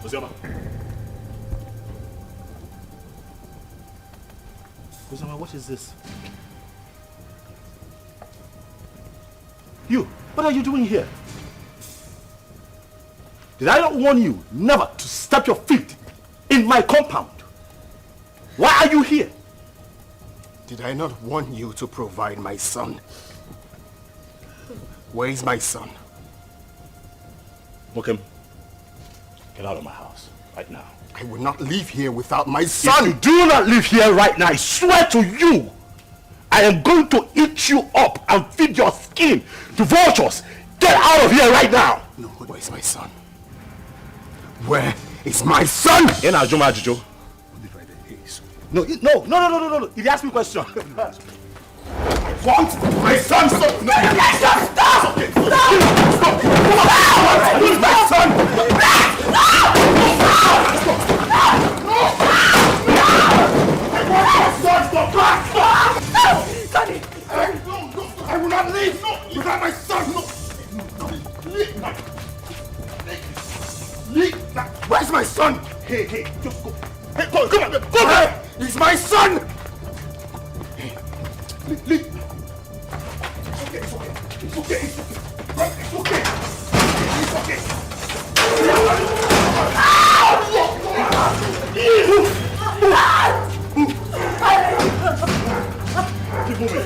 Ozioma. Ozioma, what is this? You, what are you doing here? Did I not warn you never to step your feet in my compound? Why are you here? Did I not warn you to provide my son? Where is my son? Mokem, get out of my house right now. I will not leave here without my son! If you do not leave here right now, I swear to you, I am going to eat you up and feed your skin to vultures. Get out of here right now! No, where is my son? Where is my son? In Ajuma Jojo. No, no. If you ask me a question. I want my son! Stop! No, stop! Stop! Stop! I need my son! I will not leave without my son! Where's my son? Hey, just go. Hey, come on! Where is my son? Leave. It's okay. It's okay. Keep moving.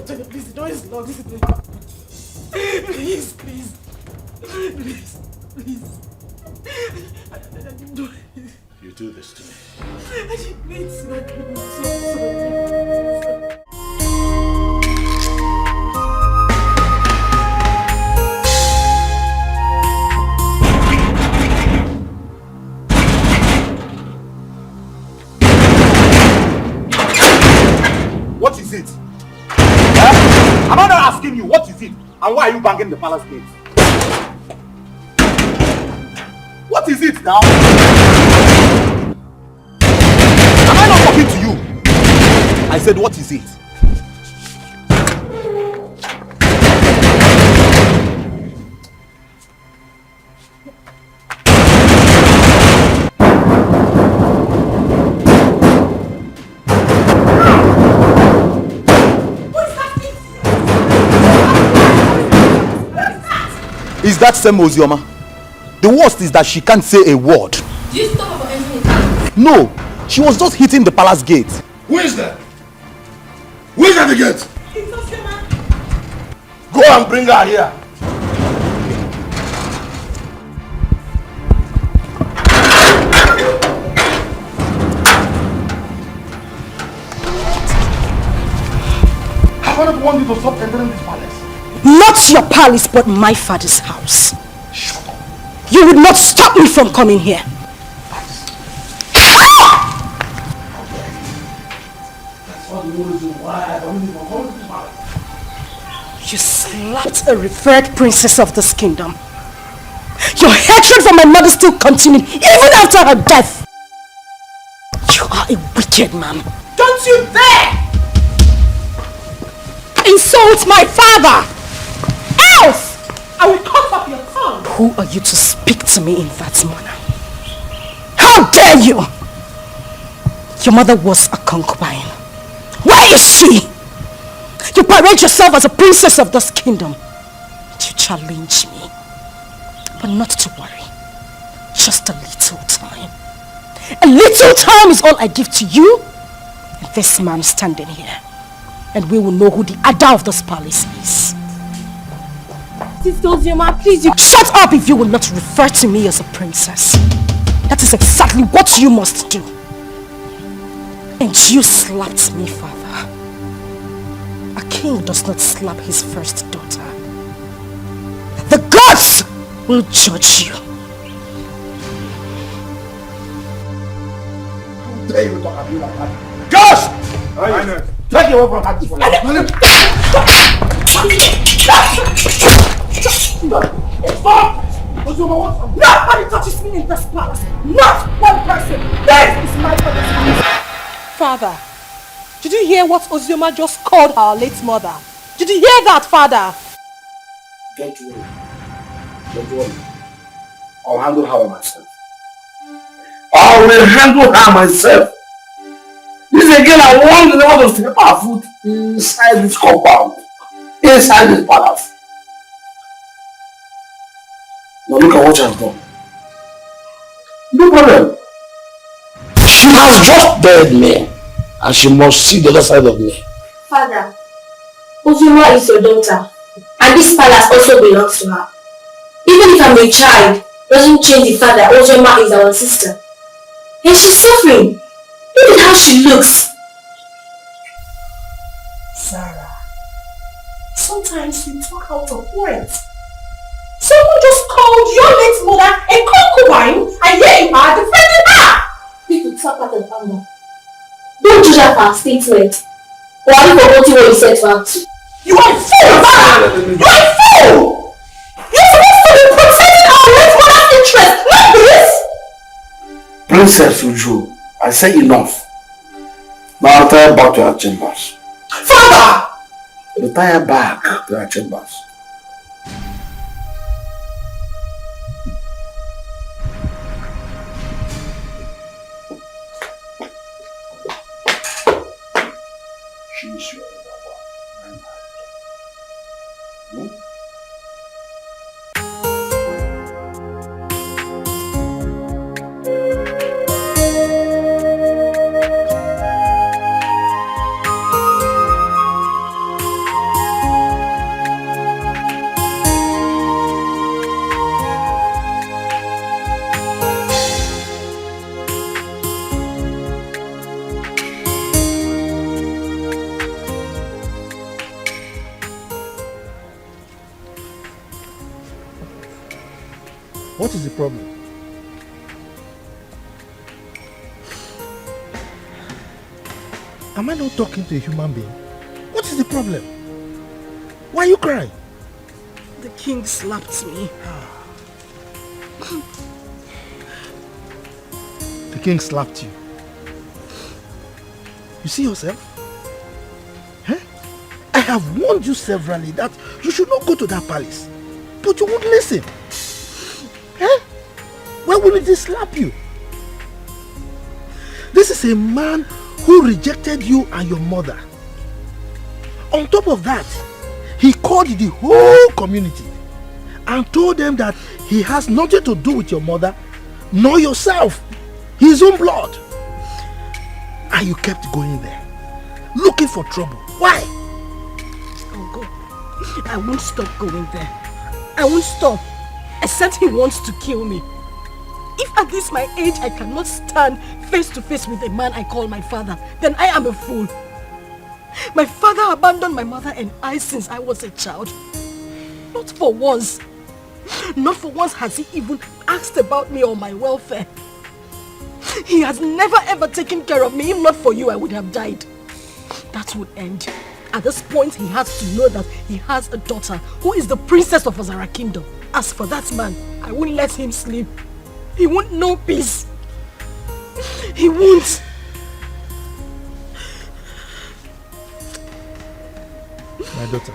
Tony, please, the door is locked. Please. You do this to me. I didn't mean to. I'm so sorry. What is it? Huh? Am I not asking you what is it? And why are you banging the palace gate? What is it now? Am I not talking to you? I said, what is it? Is that same Ozioma? The worst is that she can't say a word. Do you stop about anything? No, she was just hitting the palace gate. Who is that? Who is at the gate? It's Ozioma. Go and bring her here. Have I not warned you to stop entering this palace? Not your palace, but my father's house. Shut up. You would not stop me from coming here. That's all the reason why I don't even come to this palace. You slapped a revered princess of this kingdom. Your hatred for my mother still continued even after her death. You are a wicked man. Don't you dare insult my father! else! I will cut off your tongue. Who are you to speak to me in that manner? How dare you! Your mother was a concubine. Where is she? You parade yourself as a princess of this kingdom. You challenge me. But not to worry. Just a little time. A little time is all I give to you and this man standing here. And we will know who the Ada of this palace is. Sister Ozioma, please, you... Shut up if you will not refer to me as a princess. That is exactly what you must do. And you slapped me, father. A king does not slap his first daughter. The gods will judge you. How dare you talk about like that? Gosh! Take your away from that for Stop! Nobody touches me in this palace. Not one person. This is my father's house. Father, did you hear what Ozioma just called our late mother? Did you hear that, Father? Don't worry. Don't worry. I'll handle her myself. I will handle her myself. This again, I want to know to step our foot inside this compound. Inside this palace. Now look at what she has done. No problem. She has just dared me. And she must see the other side of me. Father, Ozioma is your daughter. And this palace also belongs to her. Even if I'm a child, doesn't change the fact that Ozioma is our sister. And she's suffering. Look at how she looks. Sarah, sometimes you talk out of words. Someone just called your late mother a concubine, and here you are defending her! People talk out of anger. Don't judge her for her statement. Or are you forgetting what you said to her? You are a fool, Sarah! You are a fool! You're supposed to be protecting our late mother's interest, not this! Princess Uju, I say enough. Now retire back to our chambers. Father! Retire back to our chambers. She is your one. What is the problem? Am I not talking to a human being? What is the problem? Why are you crying? The king slapped me. The king slapped you. You see yourself? Huh? I have warned you severally that you should not go to that palace. But you won't listen. Huh? Why wouldn't he slap you? This is a man who rejected you and your mother. On top of that, he called the whole community and told them that he has nothing to do with your mother nor yourself, his own blood. And you kept going there, looking for trouble. Why? I'll go. I won't stop going there. I won't stop. Except he wants to kill me. If at this my age I cannot stand face to face with a man I call my father, then I am a fool. My father abandoned my mother and I since I was a child. Not for once. Not for once has he even asked about me or my welfare. He has never ever taken care of me. If not for you, I would have died. That would end. At this point, he has to know that he has a daughter who is the princess of Azara Kingdom. As for that man, I won't let him sleep. He won't know peace. He won't. My daughter,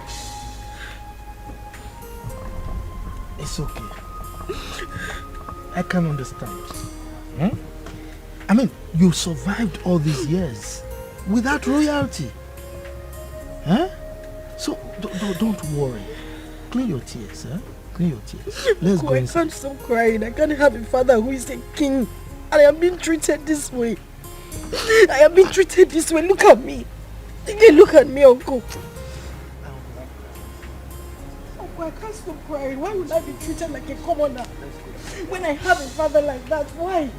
it's okay. I can understand. I mean, you survived all these years without royalty. So don't worry. Clean your tears, Clean your tears. Let's go inside. I can't stop crying. I can't have a father who is a king. And I am being treated this way. I am being treated this way. Look at me. Again, look at me, Uncle. Uncle, I can't stop crying. Why would I be treated like a commoner? When I have a father like that, why?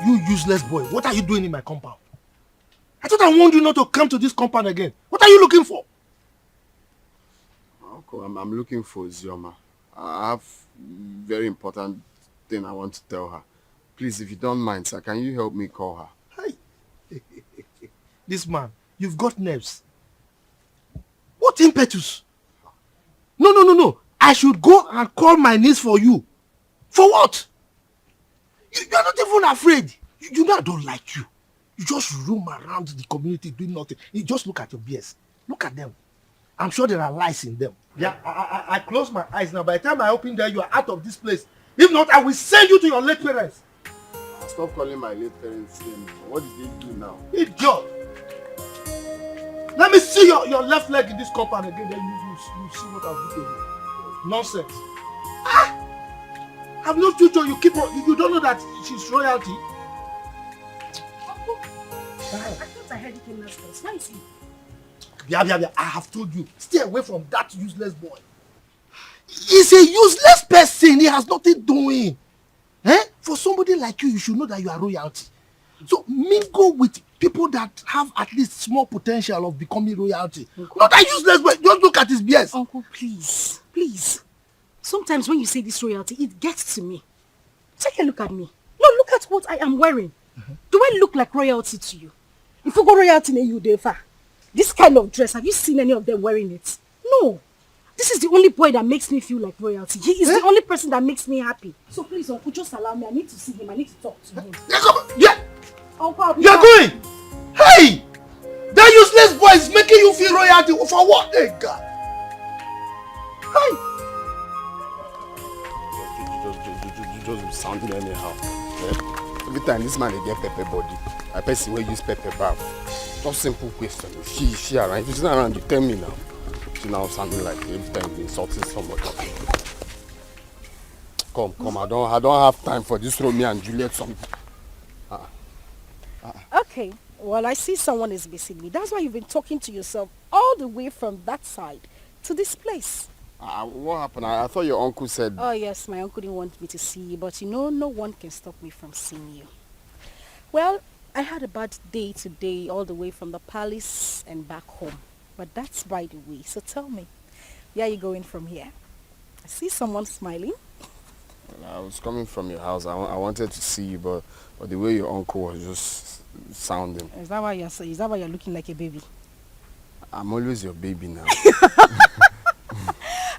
You useless boy, what are you doing in my compound? I thought I warned you not to come to this compound again. What are you looking for? Uncle, I'm looking for Ozioma. I have very important thing I want to tell her. Please, if you don't mind, sir, can you help me call her? Hey. This man, you've got nerves. What impetus? No. I should go and call my niece for you. For what? You are not even afraid. You know I don't like you. You just roam around the community doing nothing. You just look at your BS. Look at them. I'm sure there are lies in them. Yeah, I close my eyes now. By the time I open there, you are out of this place. If not, I will send you to your late parents. Stop calling my late parents name. What did they do now? Idiot! Let me see your left leg in this compound again. Then you see what I'll do to you. Nonsense. Have no future. You don't know that she's royalty. I thought I heard it came last place. Where is he? Yeah. I have told you. Stay away from that useless boy. He's a useless person. He has nothing doing. For somebody like you should know that you are royalty. So mingle with people that have at least small potential of becoming royalty. Uncle. Not that useless boy. Just look at his BS. Uncle, please. Sometimes when you say this royalty, it gets to me. Take a look at me. No, look at what I am wearing. Do I look like royalty to you? If you go royalty in you, this kind of dress, have you seen any of them wearing it? No. This is the only boy that makes me feel like royalty. He is the only person that makes me happy. So please, Uncle, just allow me. I need to see him. I need to talk to him. Yeah. Uncle, you're going. Hey! That useless boy is making you feel royalty. For what, God? Hey! Just sounding anyhow. Every time this man get pepper body, I person will use pepper bath. Just simple question. She around. If she's not around, you tell me now. She now sounding like every time insulting somebody. Come. I don't have time for this Romeo and Juliet song. Okay. Well, I see someone is missing me. That's why you've been talking to yourself all the way from that side to this place. What happened? I thought your uncle said... Oh, yes, my uncle didn't want me to see you, but no one can stop me from seeing you. Well, I had a bad day today, all the way from the palace and back home. But that's by the way. So tell me, where are you going from here? I see someone smiling. Well, I was coming from your house. I wanted to see you, but the way your uncle was just sounding. Is that why you're looking like a baby? I'm always your baby now.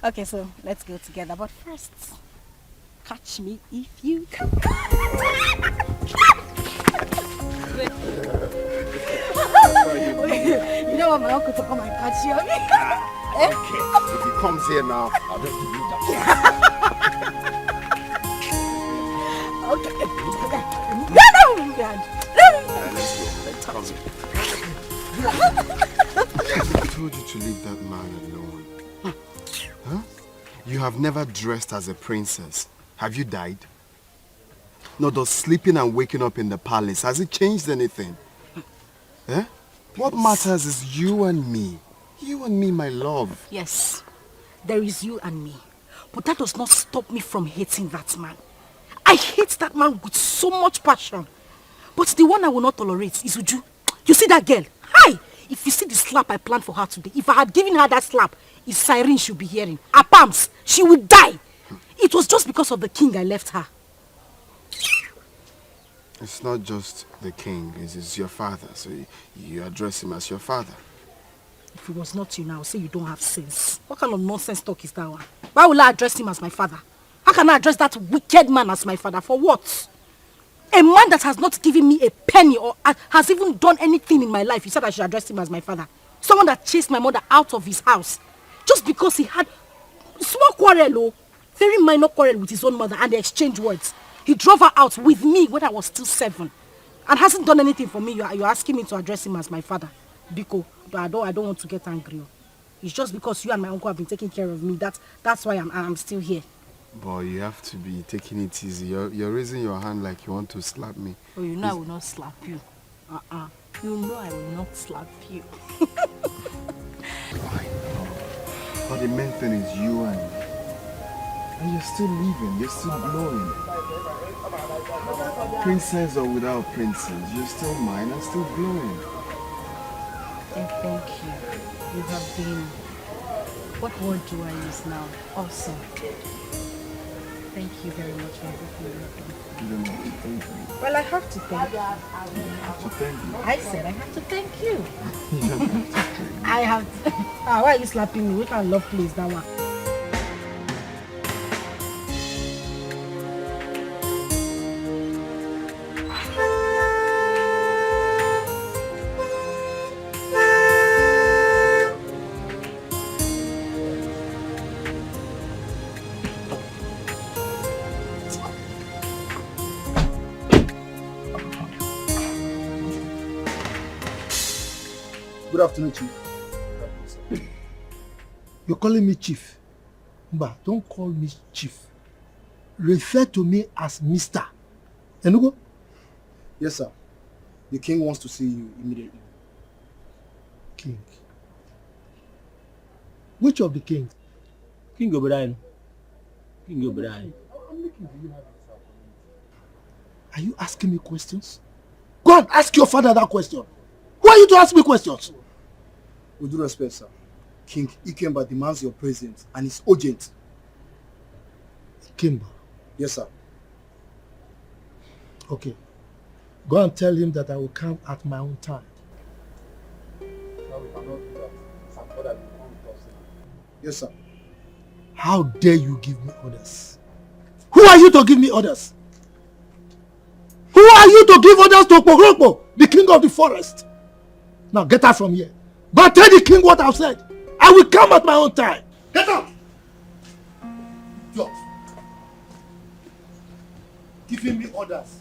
Okay, so let's go together. But first, catch me if you can. You know what, my uncle to come and catch you. Okay. If he comes here now, I'll just give you that. Okay. I told you to leave that man alone. Huh? You have never dressed as a princess. Have you died? No, does sleeping and waking up in the palace, has it changed anything? Eh? What matters is you and me. You and me, my love. Yes, there is you and me. But that does not stop me from hating that man. I hate that man with so much passion. But the one I will not tolerate is Uju. You see that girl? Hi! If you see the slap I planned for her today, if I had given her that slap, it's siren she'll be hearing. Her palms, she would die. It was just because of the king I left her. It's not just the king, it's your father, so you address him as your father. If it was not you now, say you don't have sense. What kind of nonsense talk is that one? Why will I address him as my father? How can I address that wicked man as my father? For what? A man that has not given me a penny or has even done anything in my life, you said I should address him as my father. Someone that chased my mother out of his house just because he had small quarrel, very minor quarrel with his own mother, and they exchanged words. He drove her out with me when I was still 7 and hasn't done anything for me. You're asking me to address him as my father. Biko, I don't want to get angry. It's just because you and my uncle have been taking care of me. That's why I'm still here. Boy, you have to be taking it easy. You're raising your hand like you want to slap me. Oh, you know I will not slap you. You know I will not slap you. I know. But the main thing is you and me. And you're still living, you're still glowing. Princess or without princess, you're still mine and still glowing. And thank you. You have been, what word do I use now? Awesome. Thank you very much for everything you've done. You don't have to thank me. Well, I have to thank you. You have to thank you. I said I have to thank you. You don't have to thank me. I have to. Why are you slapping me? We can't love please that one. Good afternoon, Chief. You're calling me Chief. But don't call me Chief. Refer to me as Mr. Enugo? Yes, sir. The king wants to see you immediately. King? Which of the kings? King O'Brien. King O'Brien. Are you asking me questions? Go and ask your father that question. Who are you to ask me questions? With due respect, sir. King Ikemba demands your presence and it's urgent. Ikemba? Yes, sir. Okay. Go and tell him that I will come at my own time. Yes, sir. How dare you give me orders? Who are you to give me orders? Who are you to give orders to Pogrokpo, the king of the forest? Now get out from here. But tell the king what I've said. I will come at my own time. Get out! George. Giving me orders.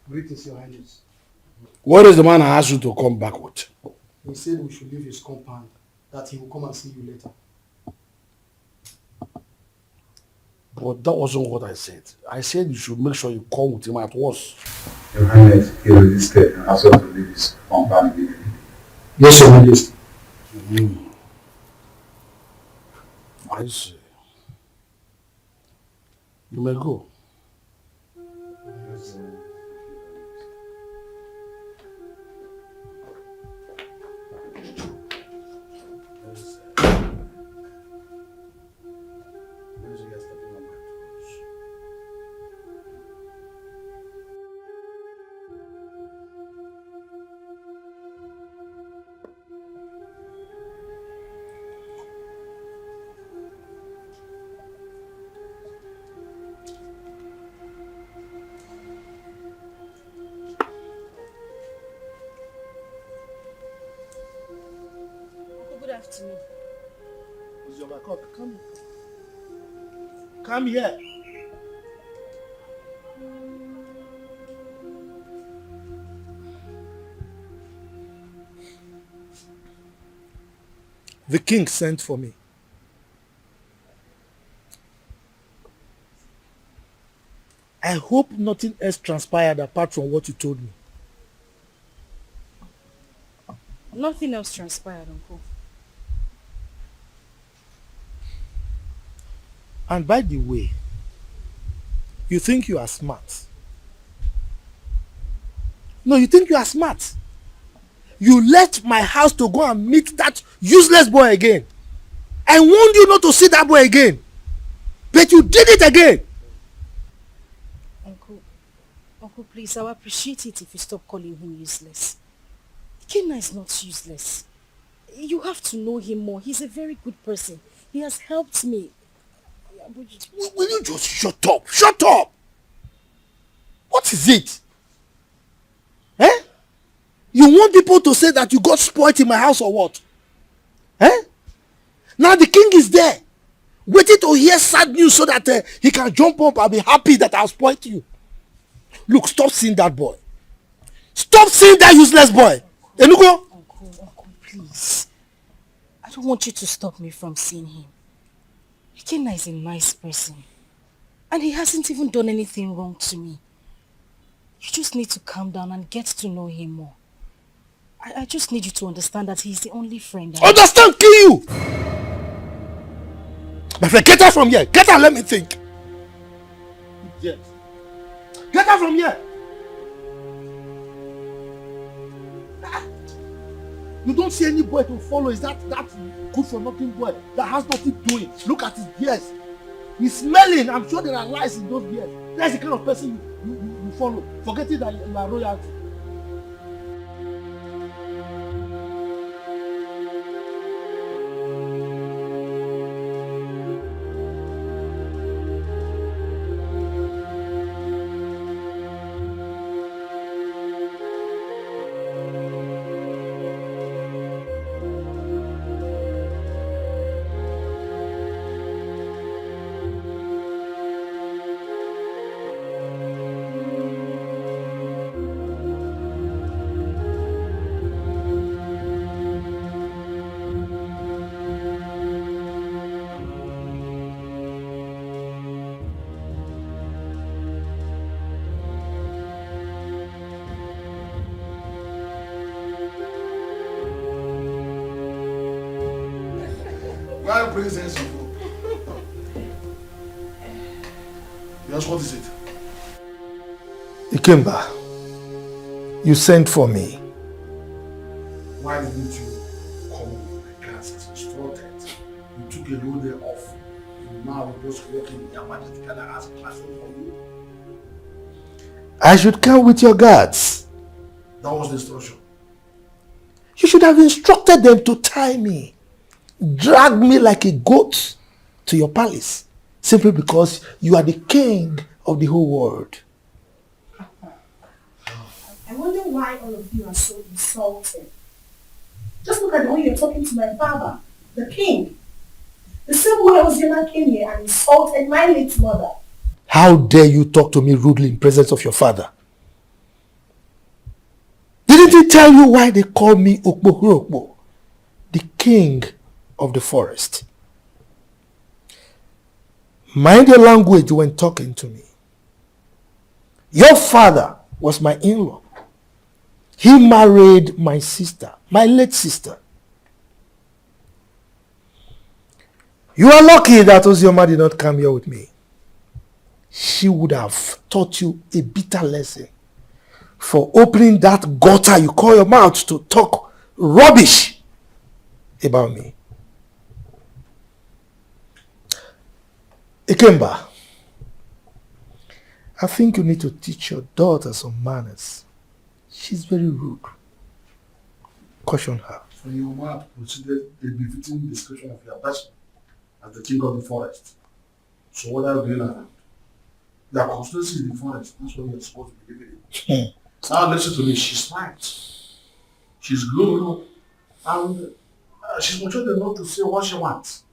Greetings, Your Highness. What is the man I asked you to come back with? He said we should leave his compound, that he will come and see you later. But that wasn't what I said. I said you should make sure you come with him at once. Your Highness, he resisted and asked us to leave his compound immediately. Yes, Your Majesty. I see. You may go. Good afternoon. Ozioma, come here. The king sent for me. I hope nothing else transpired apart from what you told me. Nothing else transpired, Uncle. And by the way, you think you are smart. No, you think you are smart. You left my house to go and meet that useless boy again. I warned you not to see that boy again. But you did it again. Uncle, please, I would appreciate it if you stop calling him useless. Kenna is not useless. You have to know him more. He's a very good person. He has helped me. Will you just shut up? Shut up! What is it? Eh? You want people to say that you got spoiled in my house or what? Eh? Now the king is there, waiting to hear sad news so that he can jump up and be happy that I spoiled you. Look, stop seeing that boy. Stop seeing that useless boy. Enugo? Uncle, please. I don't want you to stop me from seeing him. Ikenna is a nice person. And he hasn't even done anything wrong to me. You just need to calm down and get to know him more. I just need you to understand that he's the only friend I have. Understand, kill you! My friend, get out from here. Get out, let me think. Yes. Get out from here. You don't see any boy to follow. Is that good for nothing boy that has nothing doing? Look at his beards. He's smelling. I'm sure there are lies in those beards. That's the kind of person you follow, forgetting that you are royalty. Yes, what is it? Ikemba, you sent for me. Why didn't you come with my class as instructed? You took a whole day off. And now we're just working in your majesty and I ask classroom for you. I should come with your guards. That was the instruction. You should have instructed them to tie me, drag me like a goat to your palace, simply because you are the king of the whole world. I wonder why all of you are so insulting. Just look at the way you're talking to my father, the king. The same way Ozioma came here and insulted my late mother. How dare you talk to me rudely in presence of your father? Didn't he tell you why they call me Okpohurokpo, the king of the forest? Mind your language when talking to me. Your father was my in-law. He married my sister, my late sister. You are lucky that Ozioma did not come here with me. She would have taught you a bitter lesson for opening that gutter you call your mouth to talk rubbish about me. Ikemba, I think you need to teach your daughter some manners. She's very rude. Caution her. So your mouth considered a befitting description of your person as the king of the forest. So what are you doing around? Your constituency in the forest, that's what you're supposed to be living in. Now listen to me, she's smart. She's good. And she's mature enough to say what she wants.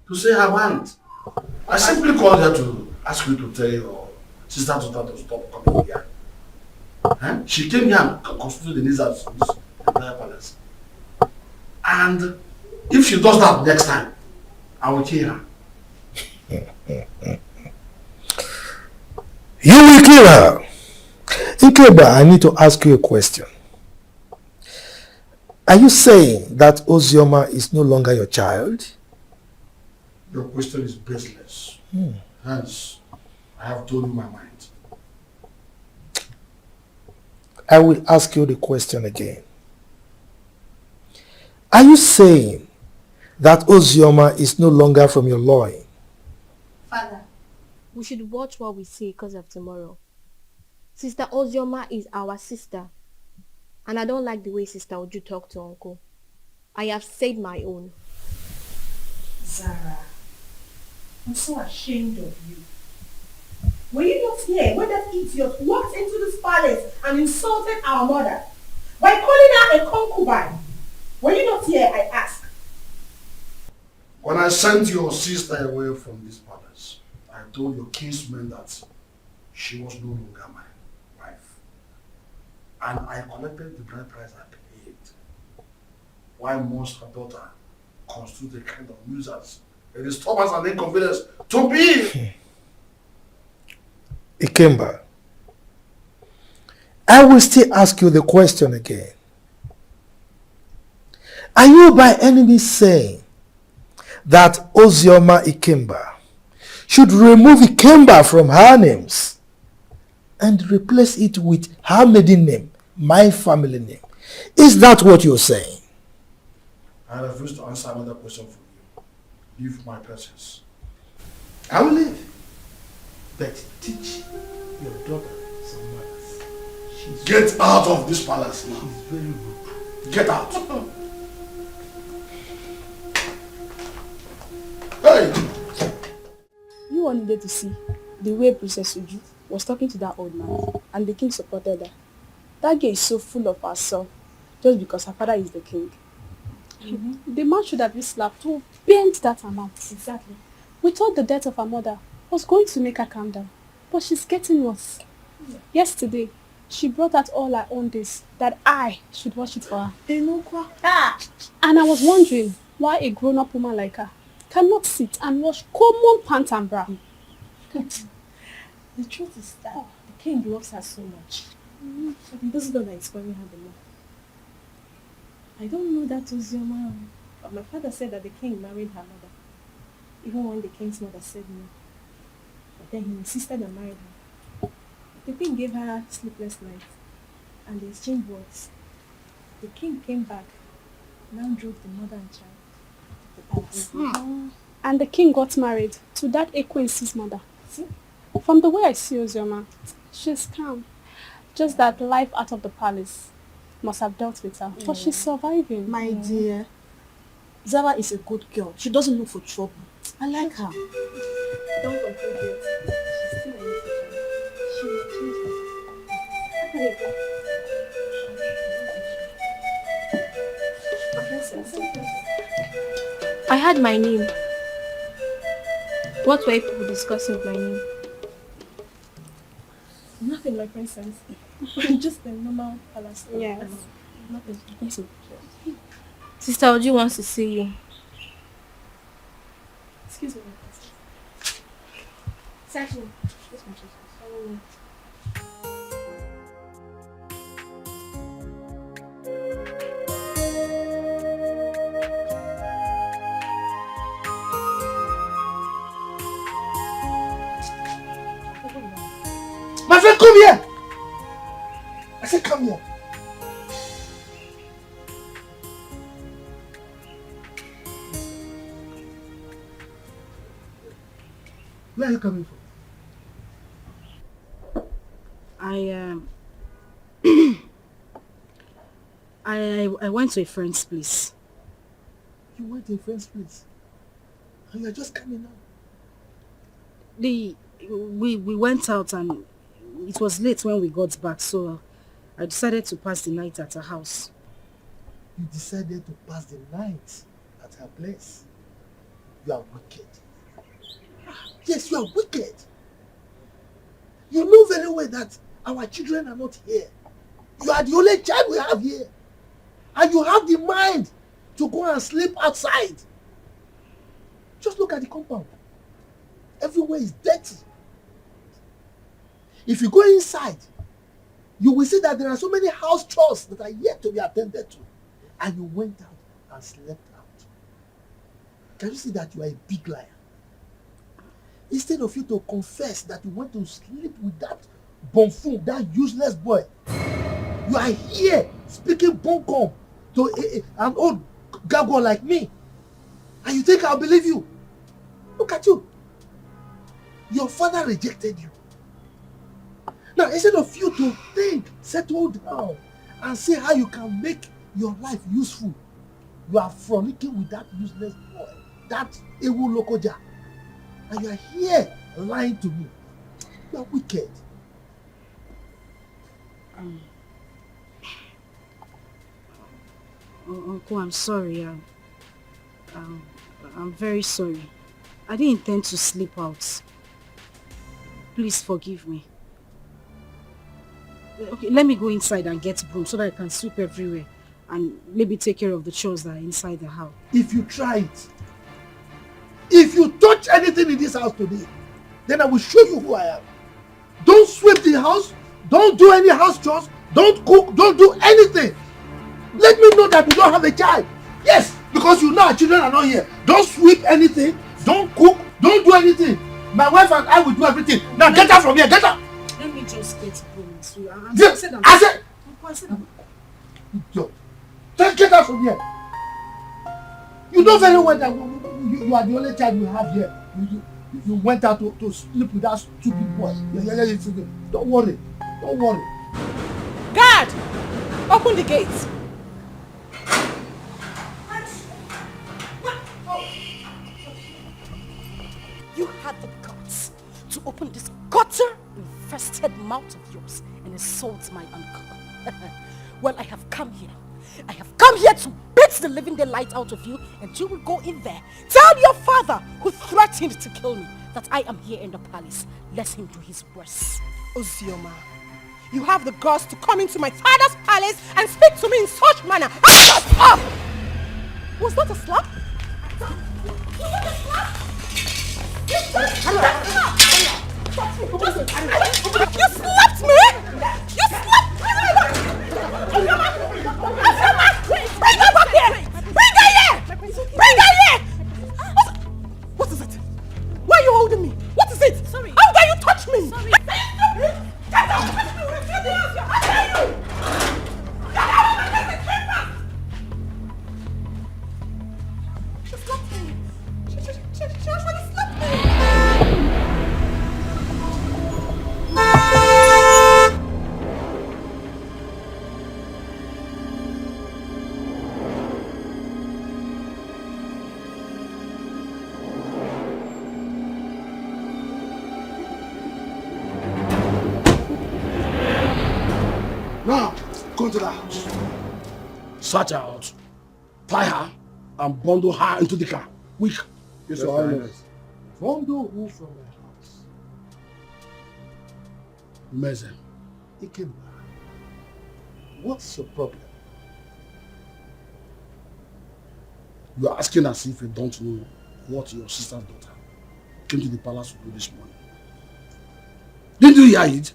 To say her mind. I simply called her to ask you to tell your sister to stop coming here. Huh? She came here and constituted the needs of this entire palace. And if she does that next time, I will kill her. You will kill her. Ikemba, I need to ask you a question. Are you saying that Ozioma is no longer your child? Your question is baseless. Hence, I have told you my mind. I will ask you the question again. Are you saying that Ozioma is no longer from your loin? Father, we should watch what we say because of tomorrow. Sister Ozioma is our sister. And I don't like the way Sister Oju talk to Uncle. I have said my own. Zara, I'm so ashamed of you. Were you not here when that idiot walked into this palace and insulted our mother by calling her a concubine? Were you not here, I ask? When I sent your sister away from this palace, I told your kinsman that she was no longer my wife. And I collected the bride price I paid. Why must her daughter constitute a kind of nuisance a disturbance and inconvenience to me. Ikemba, I will still ask you the question again. Are you by any means saying that Ozioma Ikemba should remove Ikemba from her names and replace it with her maiden name, my family name? Is that what you're saying? I refuse to answer another question from you. Leave my presence. I will leave. But teach your daughter some manners. Get out of this palace now. She's very rude. Get out. Hey! You all needed to see the way Princess Uju was talking to that old man, and the king supported her. That girl is so full of herself just because her father is the king. The man should have been slapped to bend that amount. Exactly. We thought the death of her mother was going to make her calm down, but she's getting worse. Yesterday, she brought out all her own days that I should wash it for her. And I was wondering why a grown-up woman like her cannot sit and wash common pant and bra. The truth is that the king loves her so much. But he doesn't know that it's spoiling her the more. I don't know that Ozioma, but my father said that the king married her mother, even when the king's mother said no. But then he insisted and married her. The king gave her sleepless nights, and they exchanged words. The king came back, now drove the mother and child to the palace. And the king got married to that Ekwensi's mother. See? From the way I see Ozioma, she's calm. Just that life out of the palace must have dealt with her. But she's surviving. My dear, Zara is a good girl. She doesn't look for trouble. I like her. Don't complain yet. She's still a little child. She will change her. I had my name. What were people discussing with my name? Nothing, my princess. Just a normal palace. Yes. Nothing. Sister Oji wants to see you. Excuse me, my princess. Exactly. Yes, my princess. My friend, come here! I said come here. Where are you coming from? I went to a friend's place. You went to a friend's place? And you're just coming now? We went out and it was late when we got back, so I decided to pass the night at her house. You decided to pass the night at her place? You are wicked. Yes, you are wicked. You know very well that our children are not here. You are the only child we have here. And you have the mind to go and sleep outside. Just look at the compound. Everywhere is dirty. If you go inside, you will see that there are so many house chores that are yet to be attended to. And you went out and slept out. Can you see that you are a big liar? Instead of you to confess that you went to sleep with that buffoon, that useless boy, you are here speaking bunkum to an old gargoyle like me. And you think I'll believe you? Look at you. Your father rejected you. Now, instead of you to think, settle down, and see how you can make your life useful, you are frolicking with that useless boy, that evil lokoja. And you are here lying to me. You are wicked. Uncle, I'm sorry. I'm very sorry. I didn't intend to sleep out. Please forgive me. Okay, let me go inside and get broom so that I can sweep everywhere and maybe take care of the chores that are inside the house. If you try it, If you touch anything in this house today, then I will show you who I am. Don't sweep the house. Don't do any house chores. Don't cook. Don't do anything. Let me know that you don't have a child. Yes, because you know our children are not here. Don't sweep anything. Don't cook. Don't do anything. My wife and I will do everything. Now get out from here. Get out. Let me just get home. I said. Get out from here. You know very well that you are the only child we have here. You went out to sleep with that stupid boy. Don't worry. Don't worry. Guard! Open the gate. You had the guts to open this gutter-infested mouth of yours and insult my uncle. Well, I have come here. I have come here to beat the living daylight out of you, and you will go in there. Tell your father, who threatened to kill me, that I am here in the palace. Let him do his worst. Ozioma, you have the guts to come into my father's palace and speak to me in such manner. Shut up! Was that a slap? Was that a slap? You slapped me! You slapped me! Bring her back here! Bring her here! Bring her here! What is it? Why are you holding me? What is it? Sorry. How dare you touch me? Sorry. Get out! How dare you? Get out of my paper! She slapped me. She actually slapped me. Now, go into the house. Search her out. Tie her and bundle her into the car. Quick. Yes, Your Highness. Bundle who from the house? Meze. Ikemba. What's your problem? You are asking as if you don't know what your sister's daughter came to the palace to do this morning. Didn't you hear it?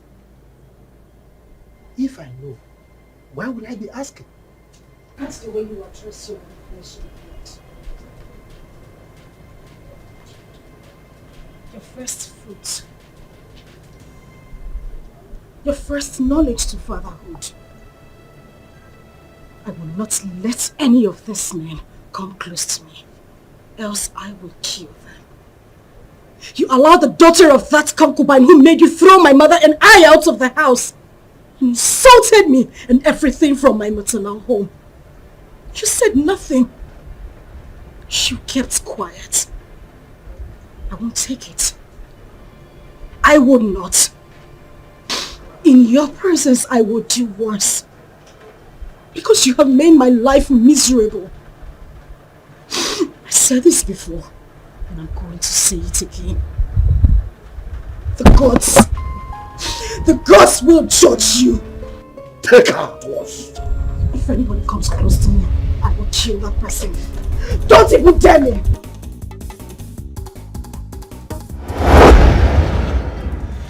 If I know, why would I be asking? That's the way you address your flesh and blood. Your first fruit. Your first knowledge to fatherhood. I will not let any of these men come close to me, else I will kill them. You allowed the daughter of that concubine who made you throw my mother and I out of the house. You insulted me and everything from my maternal home. You said nothing. You kept quiet. I won't take it. I would not. In your presence, I would do worse. Because you have made my life miserable. I said this before, and I'm going to say it again. The gods will judge you. Take her to us. If anybody comes close to me, I will kill that person. Don't even dare me!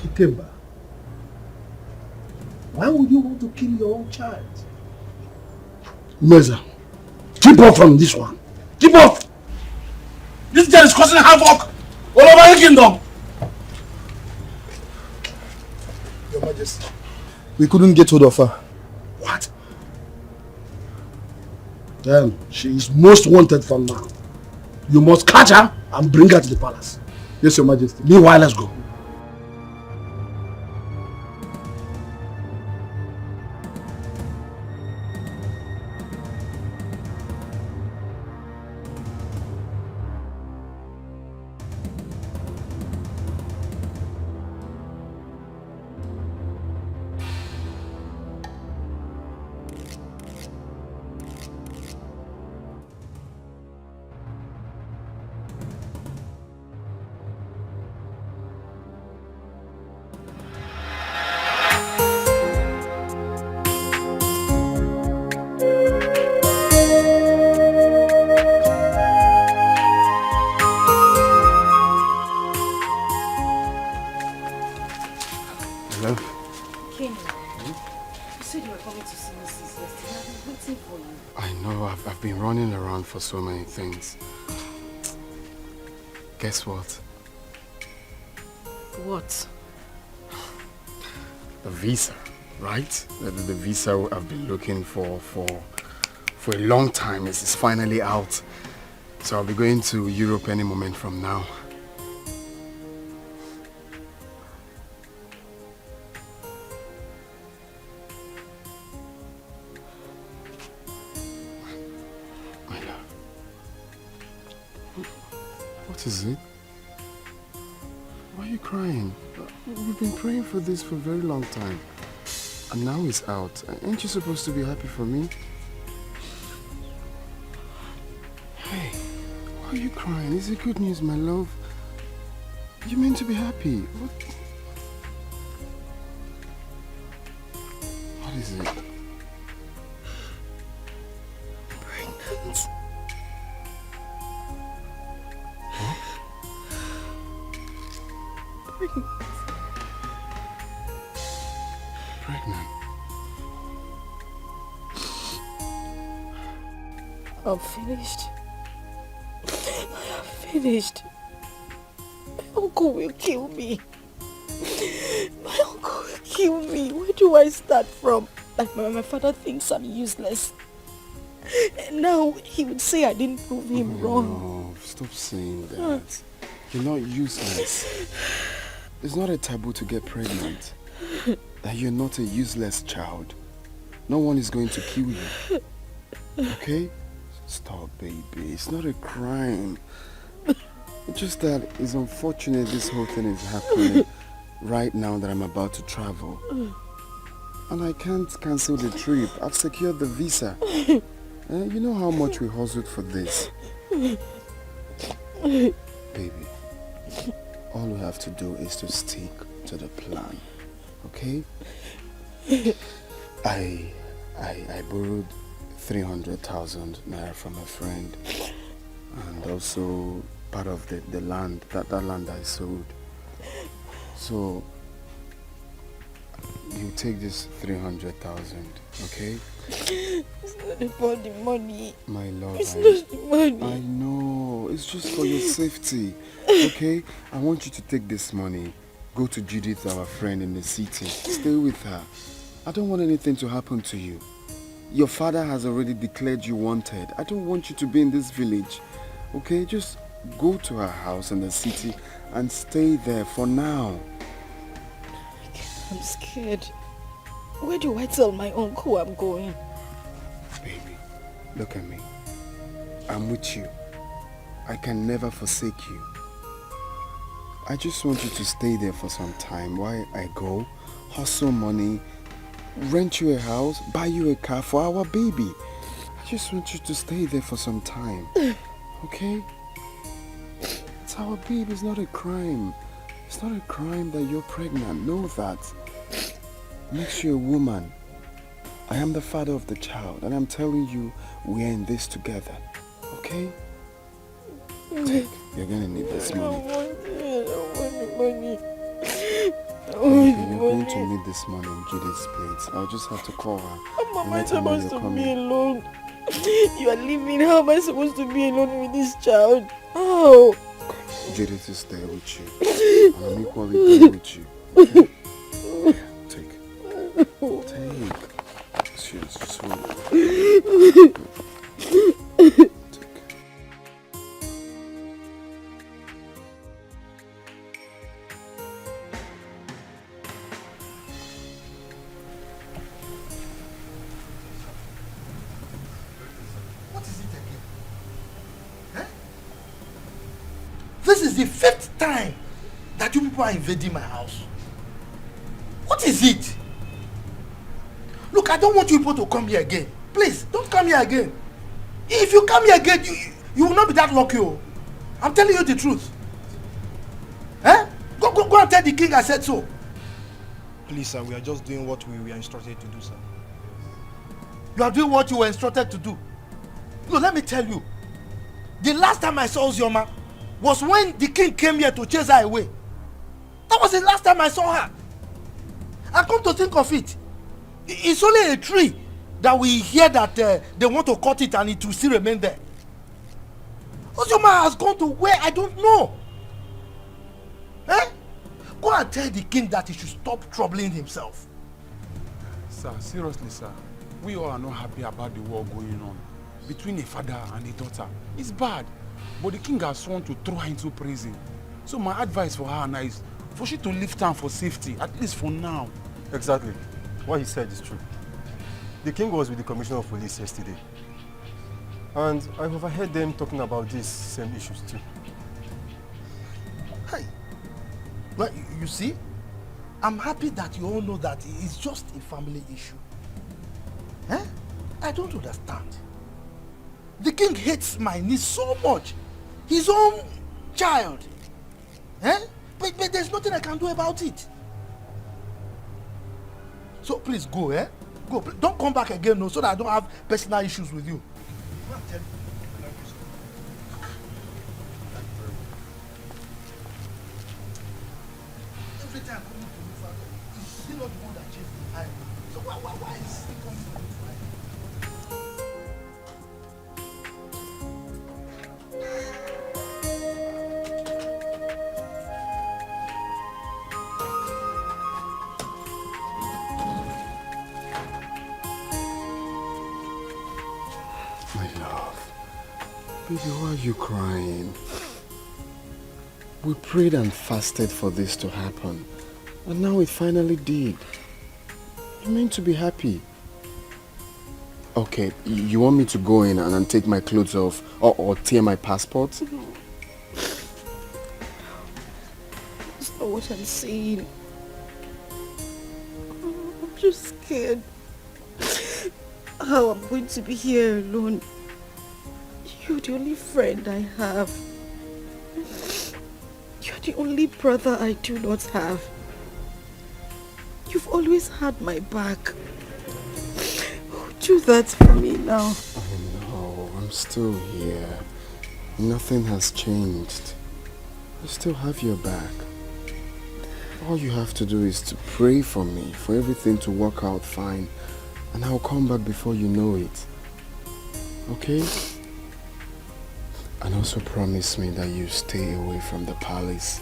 Ikemba, why would you want to kill your own child? Meza, keep off from this one. Keep off! This girl is causing havoc all over the kingdom. Your Majesty, we couldn't get hold of her. What? Then she is most wanted from now. You must catch her and bring her to the palace. Yes, Your Majesty. Meanwhile, let's go. around for so many things. Guess what? What? The visa, right? The visa I've been looking for a long time is finally out. So I'll be going to Europe any moment from now. My love. What is it? Why are you crying? We've been praying for this for a very long time. And now it's out. Aren't you supposed to be happy for me? Hey, why are you crying? Is it good news, my love? You meant to be happy. What is it? Pregnant. Huh? Pregnant. I'm finished. I am finished. My uncle will kill me. My uncle will kill me. Where do I start from? Like my father thinks I'm useless. And now he would say I didn't prove him wrong. No, stop saying that. You're not useless. It's not a taboo to get pregnant. That you're not a useless child. No one is going to kill you. Okay? Stop, baby. It's not a crime. It's just that it's unfortunate this whole thing is happening right now that I'm about to travel. And I can't cancel the trip. I've secured the visa. You know how much we hustled for this. Baby, all we have to do is to stick to the plan. Okay? I borrowed 300,000 naira from a friend, and also part of the land, that land I sold. So you take this 300,000, okay? It's not about the money. My love, it's not the money. I know, it's just for your safety, okay? I want you to take this money, go to Judith, our friend in the city, stay with her. I don't want anything to happen to you. Your father has already declared you wanted. I don't want you to be in this village, okay? Just go to her house in the city and stay there for now. I'm scared. Where do I tell my uncle I'm going? Baby, look at me. I'm with you. I can never forsake you. I just want you to stay there for some time while I go, hustle money, rent you a house, buy you a car for our baby. I just want you to stay there for some time. Okay? It's our baby, it's not a crime. It's not a crime that you're pregnant. Know that. Makes you a woman. I am the father of the child, and I'm telling you, we are in this together. Okay? Take. You're gonna need this money. I want the money. You're going to need this money in Judith's place. I'll just have to call her. How am I supposed to be alone? You are leaving. How am I supposed to be alone with this child? How? Judith is there with you. And I'm equally there with you. Okay? Take. It's yours. Just hold it. Take. This is the 5th time that you people are invading my house. What is it? Look, I don't want you people to come here again. Please, don't come here again. If you come here again, you will not be that lucky. Oh. I'm telling you the truth. Eh? Go and tell the king I said so. Please, sir, we are just doing what we were instructed to do, sir. You are doing what you were instructed to do. No, let me tell you. The last time I saw Ozioma was when the king came here to chase her away. That was the last time I saw her. And come to think of it, it's only a tree that we hear that they want to cut it and it will still remain there. Ozioma has gone to where I don't know. Eh? Go and tell the king that he should stop troubling himself. Sir, seriously, sir. We all are not happy about the war going on between a father and a daughter. It's bad. But the king has sworn to throw her into prison. So my advice for her now is for she to leave town for safety, at least for now. Exactly. What he said is true. The king was with the commissioner of police yesterday. And I overheard them talking about these same issues too. Hey, but you see, I'm happy that you all know that it's just a family issue. Eh? I don't understand. The king hates my niece so much. His own child. Eh? But there's nothing I can do about it. So please go, eh? Go. Don't come back again, no, so that I don't have personal issues with you. Every time coming to me, Father, is still not the one that chased behind me. So why is he coming to me? Baby, why are you crying? We prayed and fasted for this to happen. And now it finally did. You're meant to be happy. Okay, you want me to go in and take my clothes off or tear my passport? That's not what I'm saying. I'm just scared how I'm going to be here alone. You're the only friend I have. You're the only brother I do not have. You've always had my back. Do that for me now. I know, I'm still here. Nothing has changed. I still have your back. All you have to do is to pray for me, for everything to work out fine, and I'll come back before you know it. Okay? And also promise me that you stay away from the palace.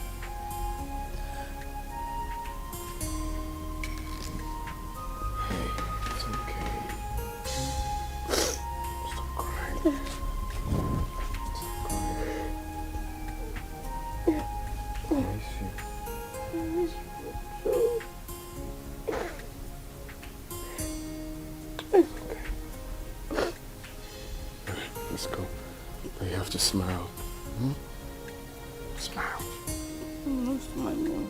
Hey, it's okay. Stop crying. Stop crying. I miss you. Okay. Let's go. You have to smile. Hmm? Smile. I'm smiling.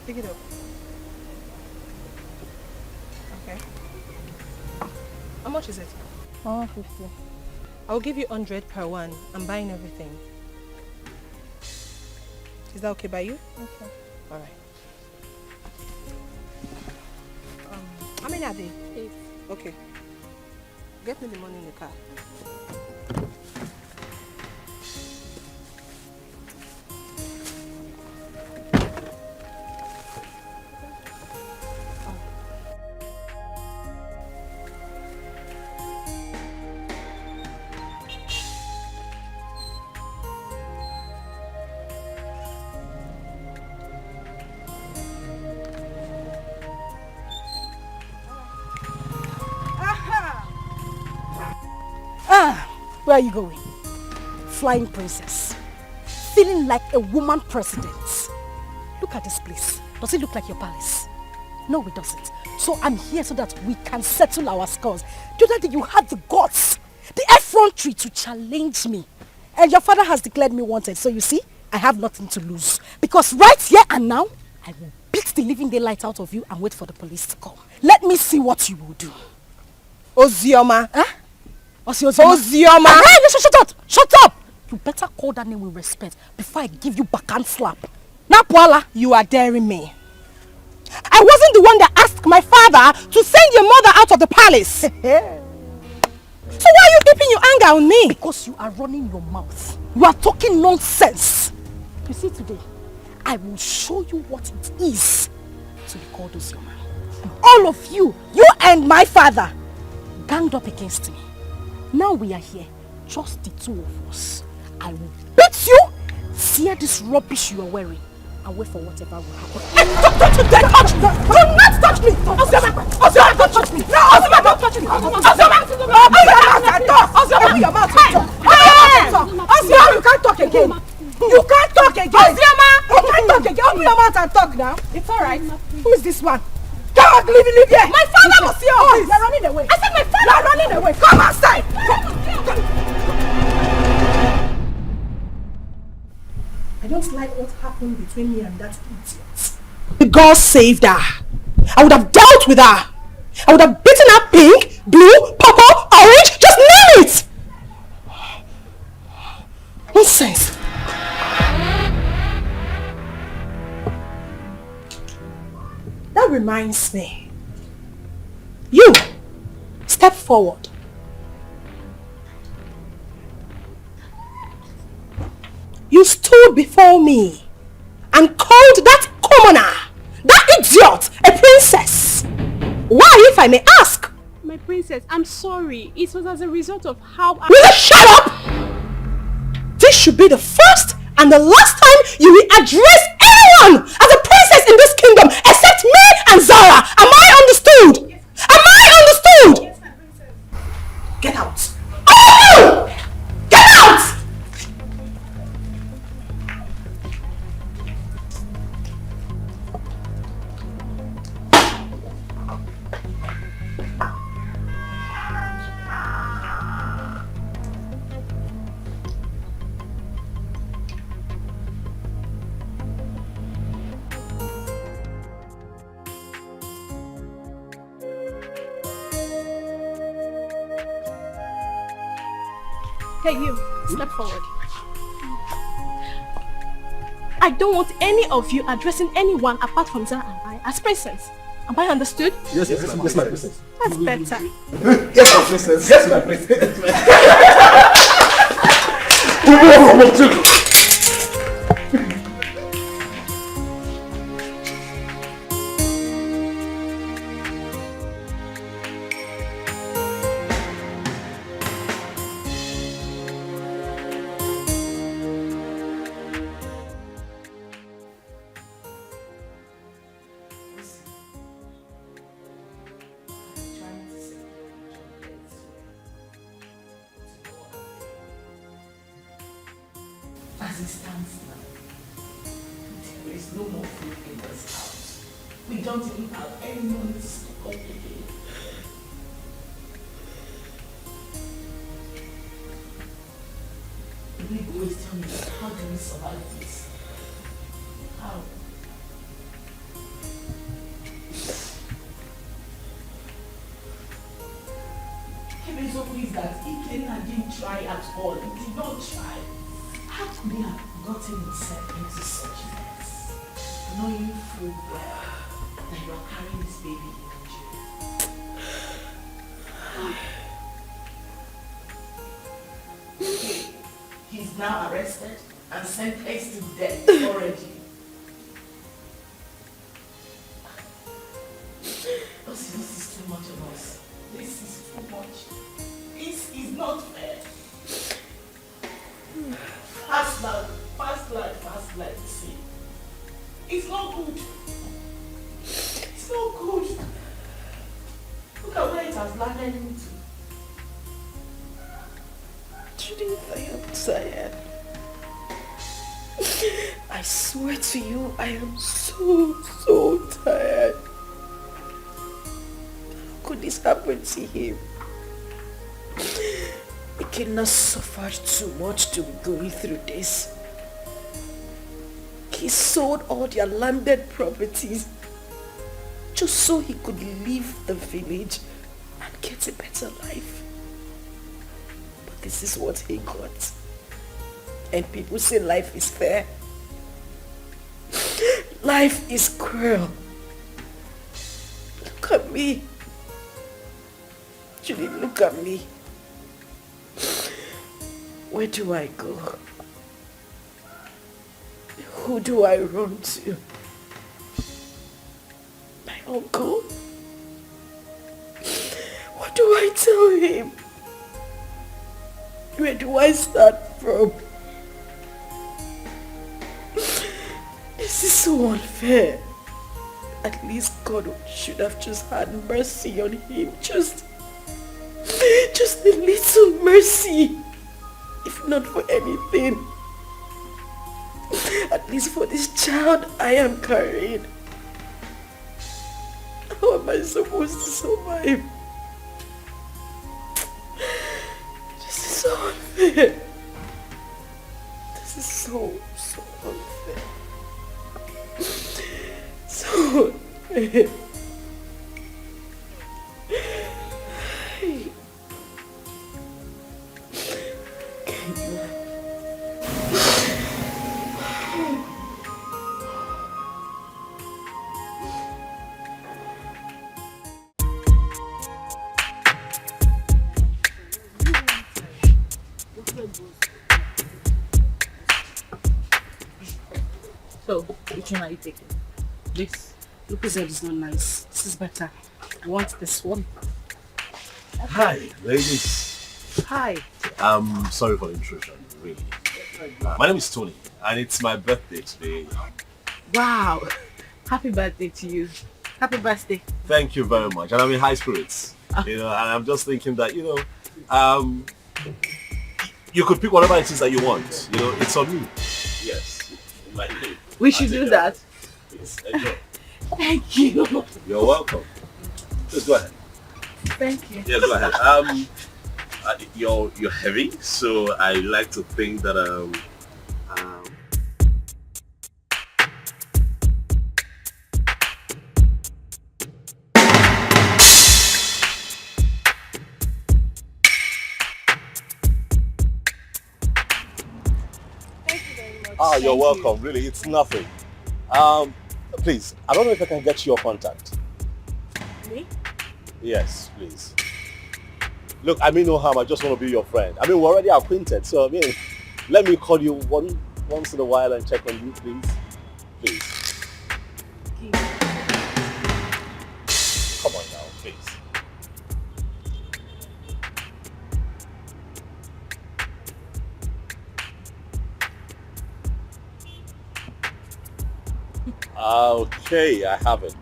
Pick it up. Okay. How much is it? 150. I'll give you 100 per one. I'm buying everything. Is that okay by you? Okay. All right. How many are they? 8. Okay. Get me the money in the car. Where are you going? Flying princess. Feeling like a woman president. Look at this place. Does it look like your palace? No, it doesn't. So I'm here so that we can settle our scores. The other day you had the guts, the effrontery to challenge me. And your father has declared me wanted. So you see, I have nothing to lose. Because right here and now, I will beat the living daylight out of you and wait for the police to come. Let me see what you will do. Ozioma. Huh? Ozioma. Hey, shut up! Shut up! You better call that name with respect before I give you backhand slap. Now, Paula, you are daring me. I wasn't the one that asked my father to send your mother out of the palace. So why are you keeping your anger on me? Because you are running your mouth. You are talking nonsense. You see, today, I will show you what it is to be called Ozioma. All of you and my father, ganged up against me. Now we are here, just the two of us. I will beat you, tear this rubbish you are wearing, and wait for whatever will happen. Don't you dare touch me! Do not touch me! Ozioma, don't touch me! No, Ozioma, don't touch me! Ozioma, open your mouth and talk! Open your mouth and talk! Ozioma, you can't talk again! You can't talk again! Ozioma! You can't talk again! Open your mouth and talk now! It's alright. Who is this one? Come on, leave here! My father was here! Oh, you're running away! I said my father! You're running away! Come outside! I don't like what happened between me and that idiot. God saved her. I would have dealt with her. I would have beaten her pink, blue, purple, orange, just name it! Nonsense. That reminds me. You, step forward. You stood before me and called that commoner, that idiot, a princess. Why, if I may ask? My princess, I'm sorry. It was as a result of how I... Will you shut up? This should be the first and the last time you will address anyone as a princess in this kingdom except me and Zara. Am I understood? Yes. Am I understood? Yes, my princess. Get out. Oh! Get out! Hey, you, step forward. I don't want any of you addressing anyone apart from Zara and I as princess. Am I understood? Yes, my princess. That's better. Yes, my princess. Yes, my princess. As it stands now, there is no more food in this house. We don't even have any money to stock up again. We always tell me, how do we survive this? How? The result is that Ikenna didn't try at all. He did not try. How could he have gotten himself into such a mess, knowing full well that you are carrying this baby in jail? He's now arrested and sentenced to death already. This is too much of us. This is too much. This is not fair. Fast life, see. It's not good. It's not good. Look at where it has landed into. Judith, I am tired. I swear to you, I am so tired. How could this happen to him? I cannot suffer too much to be going through this. he sold all their landed properties just so he could leave the village and get a better life. But this is what he got. And people say life is fair. Life is cruel. Look at me. Julie, look at me. Where do I go? Who do I run to? My uncle? What do I tell him? Where do I start from? This is so unfair. At least God should have just had mercy on him. Just a little mercy. If not for anything. At least for this child I am carrying. How am I supposed to survive? This is so unfair. This is so unfair. So unfair. So, which one are you taking? This. Lucozade is not nice. This is better. I want this one. Hi, ladies. Hi. I'm sorry for the intrusion, really. My name is Tony, and it's my birthday today. Wow. Happy birthday to you. Happy birthday. Thank you very much, and I'm in high spirits. You know, and I'm just thinking that, you know, you could pick whatever it is that you want. You know, it's on me. Yes. We should do that. Please, enjoy. Thank you. You're welcome. Just go ahead. Thank you. Yeah, go ahead. You're heavy, so I like to think that you're welcome. Really, it's nothing. Please, I don't know if I can get your contact. Me? Yes, please. Look, I mean no harm. I just want to be your friend. I mean, we're already acquainted, so I mean, let me call you once in a while and check on you, please. Please. Come on now, please. Okay, I have it.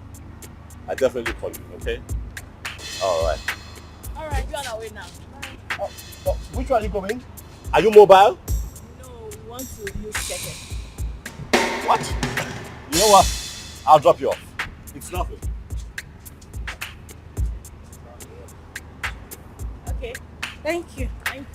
I definitely call you, okay? Alright. Alright, we're on our way now. Which one are you coming? Are you mobile? No, we want to use second. What? You know what? I'll drop you off. It's nothing. Okay. Thank you. Thank you.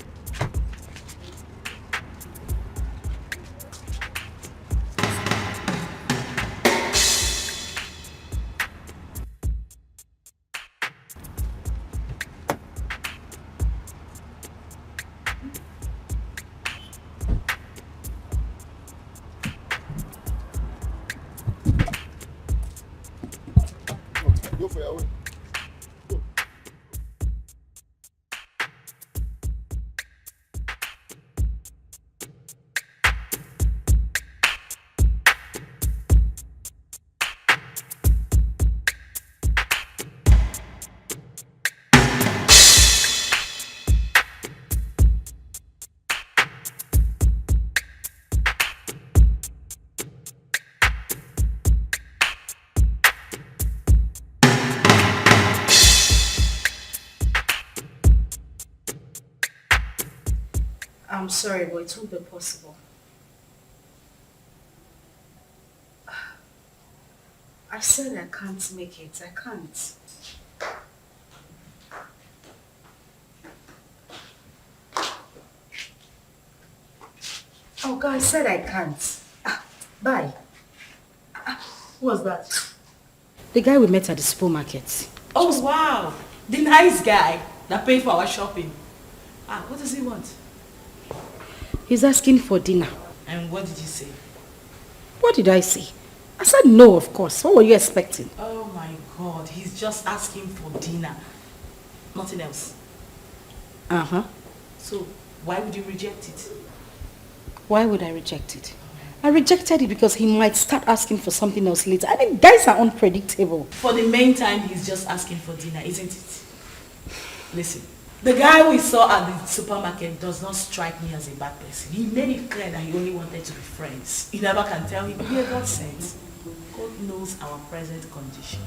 Go for your way. Go. I'm sorry, but it won't be possible. I said I can't make it. I can't. Oh God, I said I can't. Bye. Who was that? The guy we met at the supermarket. Oh, wow. The nice guy that paid for our shopping. What does he want? He's asking for dinner. And what did you say? What did I say? I said no, of course. What were you expecting? Oh my God, he's just asking for dinner. Nothing else. Uh-huh. So, why would you reject it? Why would I reject it? I rejected it because he might start asking for something else later. I mean, guys are unpredictable. For the main time, he's just asking for dinner, isn't it? Listen, the guy we saw at the supermarket does not strike me as a bad person. He made it clear that he only wanted to be friends. You never can tell him, yeah, God sends. God knows our present condition.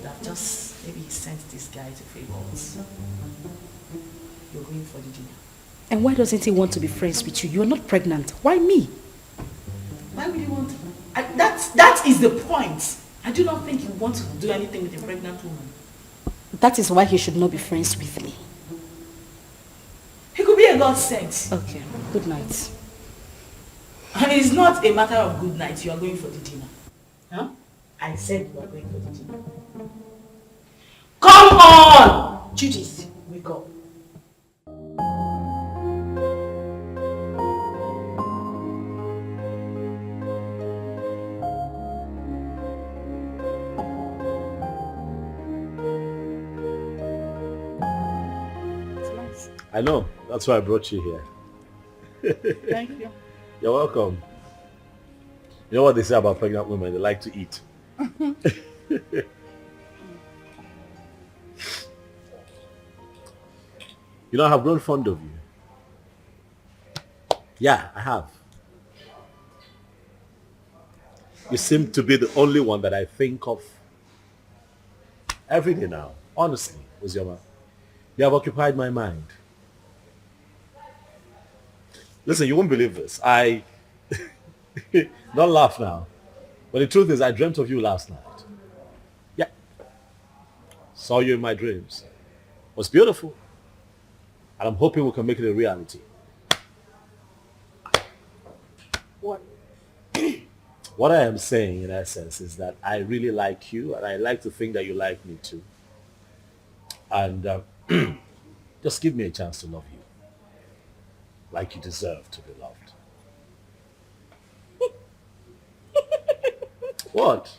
That just, maybe he sent this guy to favor us. You're going for the dinner. And why doesn't he want to be friends with you? You're not pregnant. Why me? Why would he want to? That is the point. I do not think you want to do anything with a pregnant woman. That is why he should not be friends with me. He could be a God sent. Okay, good night. It's not a matter of good night. You are going for the dinner. Huh? I said you are going for the dinner. Come on! Judith, wake up. I know. That's why I brought you here. Thank you. You're welcome. You know what they say about pregnant women? They like to eat. You know, I have grown fond of you. Yeah, I have. You seem to be the only one that I think of every day now. Honestly, Ozioma. You have occupied my mind. Listen, you won't believe this. Don't laugh now. But the truth is, I dreamt of you last night. Yeah. Saw you in my dreams. It was beautiful. And I'm hoping we can make it a reality. What? What I am saying, in essence, is that I really like you, and I like to think that you like me too. And just give me a chance to love you. Like you deserve to be loved. What?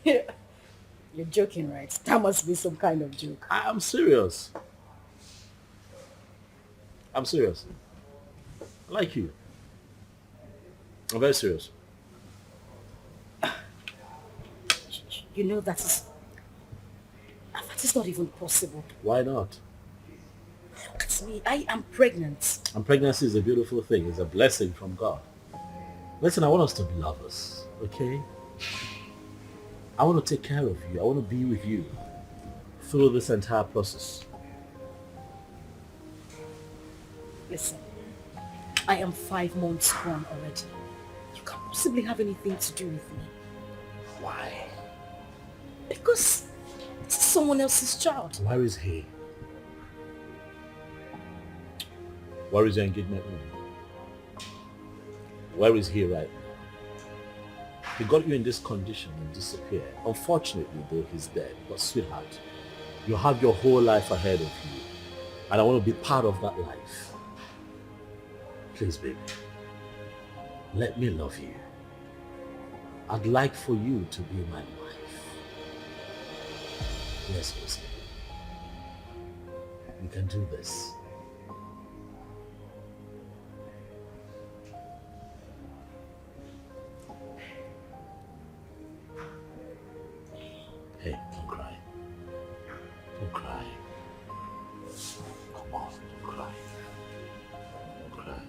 You're joking, right? That must be some kind of joke. I'm serious. I'm serious. I like you. I'm very serious. You know that is not even possible. Why not? Look at me. I am pregnant. And pregnancy is a beautiful thing. It's a blessing from God. Listen, I want us to be lovers, okay? I want to take care of you. I want to be with you through this entire process. Listen, I am 5 months gone already. You can't possibly have anything to do with me. Why? Because it's someone else's child. Where is he? Where is your engagement ring? Where is he right now? He got you in this condition and disappeared. Unfortunately, though, he's dead. But sweetheart, you have your whole life ahead of you. And I want to be part of that life. Please, baby, let me love you. I'd like for you to be my wife. Yes, Lucy. We can do this. Hey, don't cry. Don't cry. Come on, don't cry. Don't cry.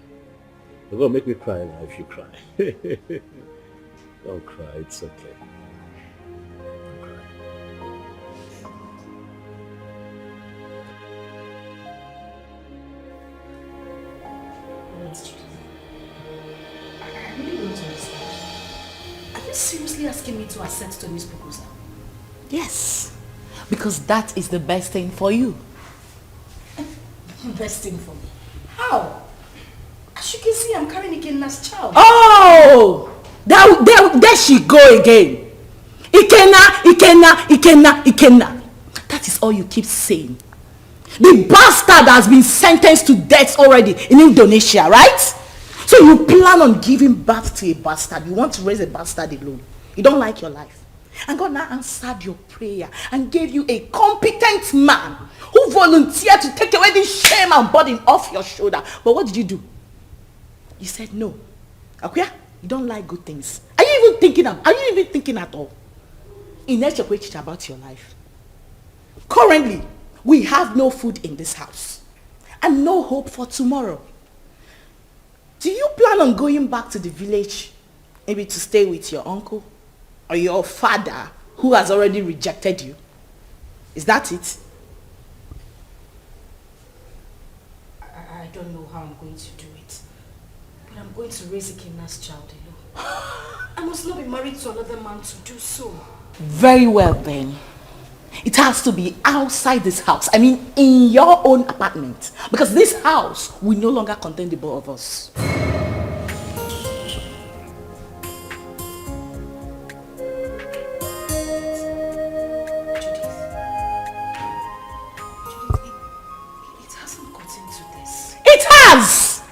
You're gonna make me cry now if you cry. Don't cry, it's okay. Don't cry. I really don't understand. Are you seriously asking me to accept Tony's proposal? Yes, because that is the best thing for you. Best thing for me? How? As you can see, I'm carrying Ikenna's child. Oh! There she go again. Ikenna. That is all you keep saying. The bastard has been sentenced to death already in Indonesia, right? So you plan on giving birth to a bastard. You want to raise a bastard alone. You don't like your life. And God now answered your prayer and gave you a competent man who volunteered to take away this shame and burden off your shoulder. But what did you do? You said no. Akuya, you don't like good things. Are you even thinking at all? About your life. Currently, we have no food in this house and no hope for tomorrow. Do you plan on going back to the village, maybe to stay with your uncle or your father who has already rejected you? Is that it? I don't know how I'm going to do it, but I'm going to raise Ikenna's child alone. I must not be married to another man to do so. Very well then. It has to be outside this house. I mean, in your own apartment. Because this house will no longer contain the both of us. It hasn't gotten to this. It has!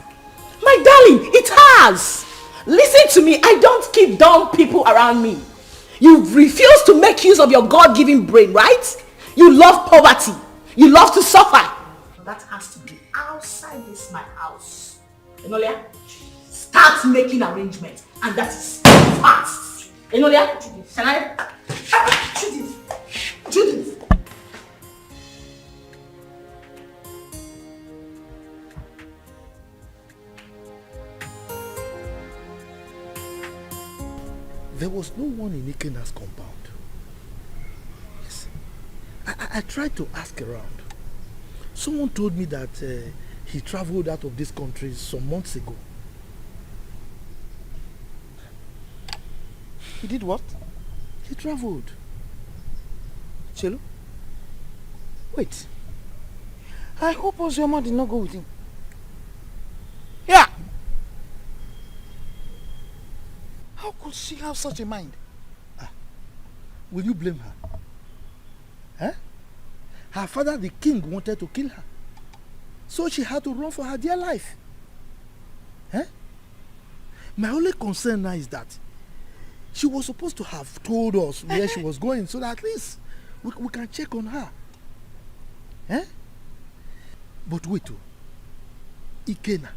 My darling, it has! Listen to me, I don't keep dumb people around me. You refuse to make use of your God-given brain, right? You love poverty. You love to suffer. That has to be outside this my house. Enolia, start making arrangements. And that is fast. Enolia, can I? Judith. There was no one in Ikenna's compound. Yes. I tried to ask around. Someone told me that he traveled out of this country some months ago. He did what? He traveled. Chelo? Wait. I hope Ozioma did not go with him. Yeah! How could she have such a mind? Will you blame her? Eh? Her father, the king, wanted to kill her. So she had to run for her dear life. Eh? My only concern now is that she was supposed to have told us where she was going so that at least we can check on her. Eh? But wait, Ikenna,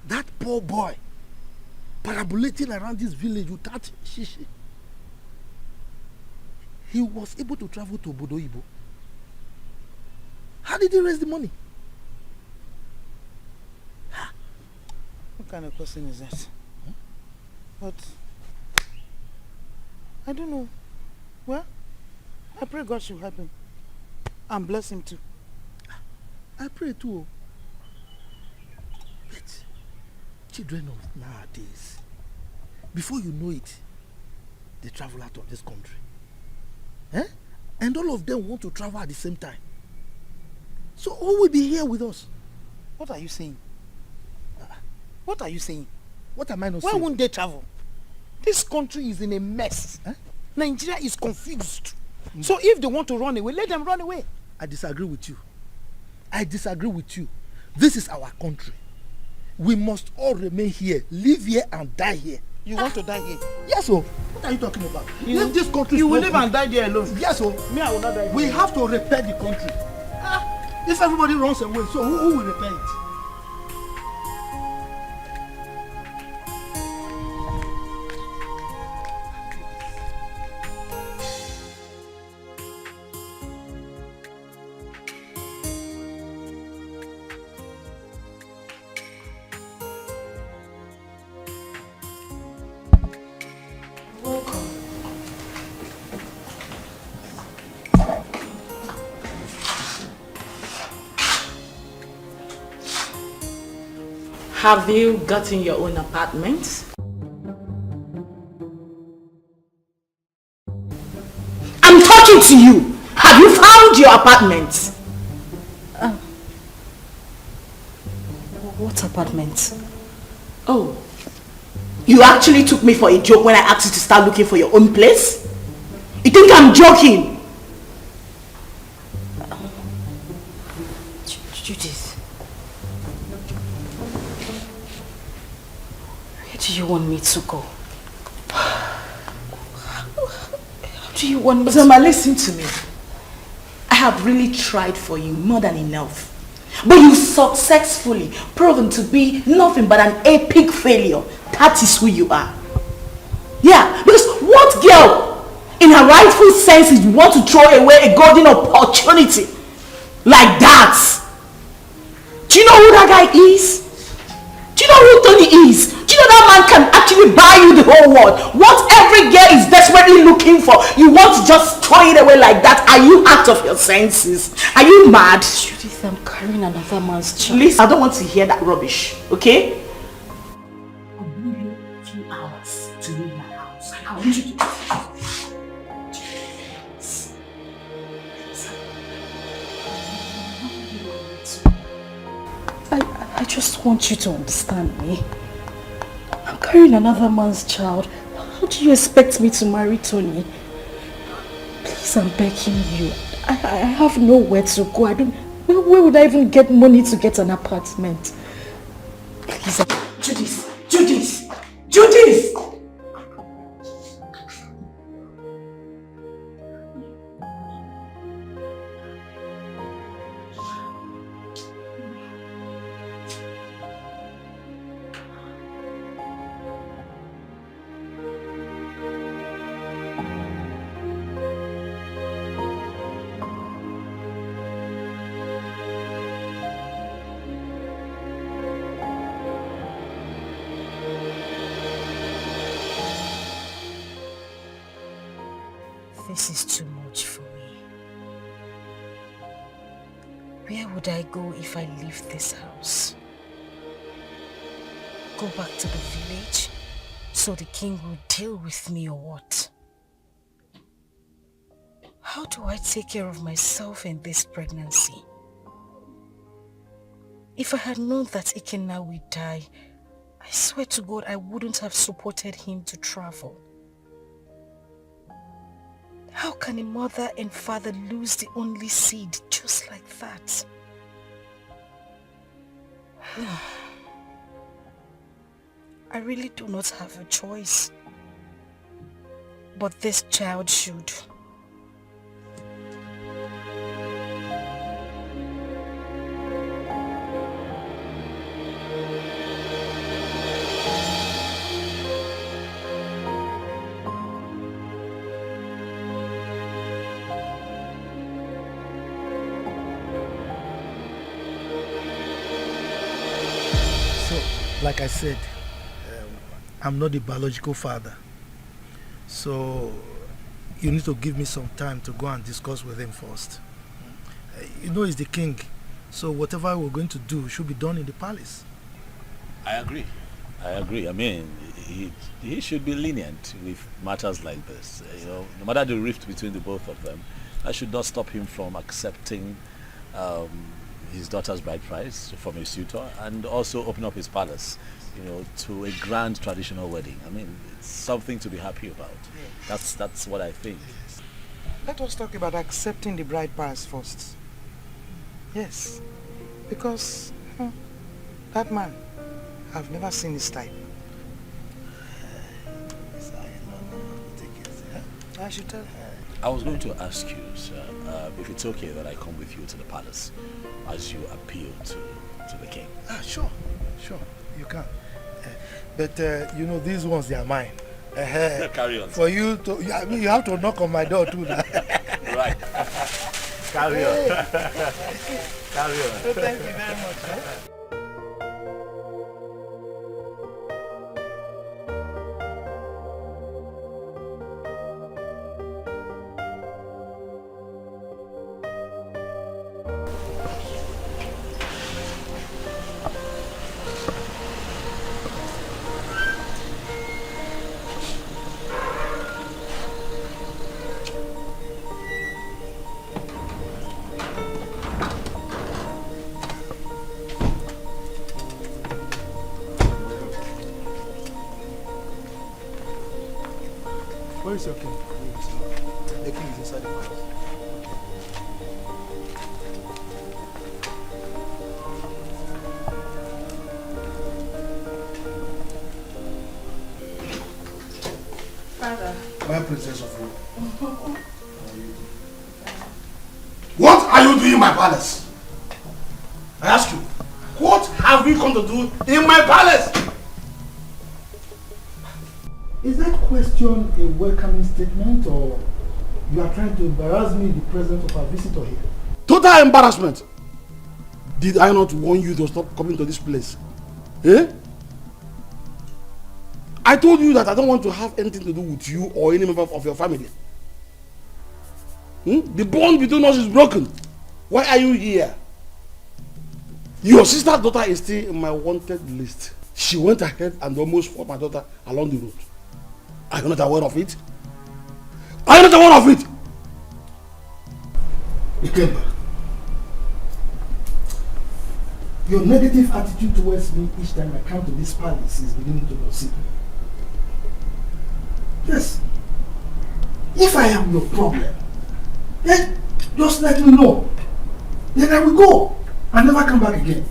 that poor boy, parabolating around this village without shishi. He was able to travel to Bodoibo. How did he raise the money? What kind of question is that? But I don't know. Well, I pray God should help him and bless him too. I pray too. But children of nowadays, before you know it, they travel out of this country. Eh? And all of them want to travel at the same time. So who will be here with us? What are you saying? What are you saying? What am I not Why saying? won't they travel? This country is in a mess. Eh? Nigeria is confused. So if they want to run away, let them run away. I disagree with you. I disagree with you. This is our country. We must all remain here, live here and die here. You want to die here? Yes, sir. What are you talking about? If this country you will live and die there alone. Yes, sir. Me, I will not die here. We have to repair the country. If everybody runs away, so who will repair it? Have you gotten your own apartment? I'm talking to you. Have you found your apartment? What apartment? Oh, you actually took me for a joke when I asked you to start looking for your own place? You think I'm joking? Judith, where do you want me to go? How do you want me Ozioma, listen to me. I have really tried for you more than enough. But you successfully proven to be nothing but an epic failure. That is who you are. Yeah, because what girl in her rightful senses want to throw away a golden opportunity like that? Do you know who that guy is? Do you know who Tony is? Do you know that man can actually buy you the whole world? What every girl is desperately looking for, you want to just throw it away like that? Are you out of your senses? Are you mad? Judith, I'm carrying another man's child. Please, I don't want to hear that rubbish, okay? I'll give you a few hours to leave my house. I want you to... I just want you to understand me. I'm carrying another man's child. How do you expect me to marry Tony? Please, I'm begging you. I have nowhere to go. Where would I even get money to get an apartment? Please. Judith! This is too much for me. Where would I go if I leave this house? Go back to the village so the king will deal with me or what? How do I take care of myself in this pregnancy? If I had known that Ikenna will die, I swear to God I wouldn't have supported him to travel. How can a mother and father lose the only seed just like that? I really do not have a choice. But this child should. Like I said, I'm not the biological father. So you need to give me some time to go and discuss with him first. You know he's the king, so whatever we're going to do should be done in the palace. I agree. I mean, he should be lenient with matters like this. You know, no matter the rift between the both of them, that should not stop him from accepting his daughter's bride price from a suitor and also open up his palace, you know, to a grand traditional wedding. I mean, it's something to be happy about. That's what I think. Let us talk about accepting the bride price first. Yes, because that man, I've never seen his type. I should tell her. I was going to ask you, sir, if it's okay that I come with you to the palace as you appeal to the king. Sure, you can. But you know, these ones, they are mine. Carry on. For you to, I mean, you have to knock on my door too now. Right. Carry on. Carry on. So thank you very much. Where is your king? The king is inside the palace. Father. My princess of Rome. What are you doing in my palace? I ask you, what have you come to do in my palace? Is that question a welcoming statement, or you are trying to embarrass me in the presence of our visitor here? Total embarrassment. Did I not warn you to stop coming to this place? Eh? I told you that I don't want to have anything to do with you or any member of your family. The bond between us is broken. Why are you here? Your sister's daughter is still in my wanted list. She went ahead and almost fought my daughter along the road. Are you not aware of it? Are you not aware of it? Ikemba, your negative attitude towards me each time I come to this palace is beginning to unseat me. Yes. If I am your problem, then just let me know. Then I will go and never come back again.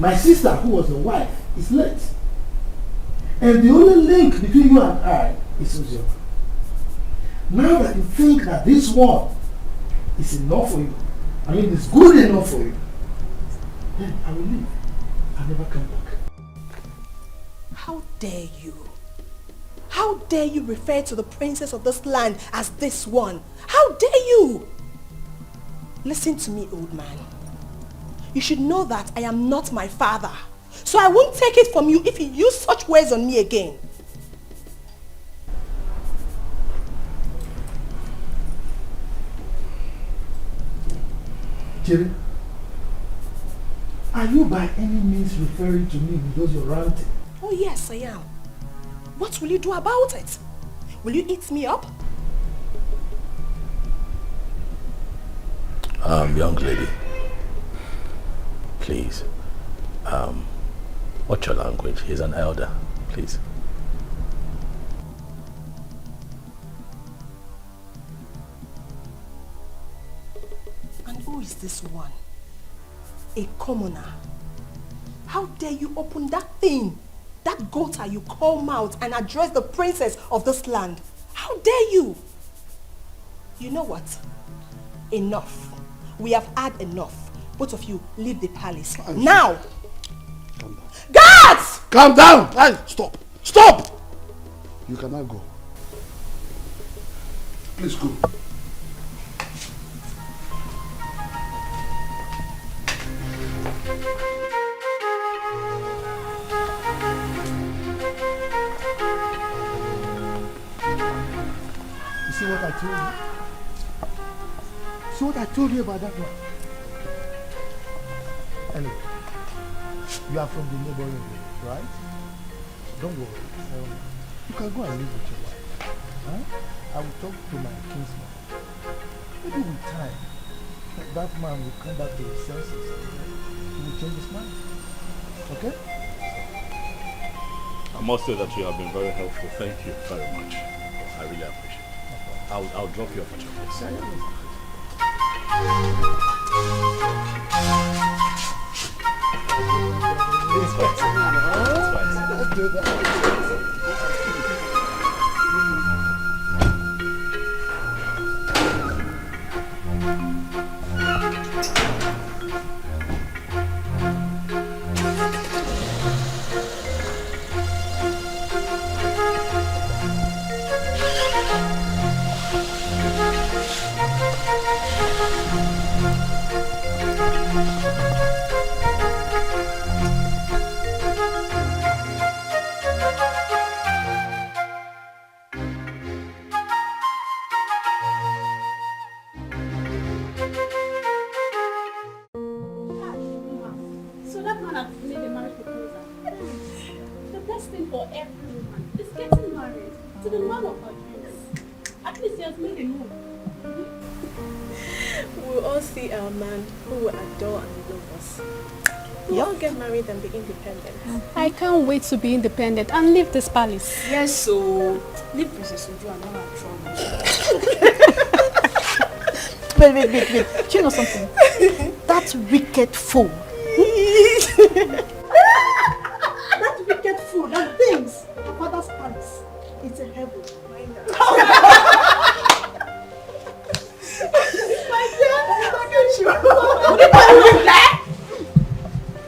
My sister, who was your wife, is late. And the only link between you and I is Ozioma. Now that you think that this one is enough for you, I mean it's good enough for you, then I will leave. I'll never come back. How dare you? How dare you refer to the princess of this land as this one? How dare you? Listen to me, old man. You should know that I am not my father. So I won't take it from you if you use such words on me again. Jerry, are you by any means referring to me because you're ranting? Oh yes, I am. What will you do about it? Will you eat me up? Young lady, please, watch your language. He's an elder, please. And who is this one? A commoner. How dare you open that thing, that gutter you call mouth, and address the princess of this land? How dare you? You know what? Enough. We have had enough. Both of you, leave the palace. Now! Calm down. Guards! Calm down! Hey, stop! Stop! You cannot go. Please go. You see what I told you? See what I told you about that one? Anyway, you are from the neighboring village, right? Don't worry. You can go and live with your wife. Huh? I will talk to my kinsman. Maybe with time, that man will come back to his senses. He will change his mind. Okay? I must say that you have been very helpful. Thank you very much. I really appreciate it. I'll drop you off at your place. It's fine. Let's do that. We'll all get married and be independent. I can't wait to be independent and leave this palace. Yes, so leave Princess Uju and all her troubles. Wait. Do you know something? That wicked fool. That wicked fool that thinks her father's palace is a heaven.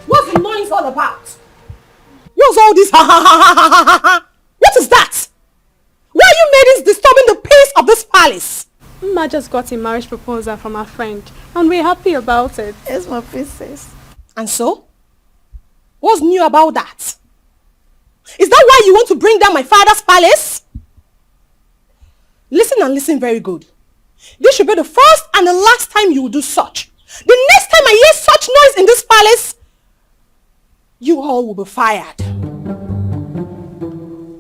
What's the noise all about? What's all this? What is that? Why are you ladies disturbing the peace of this palace? Ma just got a marriage proposal from her friend and we're happy about it. Yes, my princess. And so? What's new about that? Is that why you want to bring down my father's palace? Listen and listen very good. This should be the first and the last time you will do such. The next time I hear such noise in this palace, you all will be fired.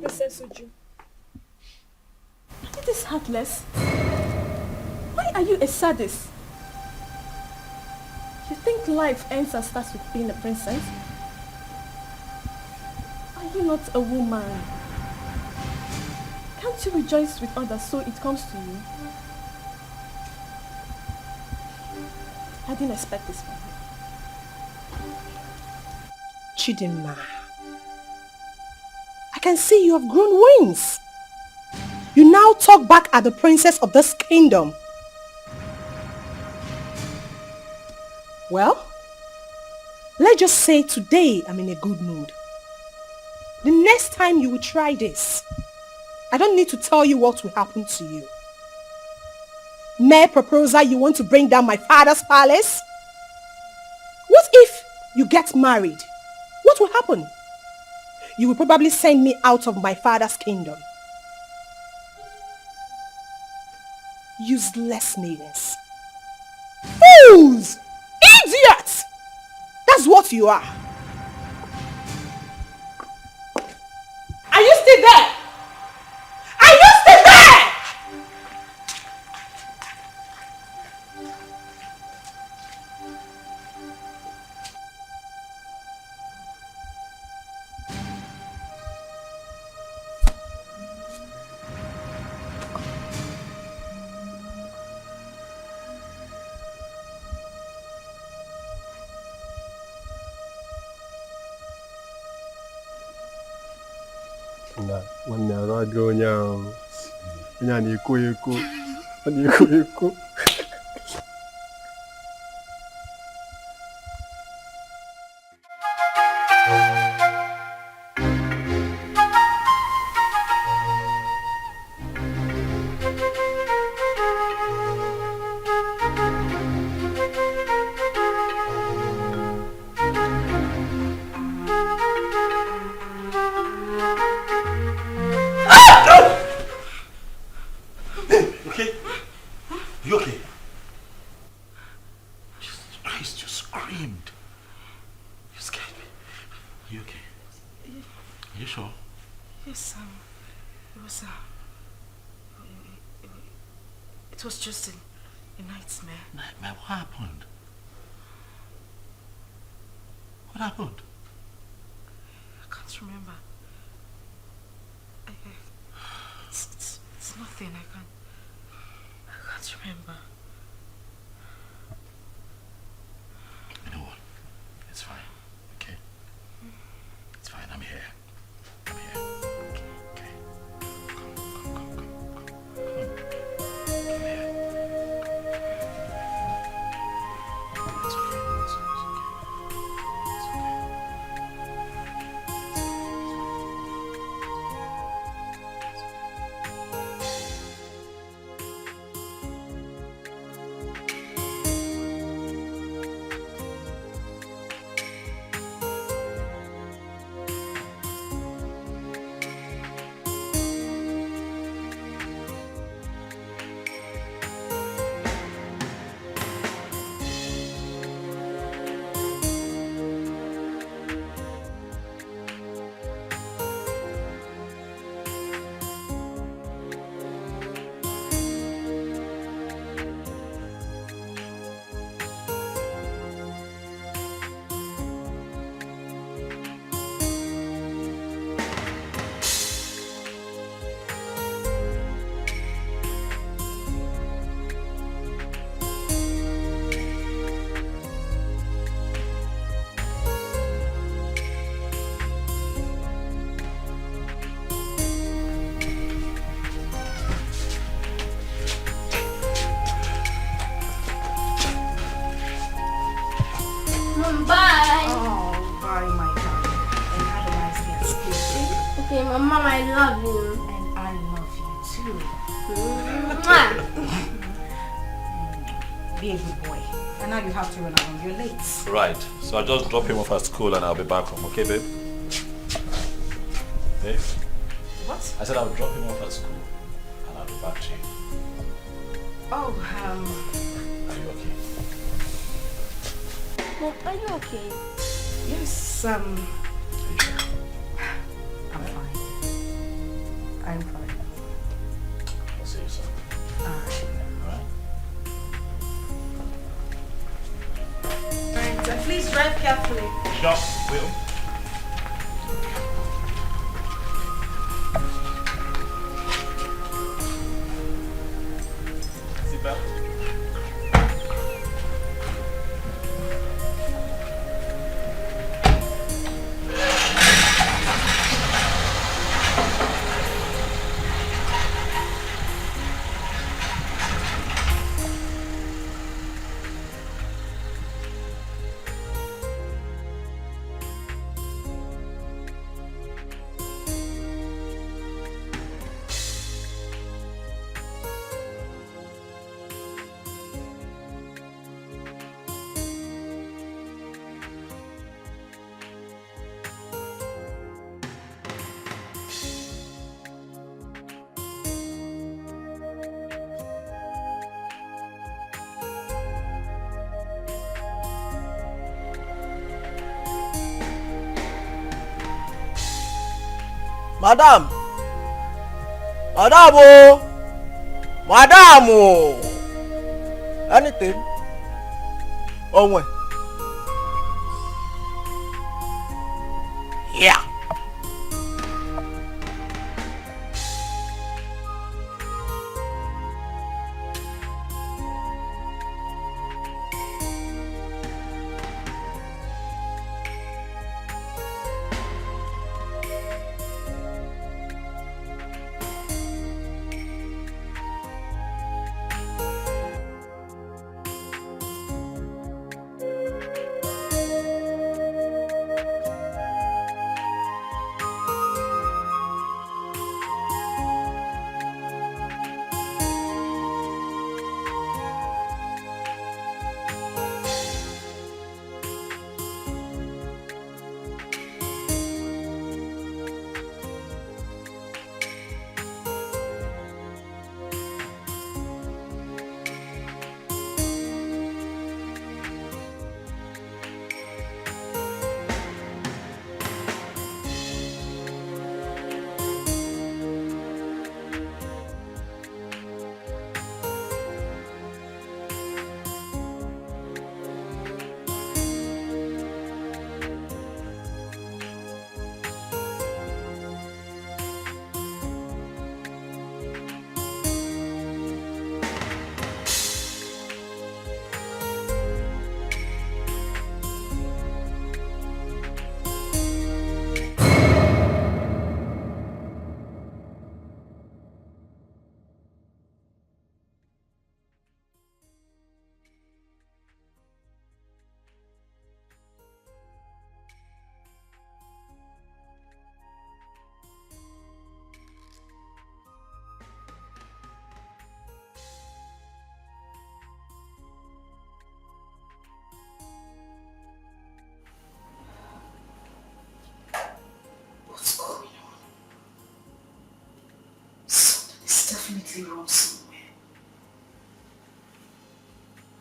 Princess Uju, It is heartless. Why are you a sadist? You think life ends and starts with being a princess? Are you not a woman? Can't you rejoice with others so it comes to you? I didn't expect this from you. Chidinma, I can see you have grown wings. You now talk back at the princess of this kingdom. Well, let's just say today I'm in a good mood. The next time you will try this, I don't need to tell you what will happen to you. Mere proposal, you want to bring down my father's palace? What if you get married? What will happen? You will probably send me out of my father's kingdom. Useless maidens. Fools! Idiots! That's what you are. Are you still there? Are you still there? Nwanne arụ adịghị onye ahụ. Onye a na-eko eko. Ọ na-eko eko. It was just a nightmare. Nightmare? What happened? What happened? I can't remember. It's nothing. I can't remember. You know what? It's fine. Okay? It's fine. I'm here. I'm here. Okay. Come. Come here. It's okay. It's okay. love him. And I love you too. Be a good boy. And now you have to run around. You're late. Right. So I'll just drop him off at school and I'll be back home. Okay, babe? Babe? What? I said I'll drop him off at school and I'll be back to you. Oh, Are you okay? Mom, are you okay? Yes, I'm fine. I'm fine. I'll see you soon. Alright. Alright? Alright, please drive carefully. Sure, will. Seatbelt. Madam! Madam! Oh! Madam! Oh! Anything? Oh, when? Yeah! Definitely wrong somewhere.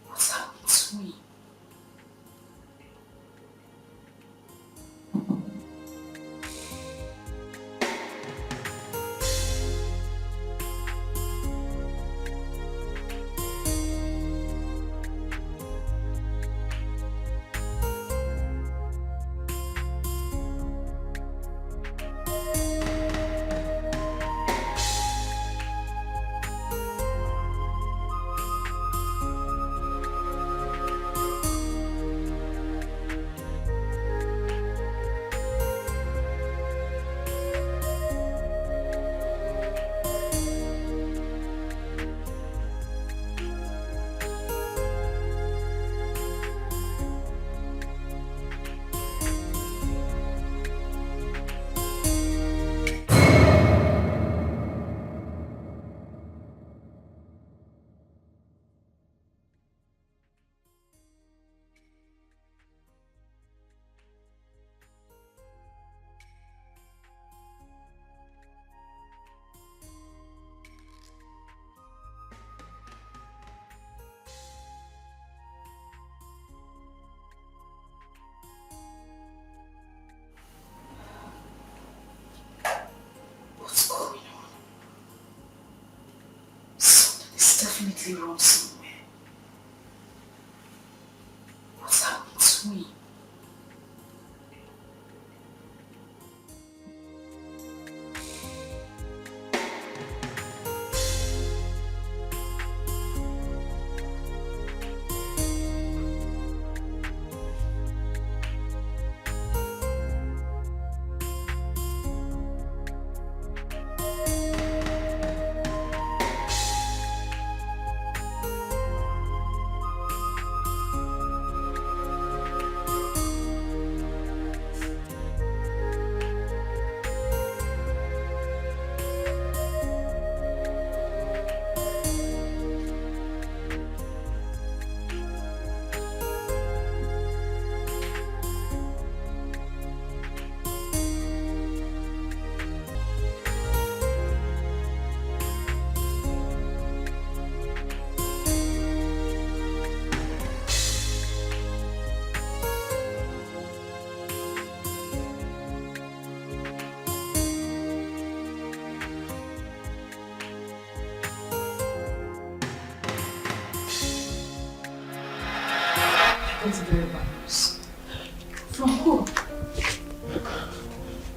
What's happened to me? getting wrong somewhere. What's happened to me? That's very bad news. From who?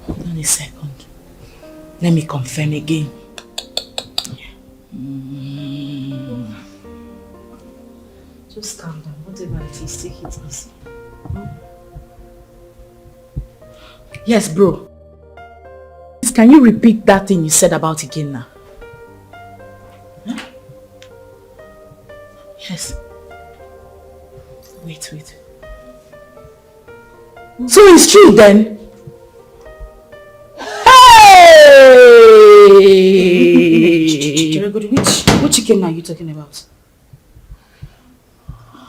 Hold on a second. Let me confirm again. Just calm down. Whatever it is, take it easy. Yes, bro. Can you repeat that thing you said about again now? Huh? Yes. Wait. So it's true then? Hey! Which chicken are you talking about?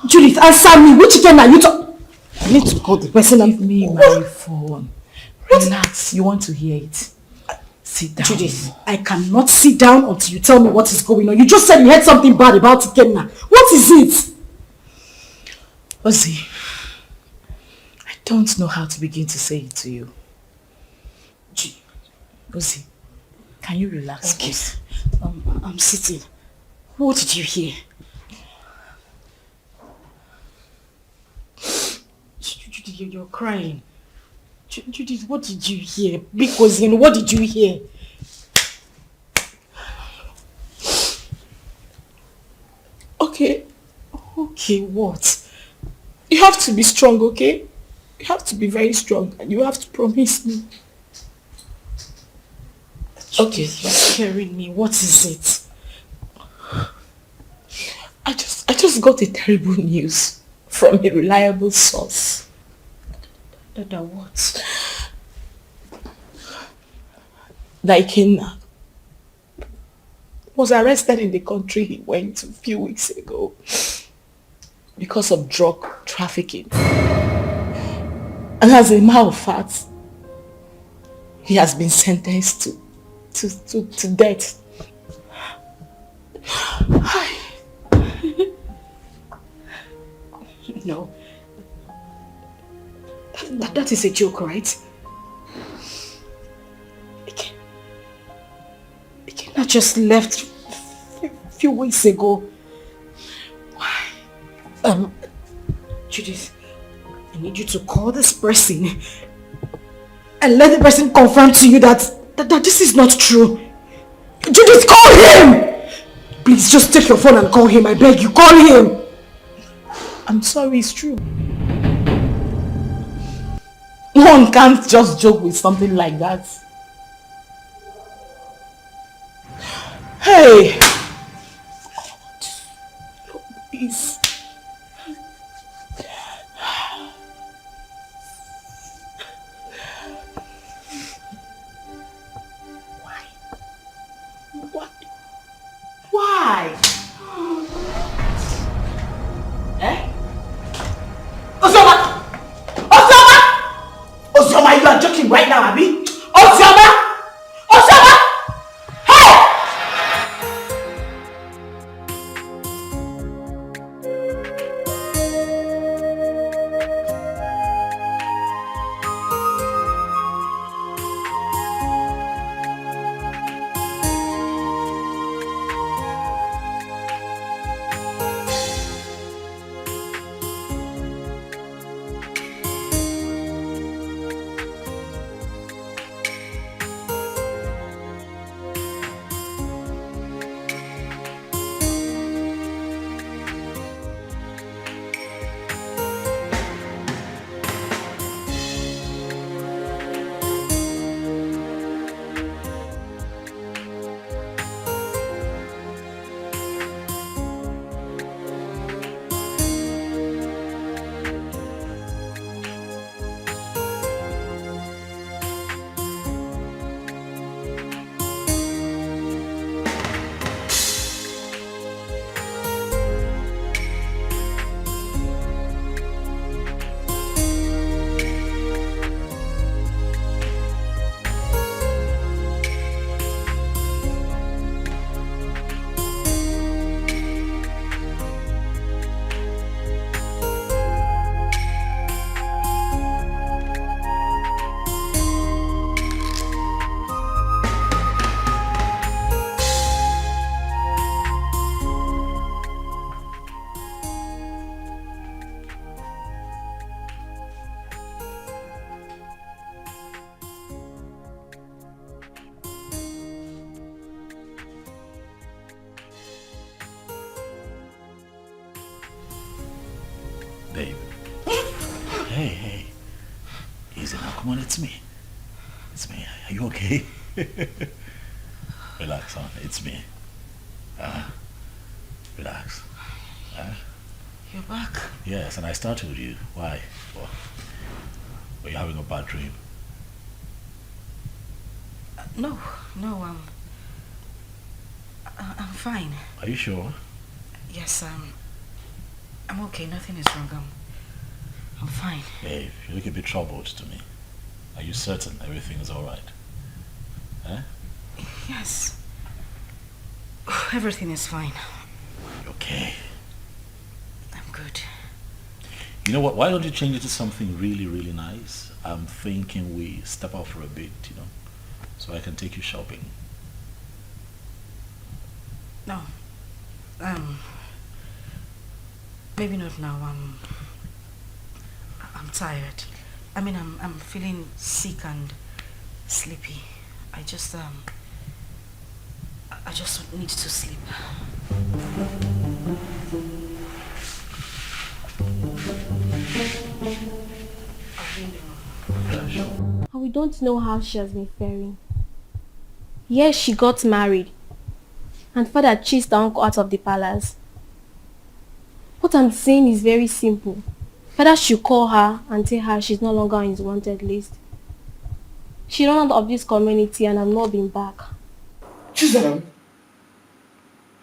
Judith, answer me. Which chicken are you talking? I need to call the person. Give me my phone. Relax. You want to hear it? Sit down. Judith, I cannot sit down until you tell me what is going on. You just said you heard something bad about Ikenna. What is it? Ozi, I don't know how to begin to say it to you. Ozi, can you relax, please? I'm sitting. What did you hear? You're crying. Judith, what did you hear? Because what did you hear? Okay, what? You have to be strong, okay? You have to be very strong and you have to promise me. Okay, you're scaring me. What is it? I just got a terrible news from a reliable source. That what? That Ikenna was arrested in the country he went a few weeks ago because of drug trafficking. And as a matter of fact, he has been sentenced to death. No. That is a joke, right? Ikenna just left a few weeks ago. Why? Judith, I need you to call this person and let the person confirm to you that this is not true. Judith, call him! Please, just take your phone and call him. I beg you, call him. I'm sorry, it's true. One can't just joke with something like that. Hey! God, please. Why? Eh? Ozioma! Ozioma, you are joking right now, Abi? Ozioma! Hey! Hey. Easy now. Come on, it's me. It's me. Are you okay? Relax, son. It's me. Relax. You're back? Yes, and I started with you. Why? Well, were you having a bad dream? No, I'm fine. Are you sure? Yes, I'm okay. Nothing is wrong. I'm fine. Hey, you look a bit troubled to me. Are you certain everything is all right? Yes. Everything is fine. Okay. I'm good. You know what? Why don't you change it to something really, really nice? I'm thinking we step out for a bit, so I can take you shopping. No. Maybe not now. I'm tired. I mean, I'm feeling sick and sleepy. I just need to sleep. And we don't know how she has been faring. Yes, she got married. And father chased the uncle out of the palace. What I'm saying is very simple. Father should call her and tell her she's no longer on his wanted list. She ran out of this community and has not been back. Chisholm,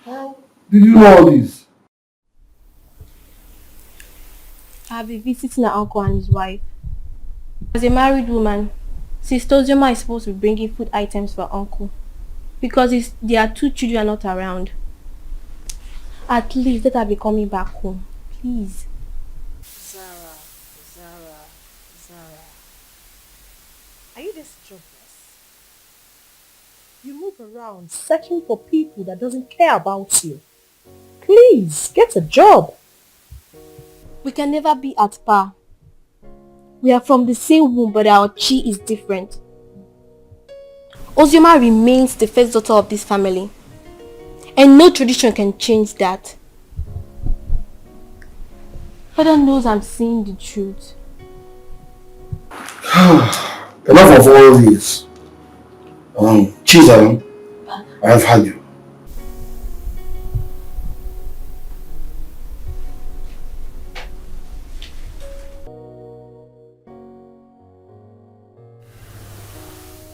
how did you know all this? I have been visiting her uncle and his wife. As a married woman, Sister Ozioma is supposed to be bringing food items for her uncle. Because their 2 children are not around. At least let her be coming back home. Please. Zara. Are you this jobless? You move around searching for people that doesn't care about you. Please, get a job. We can never be at par. We are from the same womb, but our chi is different. Ozioma remains the first daughter of this family. And no tradition can change that. Father knows I'm saying the truth. Enough of all this. Chisholm, I have had you.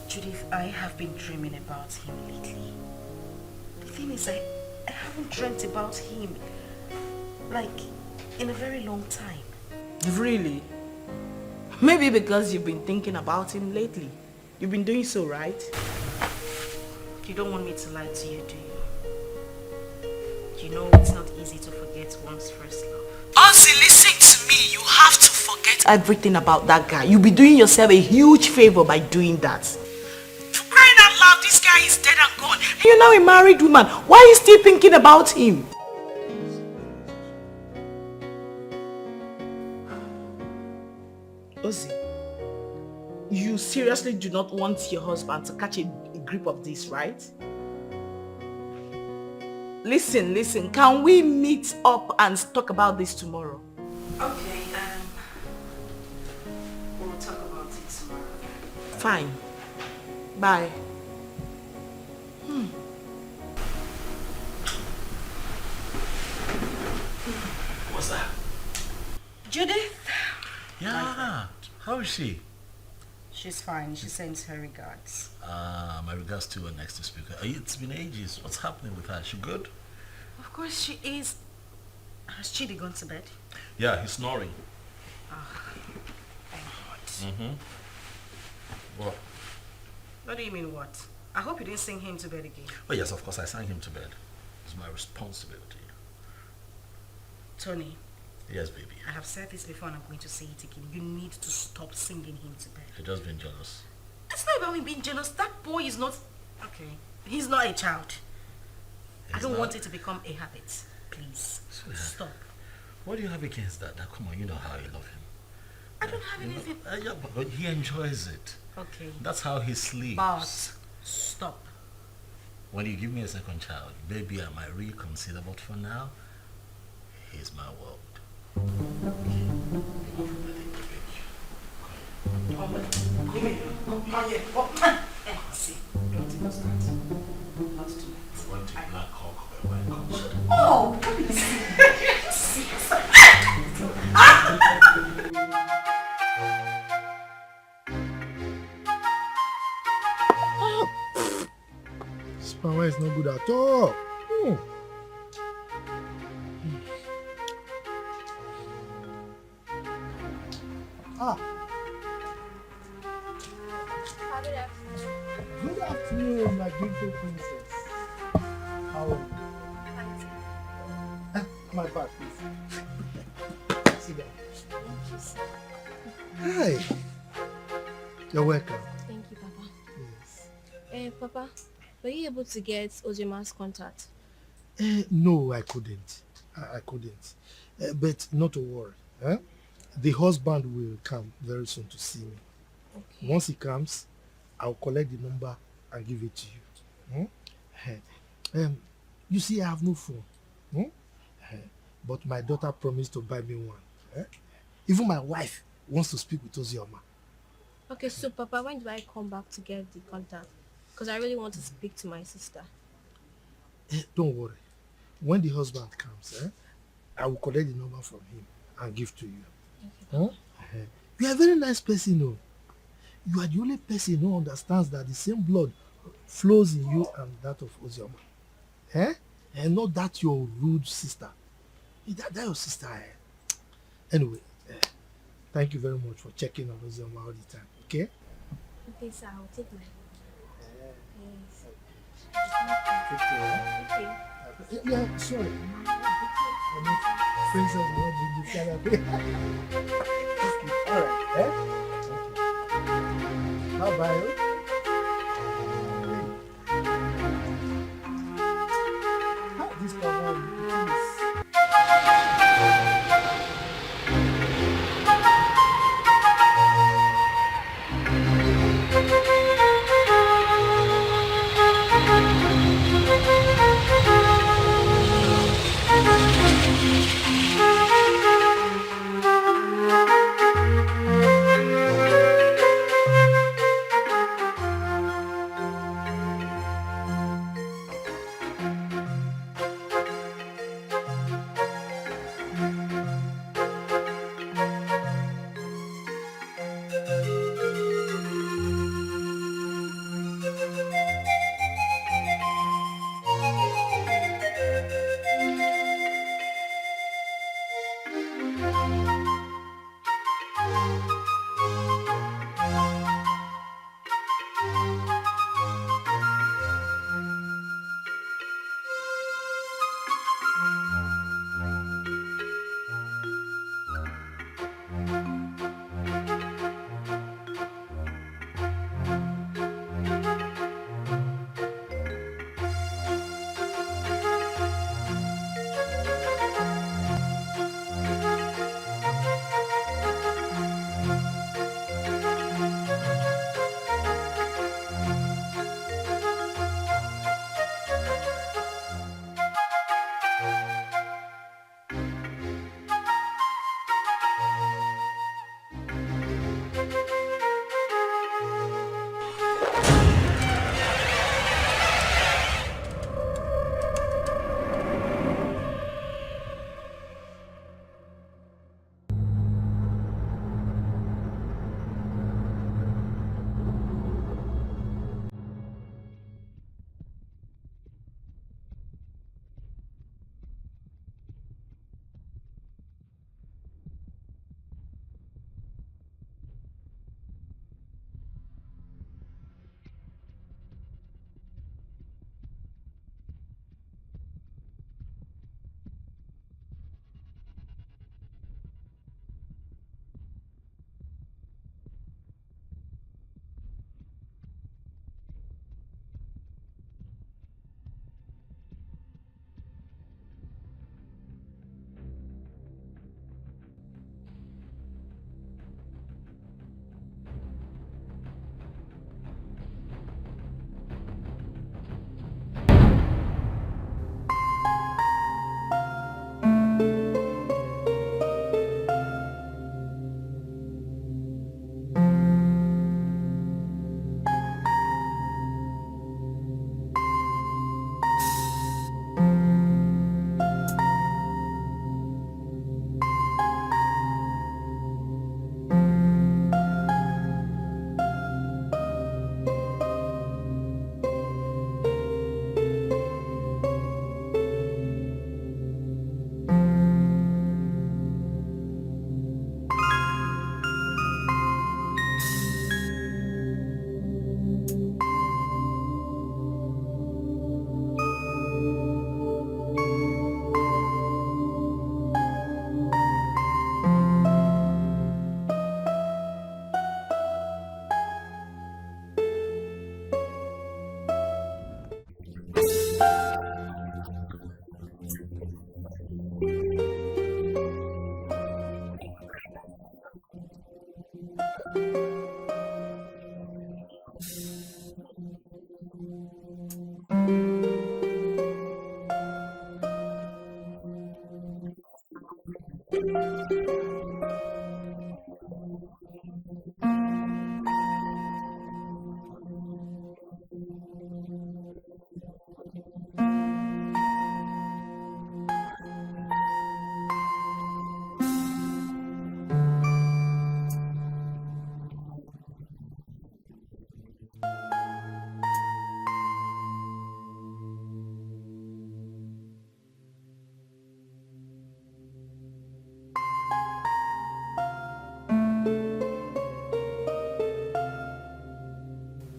Judith, I have been dreaming about him lately. The thing is, I haven't dreamt about him, like, in a very long time. Really? Maybe because you've been thinking about him lately. You've been doing so, right? You don't want me to lie to you, do you? You know it's not easy to forget one's first love. Ozzy, listen to me. You have to forget everything about that guy. You'll be doing yourself a huge favor by doing that. For crying out loud, this guy is dead and gone. And you're now a married woman. Why are you still thinking about him? Ozzy, you seriously do not want your husband to catch a grip of this, right? Listen, can we meet up and talk about this tomorrow? Okay, we'll talk about it tomorrow. Fine. Bye. What's that? Judith? Yeah. How is she? She's fine. She sends her regards. My regards to her next speaker. It's been ages. What's happening with her? Is she good? Of course she is. Has Chidi gone to bed? Yeah, he's snoring. Thank God. What? What do you mean what? I hope you didn't sing him to bed again. Oh yes, of course I sang him to bed. It's my responsibility. Tony. Yes, baby. I have said this before and I'm going to say it again. You need to stop singing him to bed. You're just being jealous. It's not about me being jealous. That boy is not... Okay. He's not a child. I don't want it to become a habit. Please. Stop. What do you have against that? Come on, you know how you love him. I don't have anything... yeah, but he enjoys it. Okay. That's how he sleeps. But stop. When you give me a second child, maybe I might reconsider, but for now, he's my world. me. Not yet. See, don't even start. Not tonight. I want to black hawk where wine comes. Oh, please. Power is not good at all. Good afternoon, my beautiful princess. How are you? My bag, please. Sit down. Hi. You're welcome. Thank you, Papa. Yes. Papa, were you able to get Ozioma's contact? No, I couldn't. I couldn't. But not to worry. The husband will come very soon to see me. Okay. Once he comes, I'll collect the number and give it to you. You see, I have no phone. But my daughter promised to buy me one. Even my wife wants to speak with Ozioma. Okay, so Papa, when do I come back to get the contact? Because I really want to speak to my sister. Don't worry. When the husband comes, I will collect the number from him and give to you. Okay. You are a very nice person, though. You are the only person who understands that the same blood flows in you and that of Ozioma. And not that your rude sister. That your sister. Anyway, thank you very much for checking on Ozioma all the time, okay? Okay, sir, I'll take my... Okay. Yeah, sorry. Princess, what did you tell her? Alright, Bye-bye. This cover, please.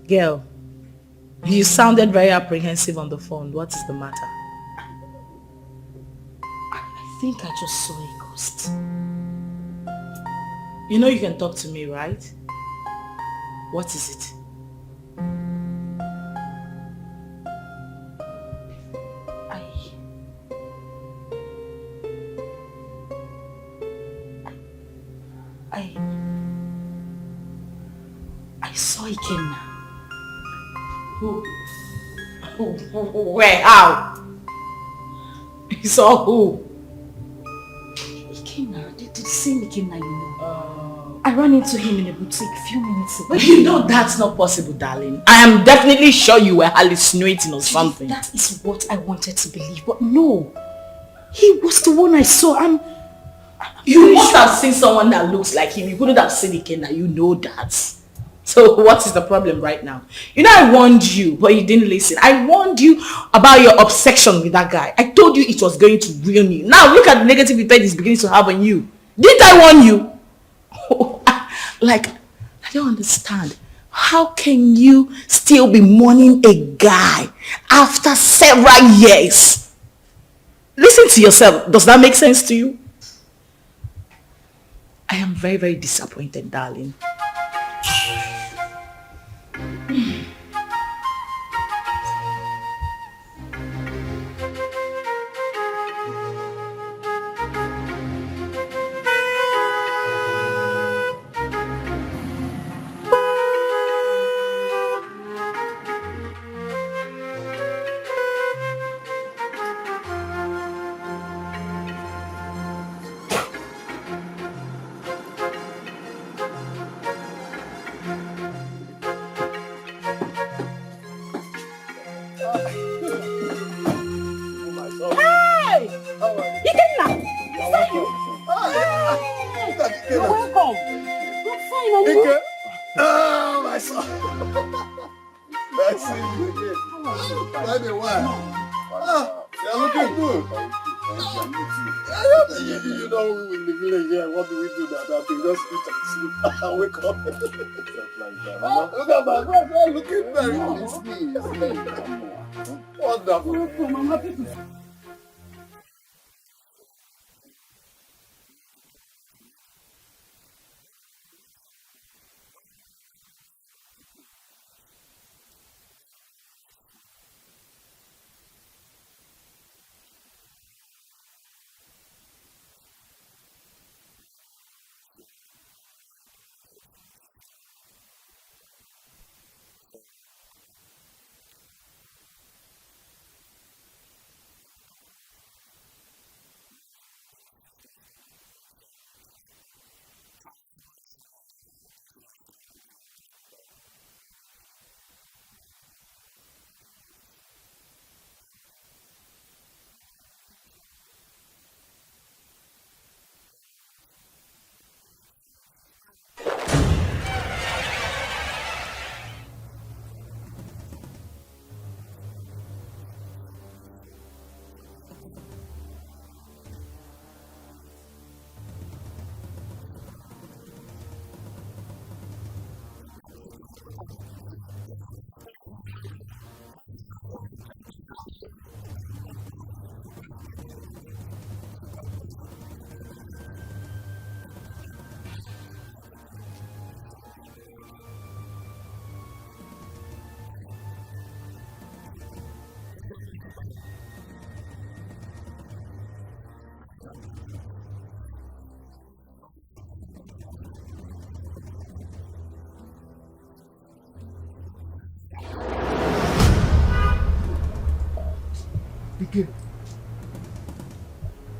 Girl, you sounded very apprehensive on the phone. What is the matter? I think I just saw a ghost. You know you can talk to me, right? What is it? I saw Ikenna. Who? Where? How? You saw who? Ikenna. The same Ikenna you know. I ran into him in a boutique a few minutes ago. But you know that's not possible, darling. I am definitely sure you were hallucinating or something. That is what I wanted to believe, but no. He was the one I saw. You must have seen someone that looks like him. You couldn't have seen Ikenna. You know that. So what is the problem right now? You know I warned you, but you didn't listen. I warned you about your obsession with that guy. I told you it was going to ruin you. Now look at the negative effect it's beginning to have on you. Didn't I warn you? Like, I don't understand. How can you still be mourning a guy after several years? Listen to yourself. Does that make sense to you? I am very, very disappointed, darling. Wake up. Look at my brother looking very wonderful. I'm happy to see.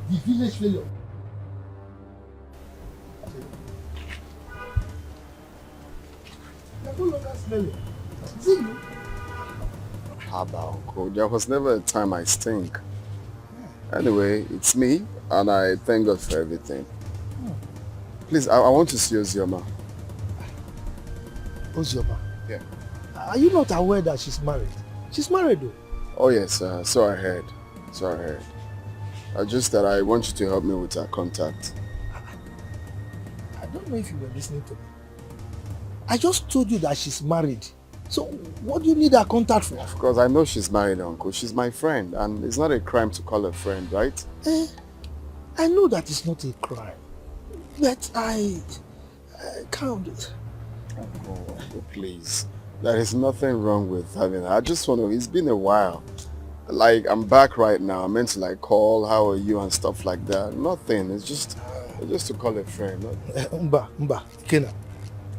The village failure. smelling. Is it you? Haba, Uncle. There was never a time I stink. Anyway, it's me, and I thank God for everything. Please, I want to see Ozioma. Ozioma? Yeah. Are you not aware that she's married? She's married though. Oh yes, so I heard. Just that I want you to help me with her contact. I don't know if you were listening to me. I just told you that she's married. So what do you need her contact for? Of course, I know she's married, Uncle. She's my friend, and it's not a crime to call her friend, right? I know that it's not a crime, but I can't. Uncle, please. There is nothing wrong with having her. I just want to, it's been a while. Like, I'm back right now. I meant to like call, how are you and stuff like that. Nothing. It's just to call a friend. Mba, Kena.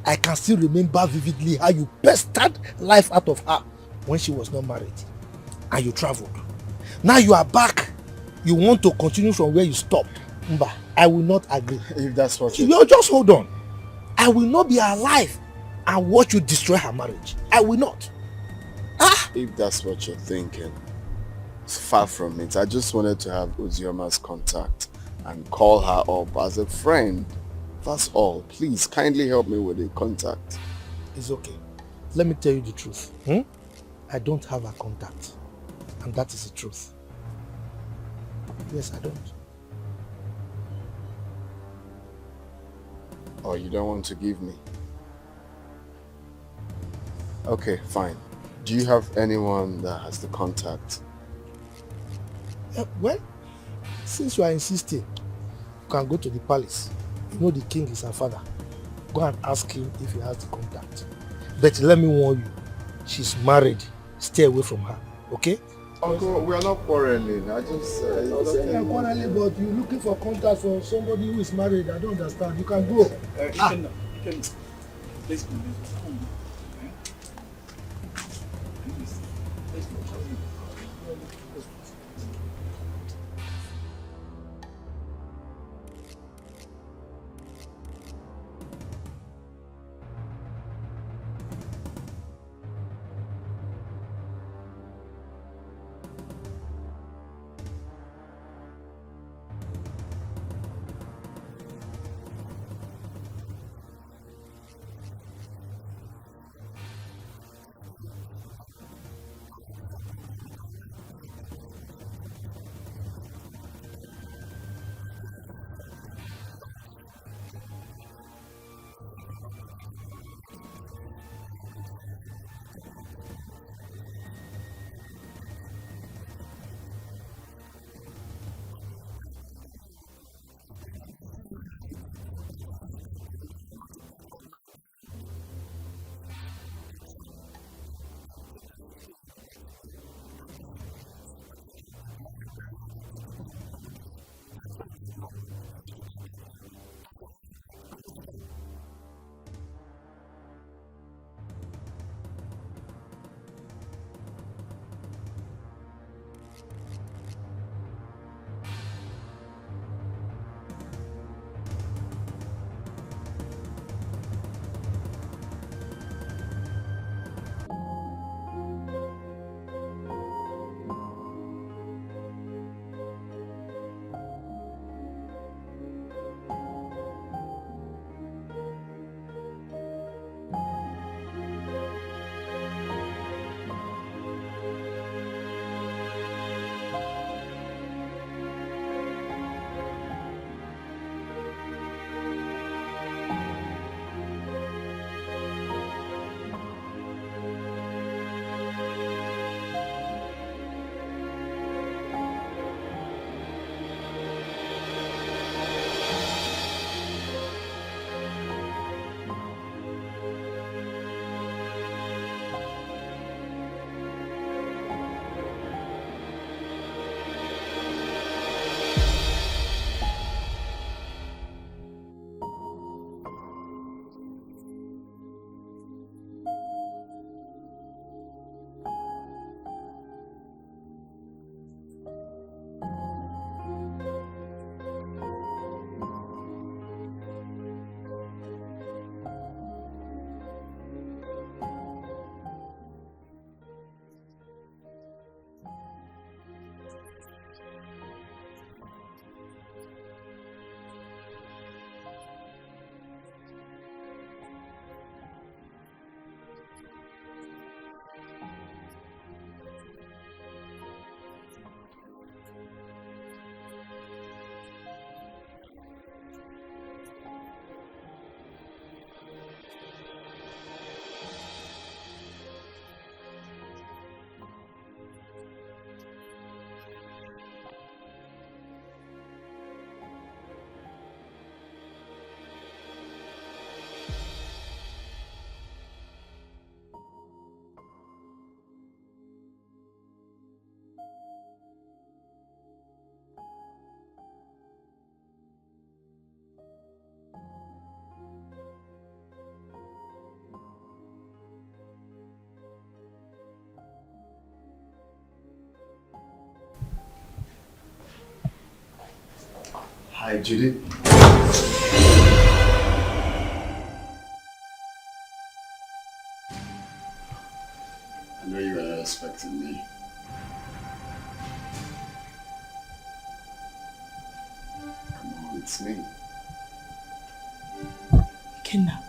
I can still remember vividly how you pestered life out of her when she was not married. And you traveled. Now you are back. You want to continue from where you stopped. Mba, I will not agree. If that's what you just hold on. I will not be alive and watch you destroy her marriage. I will not. If that's what you're thinking, it's far from it. I just wanted to have Ozioma's contact and call her up as a friend. That's all. Please, kindly help me with the contact. It's okay. Let me tell you the truth. I don't have her contact. And that is the truth. Yes, I don't. Oh, you don't want to give me? Okay, fine. Do you have anyone that has the contact? Well, since you are insisting, you can go to the palace. You know the king is her father. Go and ask him if he has the contact. But let me warn you, she's married. Stay away from her, okay? Uncle, we are not quarreling. I just... I'm saying quarreling, but you're looking for contact for somebody who is married. I don't understand. You can go. You can please go. Hi, Judy. I know you were expecting me. Come on, it's me. Kenna.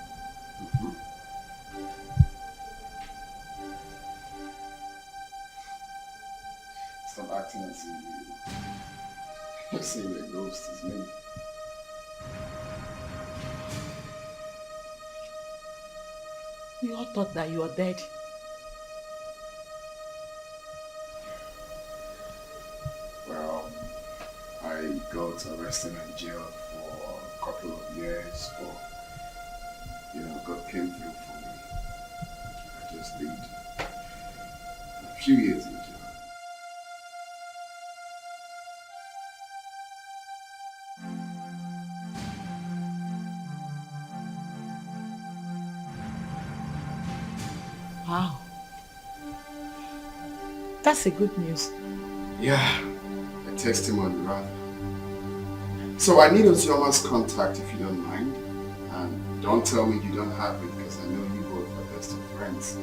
Stop acting as if you're seeing a ghost is me. We all thought that you were dead. Well, I got arrested and jailed for a couple of years, but God came through for me. I just did a few years in jail. Wow. That's a good news. Yeah, a testimony rather. So I need Ozioma's contact if you don't mind. And don't tell me you don't have it because I know you both are best of friends.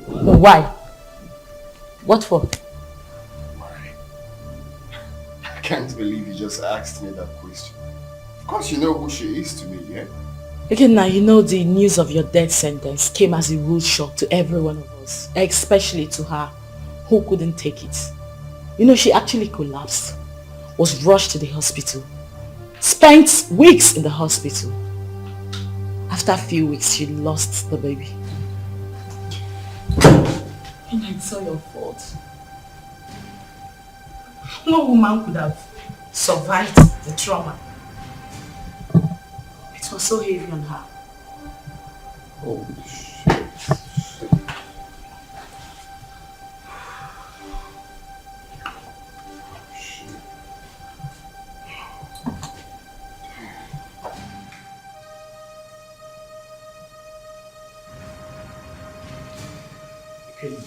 Why? What for? Why? I can't believe you just asked me that question. Of course you know who she is to me, yeah? Again, now you know the news of your death sentence came as a rude shock to every one of us, especially to her, who couldn't take it. You know, she actually collapsed, was rushed to the hospital, spent weeks in the hospital. After a few weeks, she lost the baby. And it's all your fault. No woman could have survived the trauma. It was so heavy on her. Holy shit. Okay,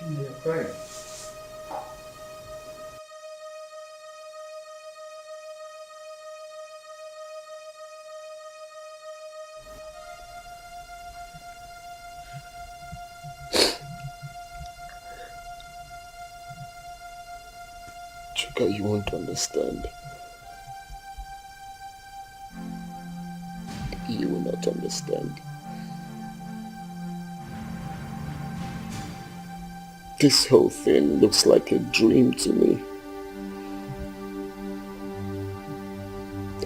you're crying. Chuka, you won't understand. You will not understand. This whole thing looks like a dream to me.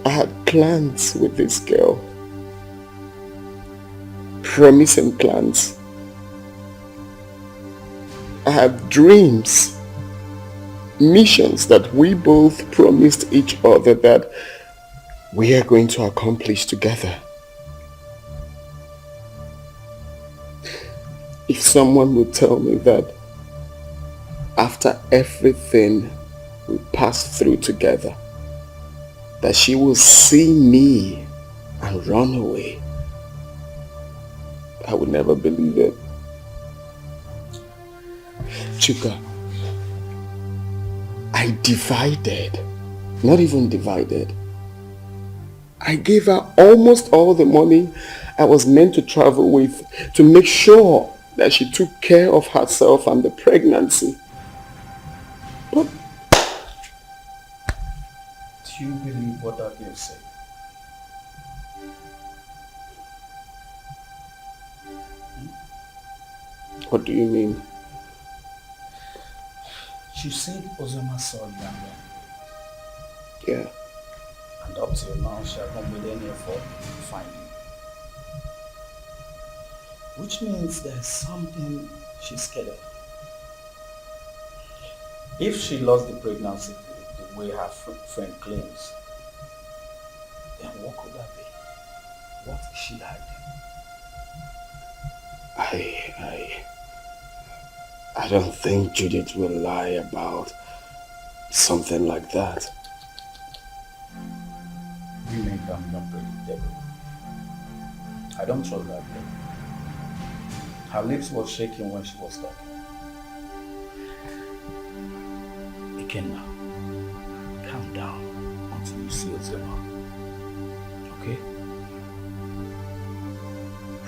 I had plans with this girl. Promising plans. I had dreams. Missions that we both promised each other that we are going to accomplish together. If someone would tell me that after everything we passed through together, that she will see me and run away, I would never believe it. Chuka, I divided, not even divided. I gave her almost all the money I was meant to travel with to make sure that she took care of herself and the pregnancy. But do you believe what that girl said? What do you mean? She said Ozioma saw you and ran. Yeah. And up till now, she has not made any effort to find you. Which means there's something she's scared of. If she lost the pregnancy the way her friend claims, then what could that be? What is she hiding? I don't think Judith will lie about something like that. Women can be unpredictable. I don't trust that girl. Her lips were shaking when she was talking. Again now, calm down until you see Ozioma. Okay?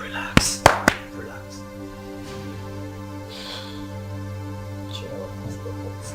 Relax. Relax. Cheer up, Mr. Host.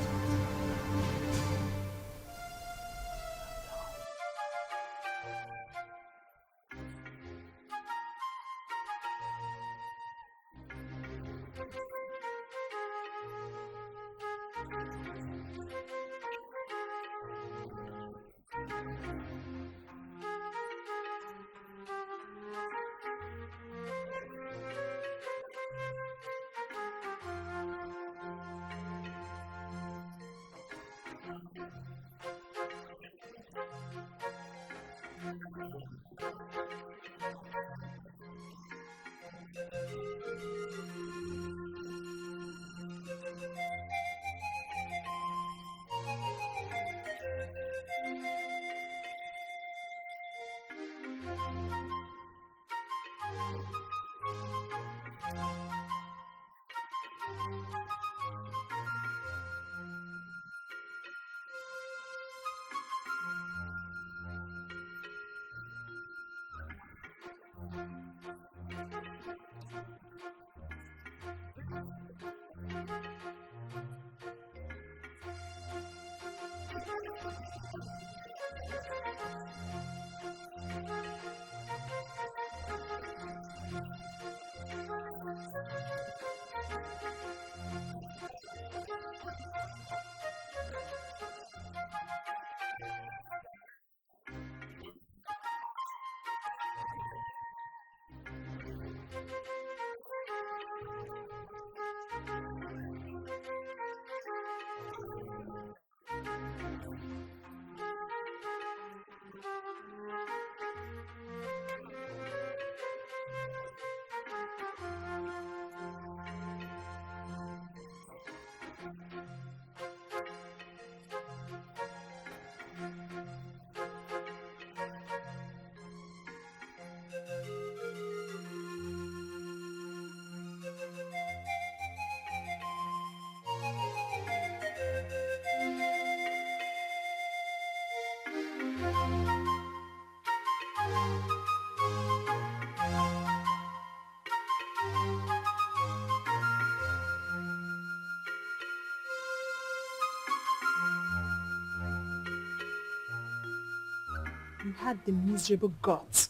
You had the miserable guts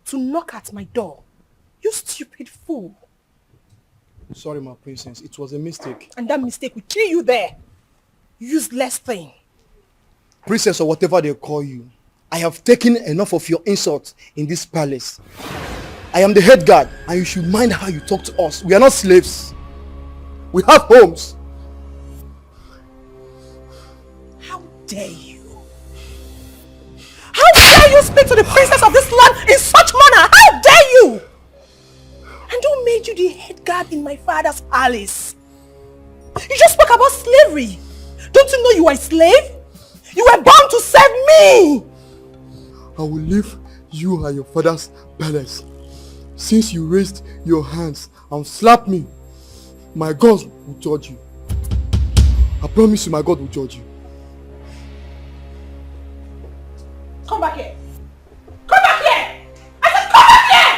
to knock at my door. You stupid fool. Sorry, my princess. It was a mistake. And that mistake will kill you there. Useless thing. Princess or whatever they call you, I have taken enough of your insults in this palace. I am the head guard and you should mind how you talk to us. We are not slaves. We have homes. How dare you? How dare you speak to the princess of this land in such manner? How dare you? And who made you the head guard in my father's palace? You just spoke about slavery. Don't you know you are a slave? You were born to serve me. I will leave you and your father's palace. Since you raised your hands and slapped me, my God will judge you. I promise you my God will judge you. Come back here. Come back here. I said come back here.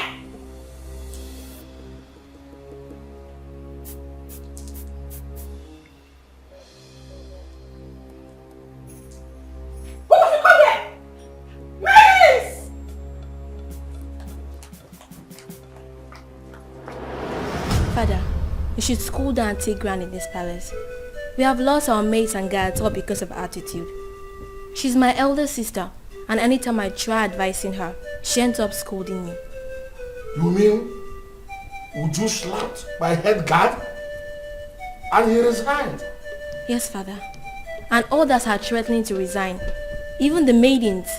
Who wants to come here? Please. Father, you should cool down and take ground in this palace. We have lost our maids and guards all because of her attitude. She's my elder sister, and anytime I try advising her, she ends up scolding me. You mean Uju slapped my head guard and he resigned? Yes, Father. And others are threatening to resign. Even the maidens.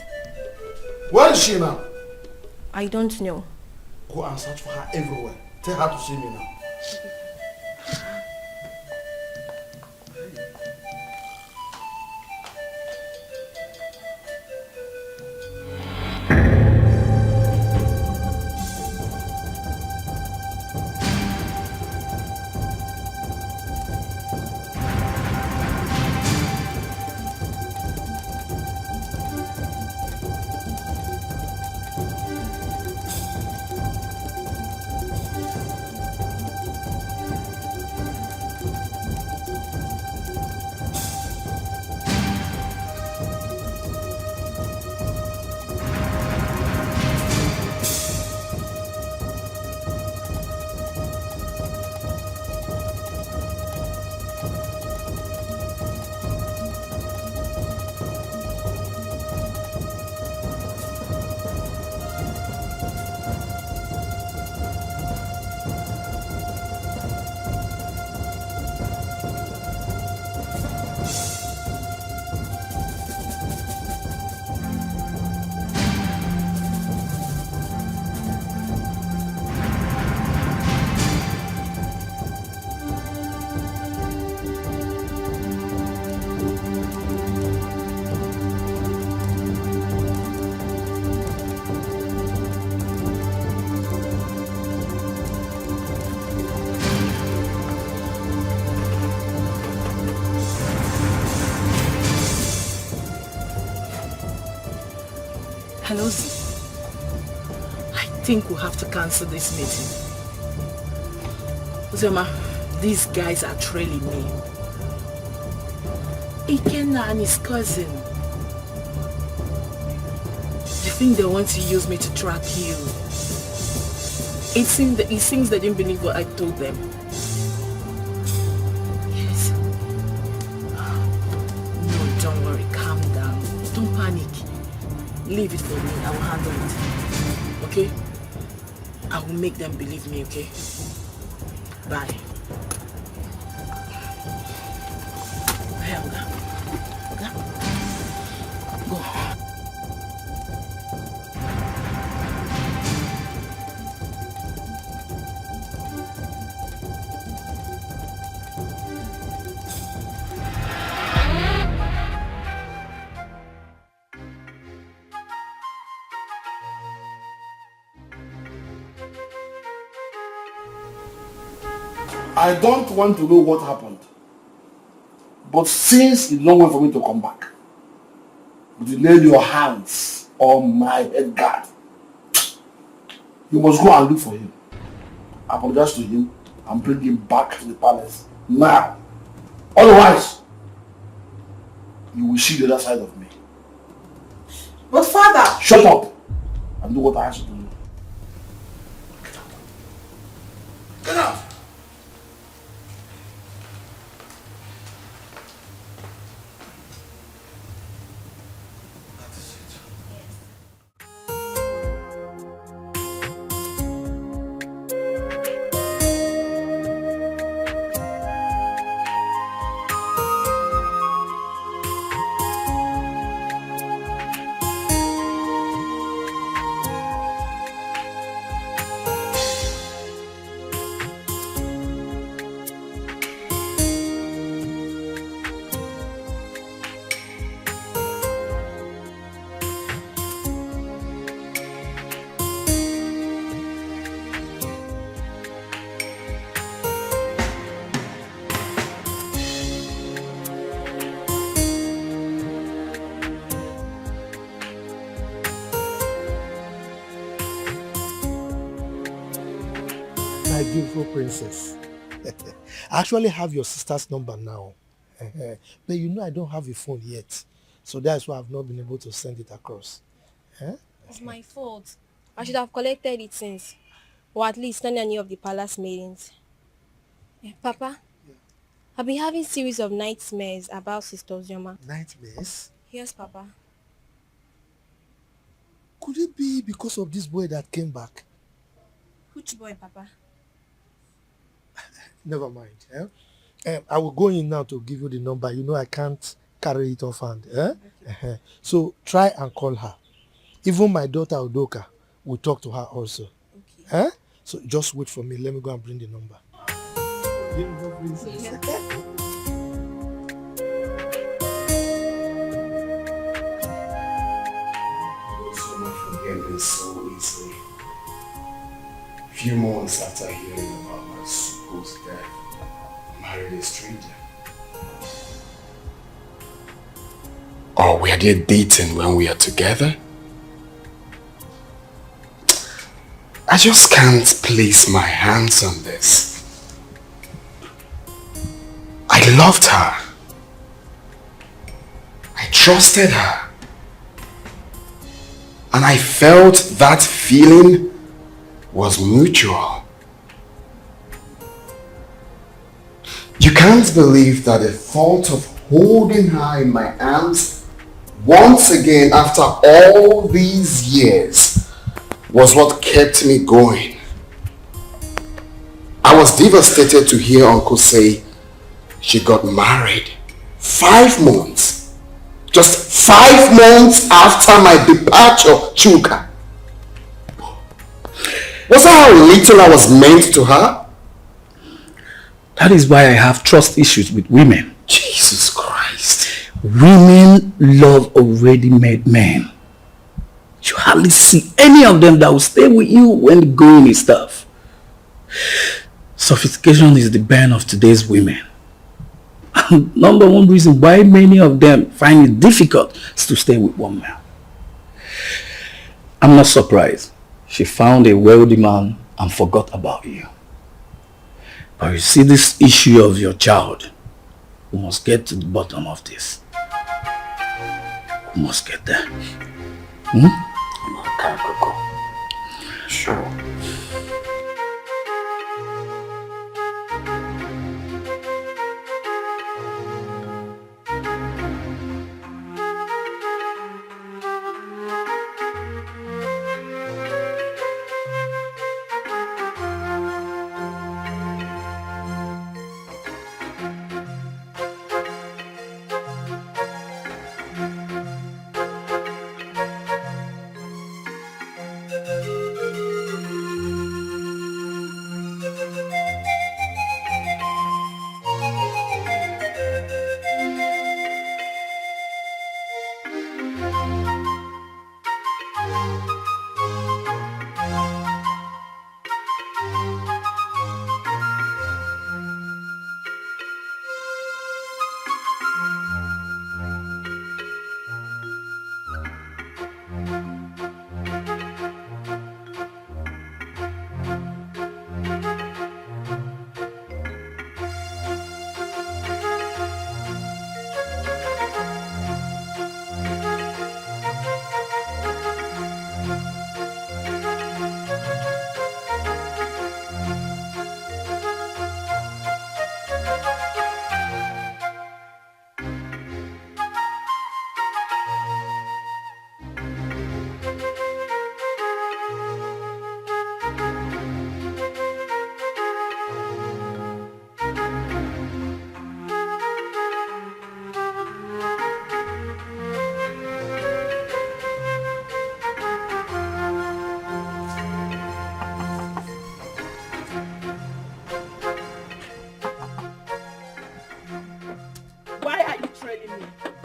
Where is she now? I don't know. Go and search for her everywhere. Tell her to see me now. think we'll have to cancel this meeting. Ozioma, these guys are trailing me. Ikenna and his cousin. You think they want to use me to track you? It seems they didn't believe what I told them. Yes. No, don't worry. Calm down. Don't panic. Leave it for me. I will handle it. Okay? I will make them believe me, okay? Bye. Hey, Oga. Oga? Go. I don't want to know what happened. But since it's no way for me to come back, but you lay your hands on my head guard, you must go and look for him. Apologize to him and bring him back to the palace now. Otherwise, you will see the other side of me. But father... Shut up and do what I ask you to do. Get out. Get out! My beautiful princess. I actually have your sister's number now. But you know I don't have a phone yet. So that's why I've not been able to send it across. It's my fault. I should have collected it since. Or at least not any of the palace meetings. Papa, I've been having series of nightmares about Sister Ozioma. Nightmares? Yes, Papa. Could it be because of this boy that came back? Which boy, Papa? Never mind. I will go in now to give you the number. You know I can't carry it off hand. Okay. So try and call her. Even my daughter Udoka will talk to her also. Okay. So just wait for me. Let me go and bring the number. Beautiful princess. Yeah. Forgetting so easily. Few months after hearing about my supposed death, I married a stranger. Or were they dating when we are together? I just can't place my hands on this. I loved her. I trusted her. And I felt that feeling was mutual. You can't believe that the thought of holding her in my arms once again after all these years was what kept me going. I was devastated to hear Uncle say she got married 5 months. Just 5 months after my departure, Chuka. Was that how little I was meant to her? That is why I have trust issues with women. Jesus Christ. Women love already made men. You hardly see any of them that will stay with you when the going is tough. Sophistication is the bane of today's women. And number one reason why many of them find it difficult is to stay with one man. I'm not surprised. She found a wealthy man and forgot about you. But you see, this issue of your child, we must get to the bottom of this. We must get there. Okay, Coco. Sure.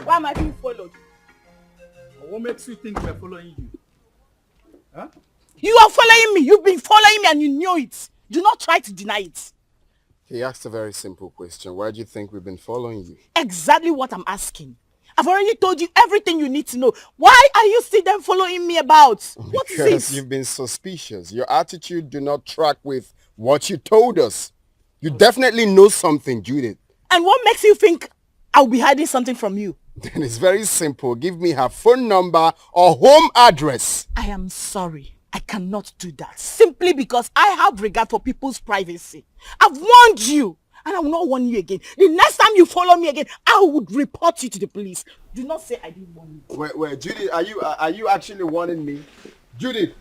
Why am I being followed? What makes you think we're following you? Huh? You are following me. You've been following me and you knew it. Do not try to deny it. He asked a very simple question. Why do you think we've been following you? Exactly what I'm asking. I've already told you everything you need to know. Why are you still then following me about? What is Because this? you've been suspicious. Your attitude do not track with what you told us. You definitely know something, Judith. And what makes you think I'll be hiding something from you? Then it's very simple. Give me her phone number or home address. I am sorry. I cannot do that. Simply because I have regard for people's privacy. I've warned you. And I will not warn you again. The next time you follow me again, I would report you to the police. Do not say I didn't warn you. Wait, Judith, are you actually warning me? Judith!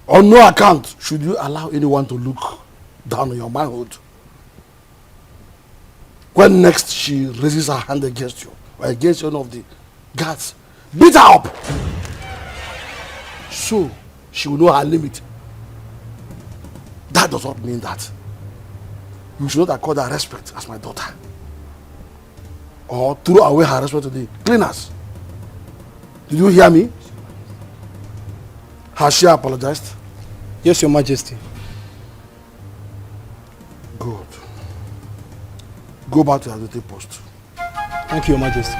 On no account should you allow anyone to look down on your manhood. When next she raises her hand against you or against one of the guards, beat her up. So she will know her limit. That does not mean that you should not accord her respect as my daughter. Or throw away her respect to the cleaners. Did you hear me? Has she apologized? Yes, Your Majesty. Good. Go back to your duty post. Thank you, Your Majesty.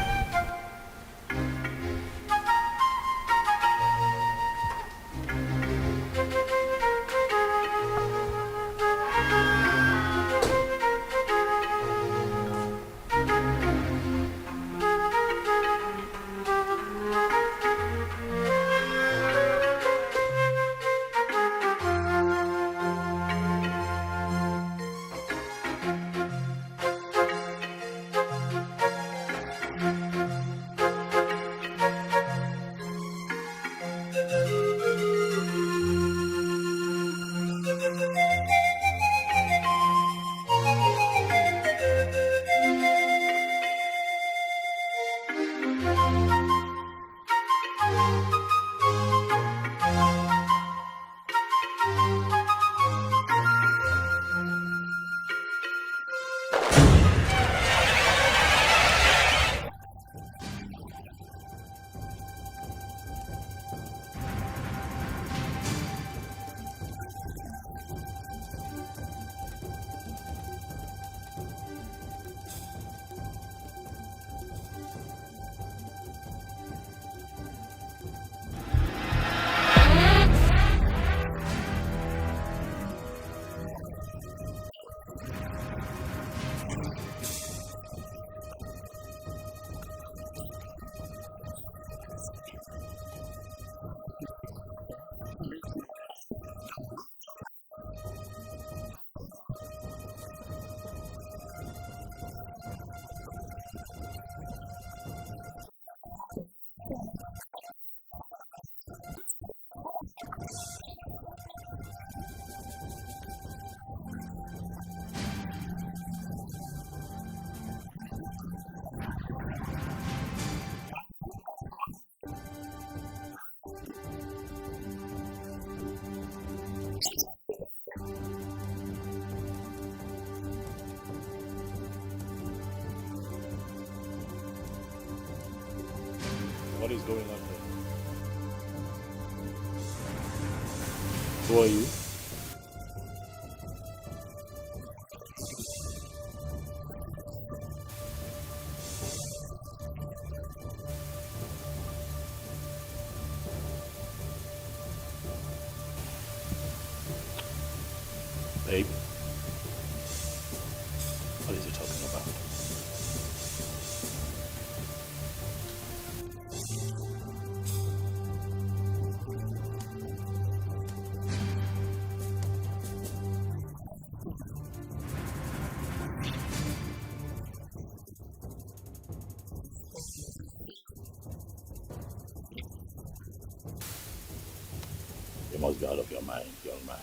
What is going on here? Who are you? Babe, what is he talking about? You must be out of your mind, young man.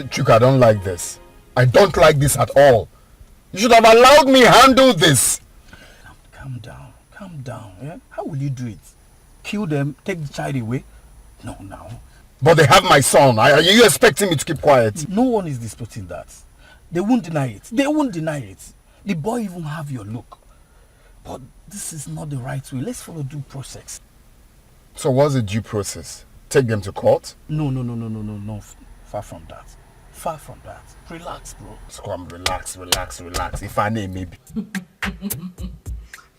Chuka, I don't like this. I don't like this at all. You should have allowed me handle this. Calm down. Yeah? How will you do it? Kill them, take the child away? No. But they have my son. Are you expecting me to keep quiet? No one is disputing that. They won't deny it. The boy even have your look. But this is not the right way. Let's follow due process. So what's the due process? Take them to court? No. Far from that. Relax, bro. So come, relax. If I name, maybe.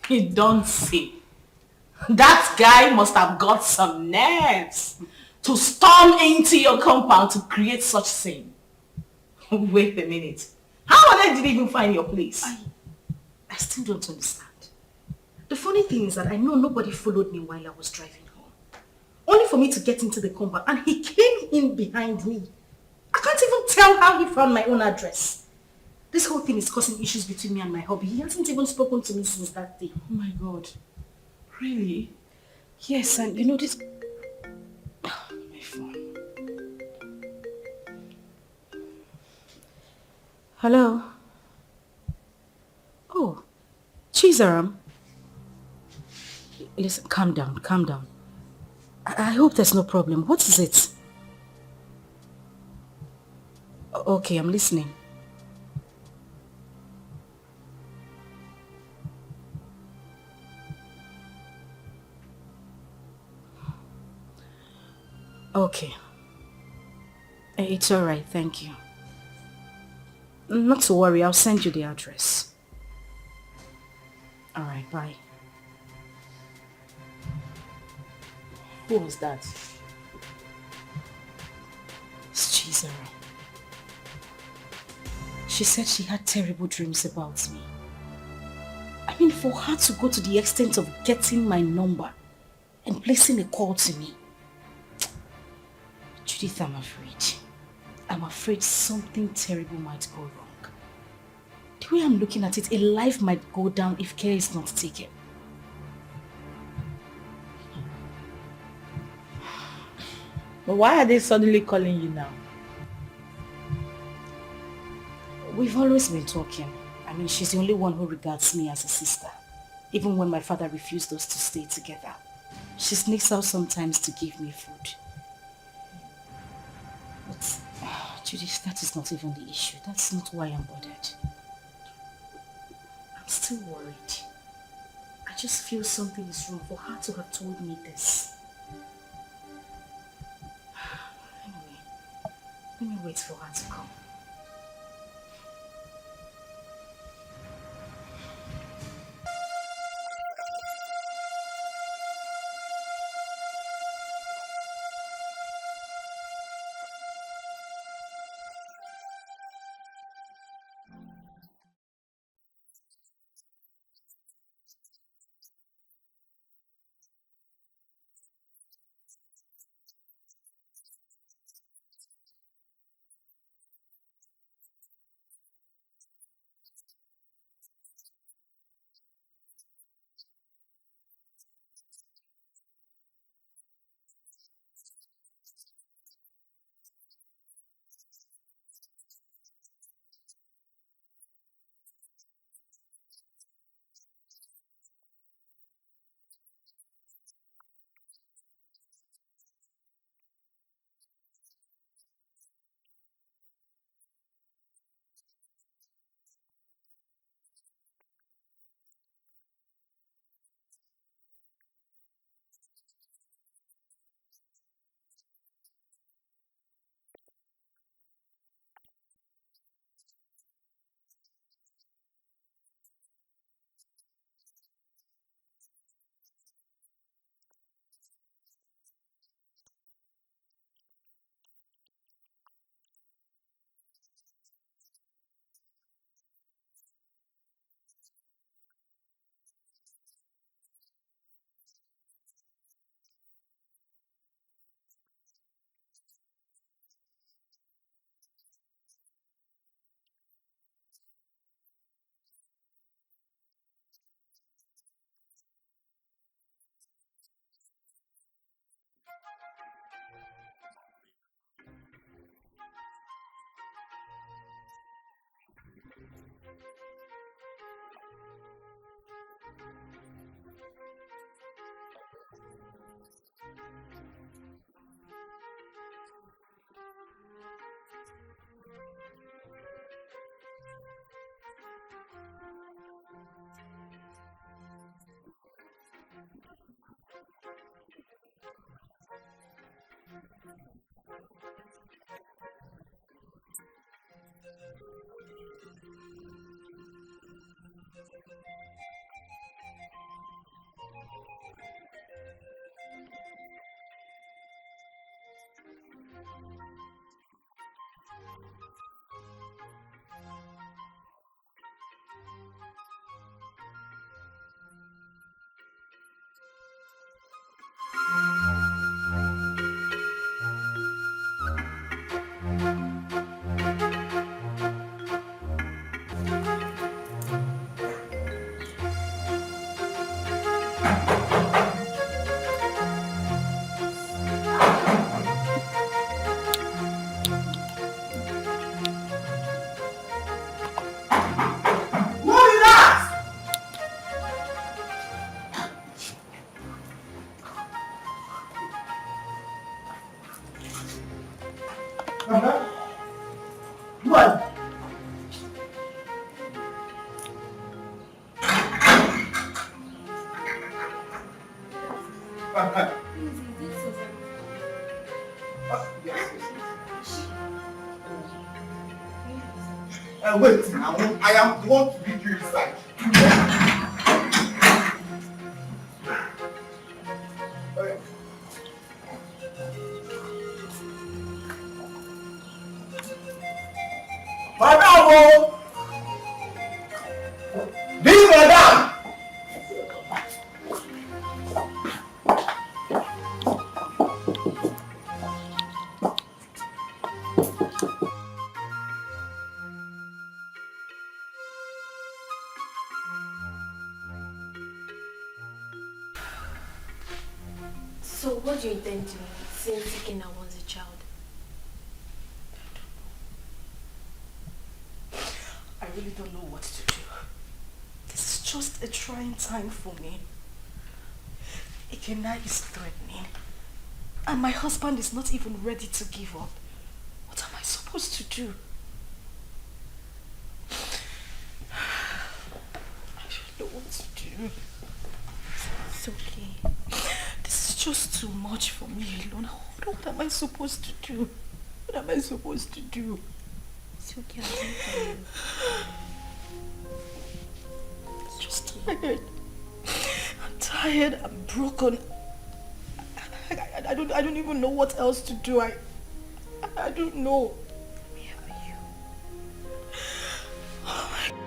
You don't see. That guy must have got some nerves to storm into your compound to create such scene. Wait a minute. How on earth did he even find your place? I still don't understand. The funny thing is that I know nobody followed me while I was driving home. Only for me to get into the compound and he came in behind me. I can't even tell how he found my own address. This whole thing is causing issues between me and my hubby. He hasn't even spoken to me since that day. Oh my God. Really? Yes, and you know this... my phone. Hello? Oh, Chizaram. Listen, calm down. I hope there's no problem. What is it? Okay, I'm listening. Okay. It's alright, thank you. Not to worry, I'll send you the address. Alright, bye. Who was that? It's Chizara. She said she had terrible dreams about me. I mean, for her to go to the extent of getting my number and placing a call to me. Judith, I'm afraid. I'm afraid something terrible might go wrong. The way I'm looking at it, a life might go down if care is not taken. But why are they suddenly calling you now? We've always been talking. I mean, she's the only one who regards me as a sister. Even when my father refused us to stay together. She sneaks out sometimes to give me food. But, Judith, that is not even the issue. That's not why I'm bothered. I'm still worried. I just feel something is wrong for her to have told me this. Anyway, let me wait for her to come. Wait, I am the one to lead you inside. Madam! This madam! So what do you intend doing since Ikenna wants a child? I really don't know what to do. This is just a trying time for me. Ikenna is threatening. And my husband is not even ready to give up. What am I supposed to do? I don't know what to do. It's okay. This is just too much for me alone. What am I supposed to do? What am I supposed to do? It's okay, I'll do for you. I'm just tired. I'm tired. I'm broken. I don't even know what else to do. I don't know. Let me help you. Oh my God.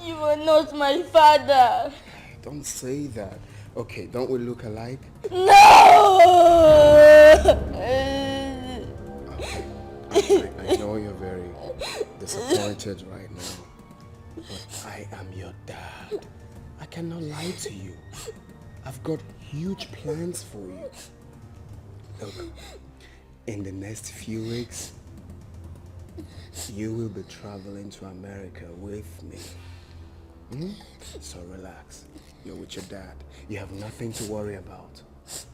You are not my father. Don't say that. Okay, don't we look alike? No! I know you're very disappointed right now, but I am your dad. I cannot lie to you. I've got huge plans for you. Look, in the next few weeks, you will be traveling to America with me. So relax. You're with your dad. You have nothing to worry about. Stop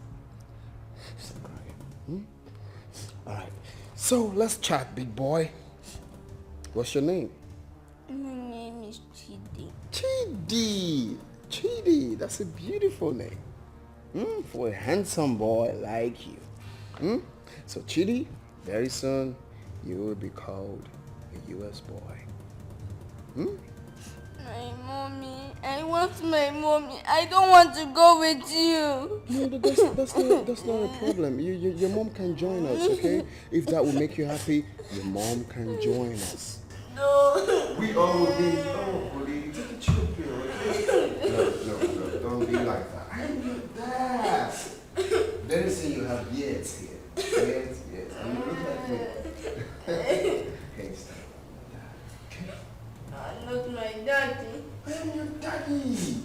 crying. Alright. So let's chat, big boy. What's your name? My name is Chidi. Chidi. Chidi. That's a beautiful name. For a handsome boy like you. So Chidi, very soon you will be called a US boy. My mommy. I want my mommy. I don't want to go with you. No, that's not a problem. Your mom can join us, okay? If that will make you happy, your mom can join us. No. We all will be. Oh, buddy, take a chill pill, okay? No, don't be like that. I'm your dad. Very soon you have years here. Years. And you look like me. Okay, stop. I'm not my daddy. I am your daddy.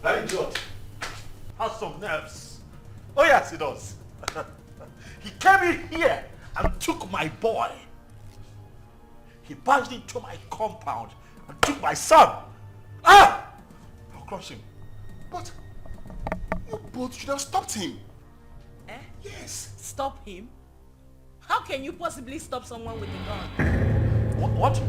That idiot has some nerves. Oh yes, he does. He came in here and took my boy. He barged into my compound and took my son. I'll crush him. But you both should have stopped him. Yes. Stop him? How can you possibly stop someone with a gun? What?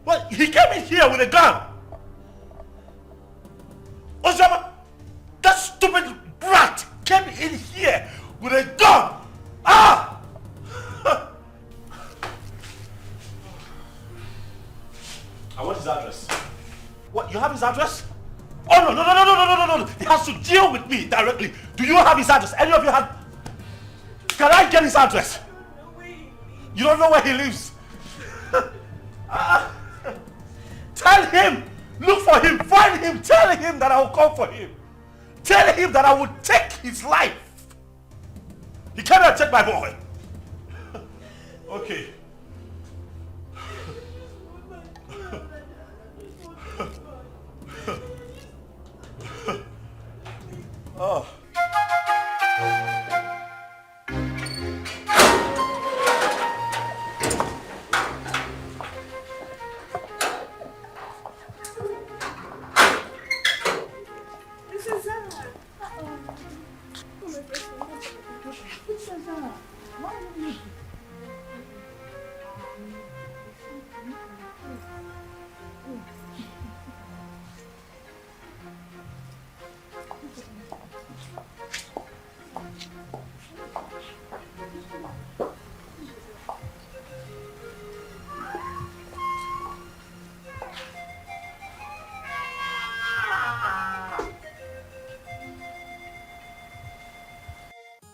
What? He came in here with a gun. Ozioma, that stupid brat came in here with a gun. I want his address. What? You have his address? Oh no! He has to deal with me directly. Do you have his address? Any of you have? Can I get his address? You don't know where he lives. Tell him, look for him, find him, tell him that I will come for him. Tell him that I will take his life. He cannot take my boy. Okay. Oh.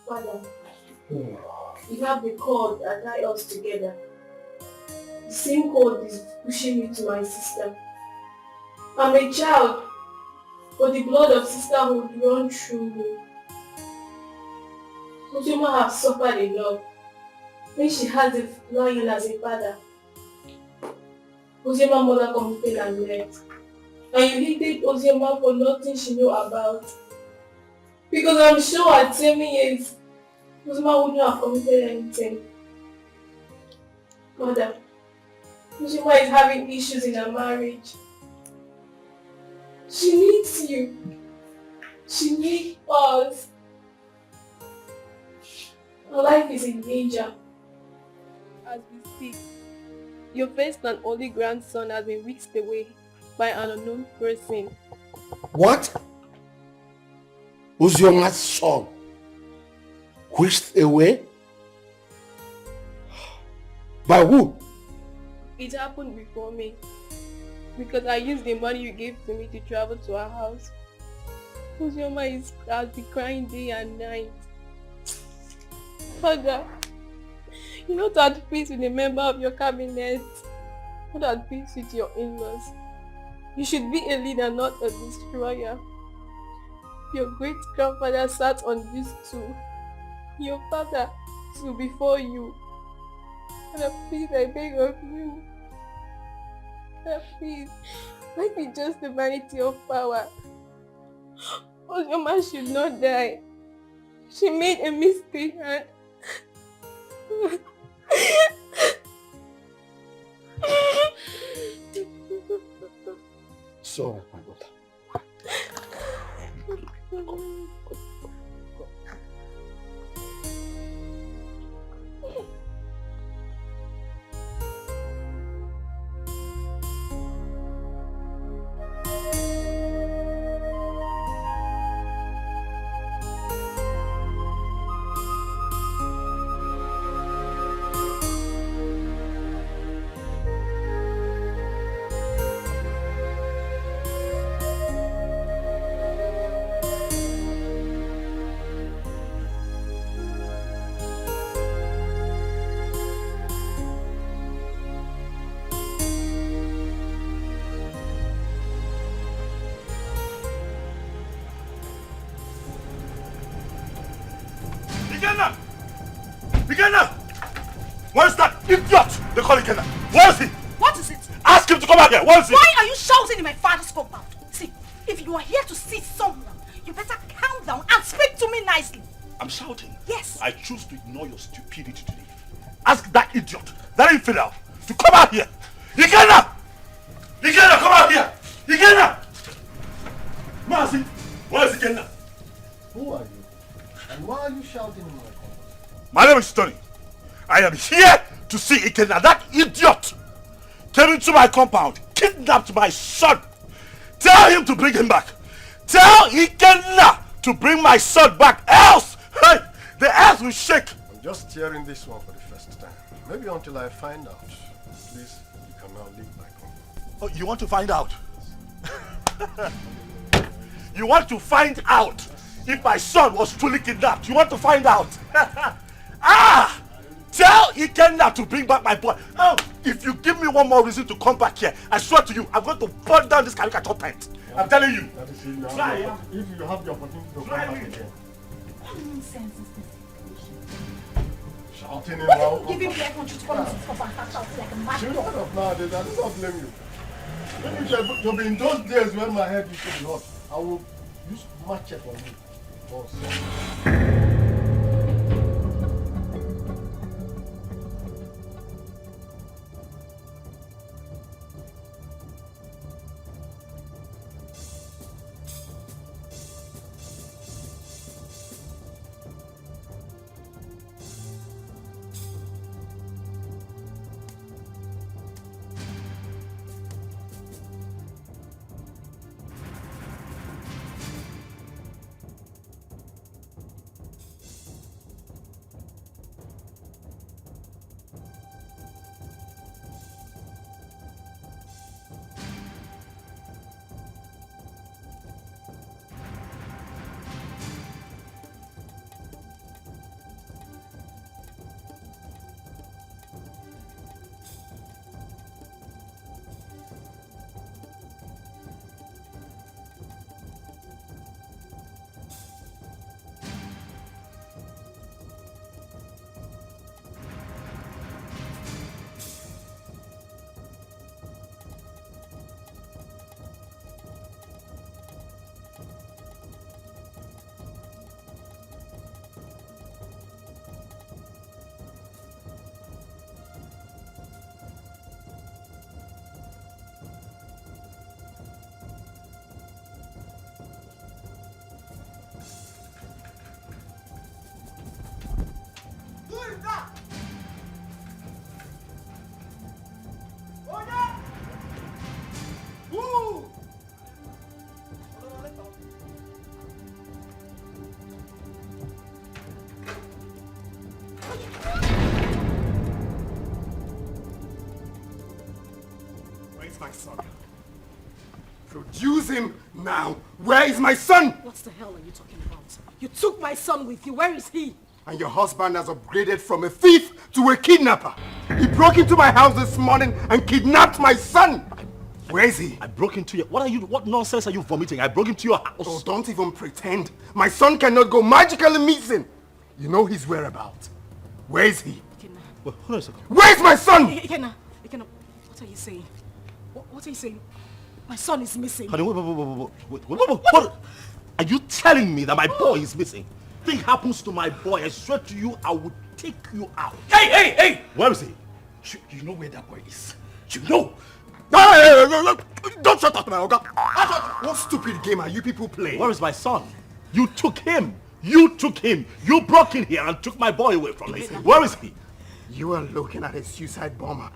Father, you have the cord that tie us together. The same cord is pushing me to my sister. I'm a child, but the blood of sisterhood runs through me. Ozioma has suffered a lot when she has a lion as a father. Ozioma's mother committed and left. And you hated Ozioma for nothing she knew about. Because I'm sure at 7 years, Ozioma wouldn't have committed anything. Mother, Ozioma is having issues in her marriage. She needs you. She needs us. Her life is in danger. As we speak, your first and only grandson has been whisked away by an unknown person. What? Ozioma's son whisked away? By who? It happened before me. because I used the money you gave to me to travel to our house. Ozioma has been crying day and night. Father, you're not at peace with a member of your cabinet. Not at peace with your in-laws. You should be a leader, not a destroyer. Your great-grandfather sat on this stool. Your father stood before you. Father, please, I beg of you. Father, please, let me just the vanity of power. Ozioma should not die. She made a mistake and... So, my daughter. Where's that idiot? They call it Kenna. Where is he? What is it? Ask him to come out here. Where is he? Why are you shouting in my father's compound? See, if you are here to see someone, you better calm down and speak to me nicely. I'm shouting. Yes. I choose to ignore your stupidity today. Ask that idiot, that infidel, to come out here. Ikenna! Ikenna, come out here! Ikenna! Mercy! Where is Ikenna? Who are you? And why are you shouting in my compound? My name is Tony. I am here to see Ikenna. That idiot came into my compound, kidnapped my son. Tell him to bring him back. Tell Ikenna to bring my son back, else hey, the earth will shake. I'm just hearing this one for the first time. Maybe until I find out. Please, you can now leave my compound. Oh, you want to find out? You want to find out if my son was truly kidnapped? You want to find out? Ah! Tell Ikenna to bring back my boy. Oh, if you give me one more reason to come back here, I swear to you, I'm going to burn down this caricature tent. I'm telling you. That is it. Try, If you have the opportunity to come back again. What nonsense is this? Shouting What around. did you give him the aircon to come into this compound and start shouting like a mad You dog? know of nowadays, I do not blame you. Maybe to be in those days when my head used to be hot, I will use machete on you. Boss. My son. Produce him now. Where is my son? What the hell are you talking about? You took my son with you. Where is he? And your husband has upgraded from a thief to a kidnapper. He broke into my house this morning and kidnapped my son. Where is he? I broke into your... What nonsense are you vomiting? I broke into your house. Oh, don't even pretend. My son cannot go magically missing. You know his whereabouts. Where is he? Well, hold on a second. Where's my son? Ikenna, what are you saying? What are you saying? My son is missing. Honey, wait. Are you telling me that my boy is missing? Thing happens to my boy, I swear to you, I will take you out. Hey! Where is he? You know where that boy is? You know? Hey, don't shut up, my Oga. What stupid game are you people playing? Where is my son? You took him. You broke in here and took my boy away from me. Where is he? You are looking at a suicide bomber.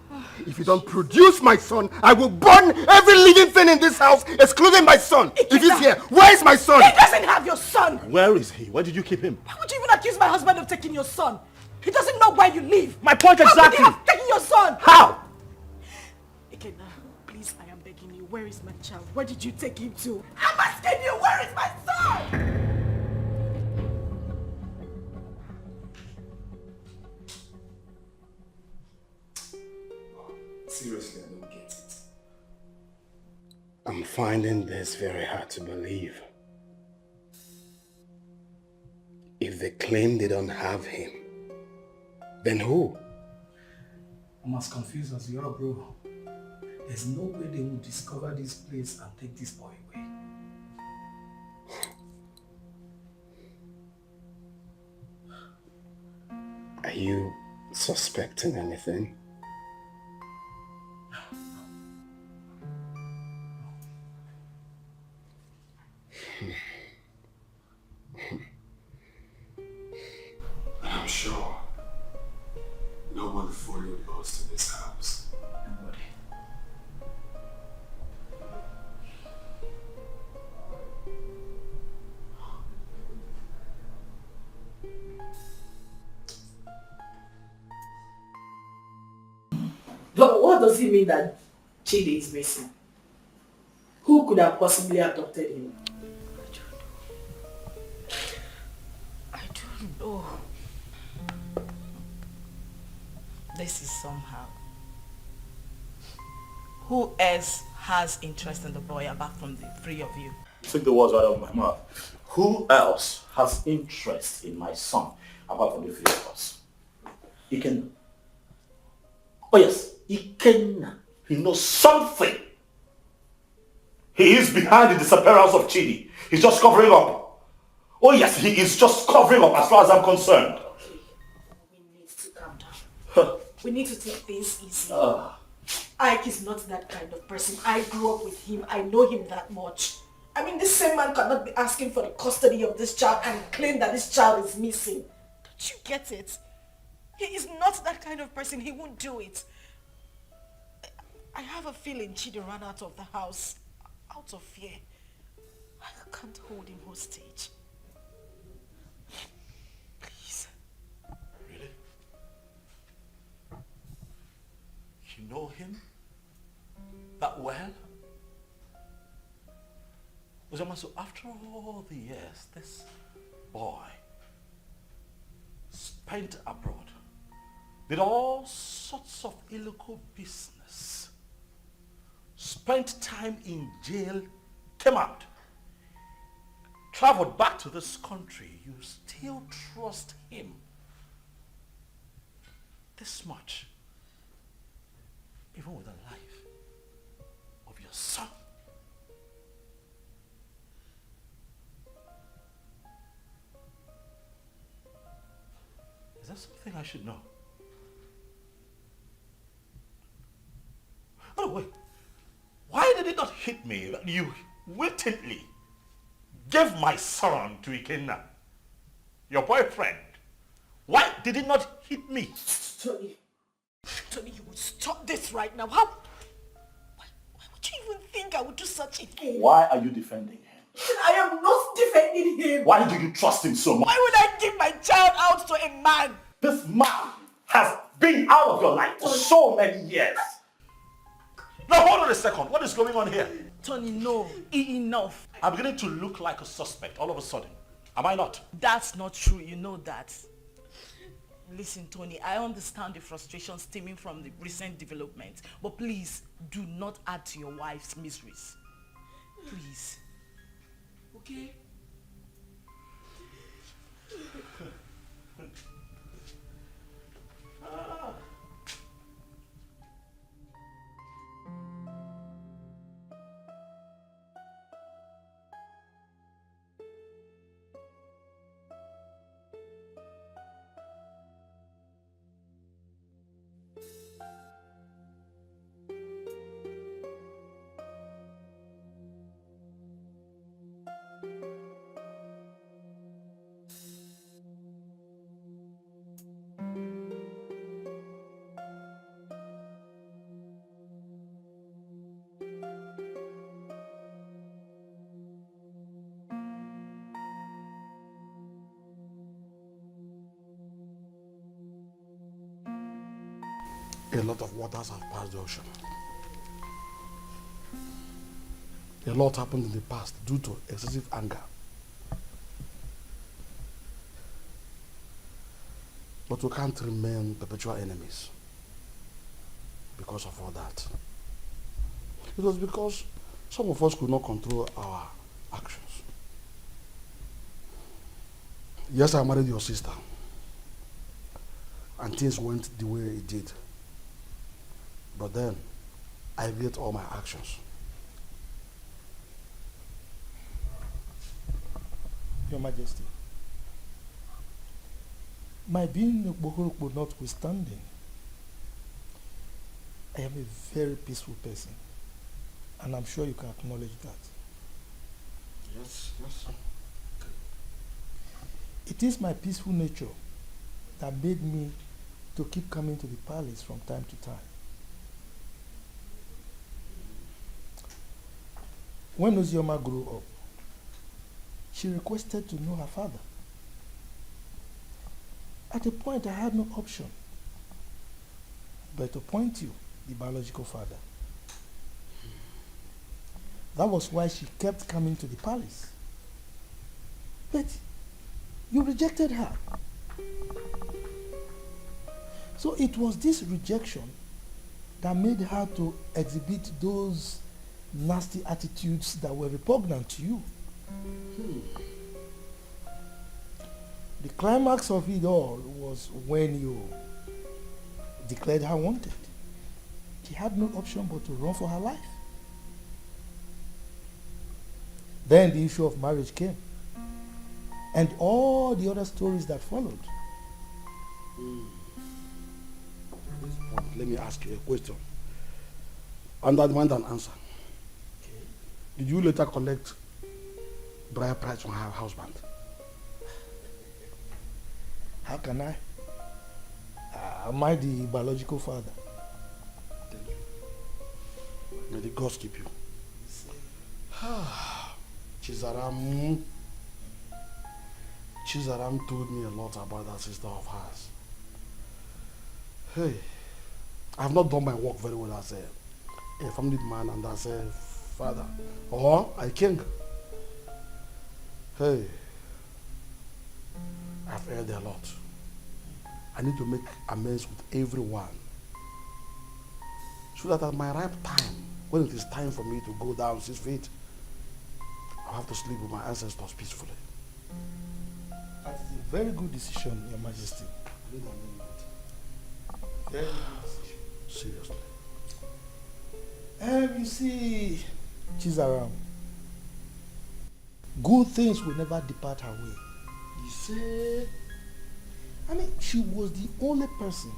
If you don't produce my son, I will burn every living thing in this house, excluding my son. If he's here, where is my son? He doesn't have your son. Where is he? Where did you keep him? Why would you even accuse my husband of taking your son? He doesn't know where you live. My point exactly. How could he have taken your son? How? Ikenna, please, I am begging you. Where is my child? Where did you take him to? I'm asking you, where is my son? Seriously, I don't get it. I'm finding this very hard to believe. If they claim they don't have him, then who? I'm as confused as you are, bro. There's no way they will discover this place and take this boy away. Are you suspecting anything? I'm sure no one followed us to this house. Nobody. But what does it mean that Chidi is missing? Who could have possibly adopted him? I don't know. This is somehow. Who else has interest in the boy apart from the three of you? Take the words right out of my mouth. Who else has interest in my son apart from the three of us? Ikenna. Oh yes, Ikenna. He knows something. He is behind the disappearance of Chidi. He's just covering up. Oh yes, he is just covering up as far as I'm concerned. We need to calm down. We need to take things easy. Ike is not that kind of person. I grew up with him. I know him that much. I mean, this same man cannot be asking for the custody of this child and claim that this child is missing. Don't you get it? He is not that kind of person. He won't do it. I have a feeling Chidi ran out of the house out of fear. I can't hold him hostage. Please. Really? You know him that well? Ozioma, so after all the years, this boy spent abroad, did all sorts of illegal business, spent time in jail, came out, traveled back to this country. You still trust him this much, even with the life of your son. Is that something I should know? Oh wait, why did it not hit me that you wittingly gave my son to Ikenna, your boyfriend? Why did it not hit me? Tony, you would stop this right now. Why would you even think I would do such a thing? Why are you defending him? I am not defending him. Why do you trust him so much? Why would I give my child out to a man? This man has been out of your life for so many years. Now hold on a second. What is going on here? Tony, no. Enough. I'm beginning to look like a suspect all of a sudden. Am I not? That's not true. You know that. Listen, Tony, I understand the frustration stemming from the recent developments, but please do not add to your wife's miseries. Please. Okay? A lot of waters have passed the ocean. A lot happened in the past due to excessive anger. But we can't remain perpetual enemies because of all that. It was because some of us could not control our actions. Yes, I married your sister, and things went the way it did. But then, I regret all my actions. Your Majesty, my being a Bohorokbo notwithstanding, I am a very peaceful person, and I'm sure you can acknowledge that. Yes, yes. It is my peaceful nature that made me to keep coming to the palace from time to time. When Ozioma grew up, she requested to know her father. At a point, I had no option but to point you, the biological father. That was why she kept coming to the palace. But you rejected her. So it was this rejection that made her to exhibit those nasty attitudes that were repugnant to you. The climax of it all was when you declared her wanted. She had no option but to run for her life. Then the issue of marriage came, and all the other stories that followed. At this point, let me ask you a question. And I demand an answer. Did you later collect bride price from her husband? How can I? Am I the biological father? Thank you. May the gods keep you. Chizaram told me a lot about that sister of hers. Hey, I have not done my work very well as a family man and as a father or a king. Hey, I've erred a lot. I need to make amends with everyone so that at my ripe time, when it is time for me to go down 6 feet, I'll have to sleep with my ancestors peacefully. That is a very good decision, Your Majesty. Very good decision. Seriously. You see, Chizaram, good things will never depart her way. You say? I mean, she was the only person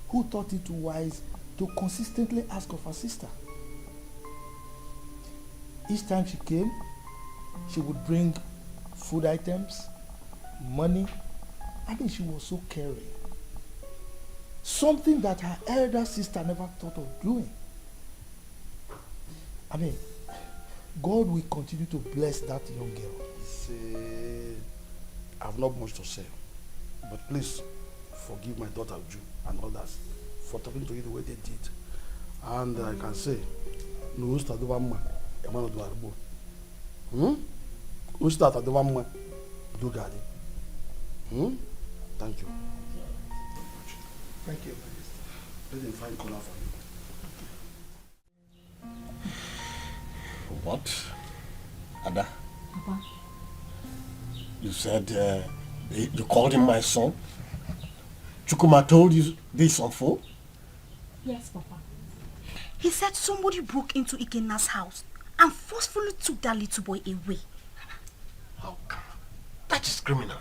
who thought it wise to consistently ask of her sister. Each time she came, she would bring food items, money. I mean, she was so caring. Something that her elder sister never thought of doing. I mean, God will continue to bless that young girl. See, I have not much to say, but please forgive my daughter Ju and others for talking to you the way they did. And I can say, no start the one man, a man of the boy. Who start at the one man, do Gadi. Thank you. Thank you. Let him find color for you. What? Ada? Papa. You said you called him my son? Chukuma told you this on phone? Yes, Papa. He said somebody broke into Ikenna's house and forcefully took that little boy away. How come? That is criminal.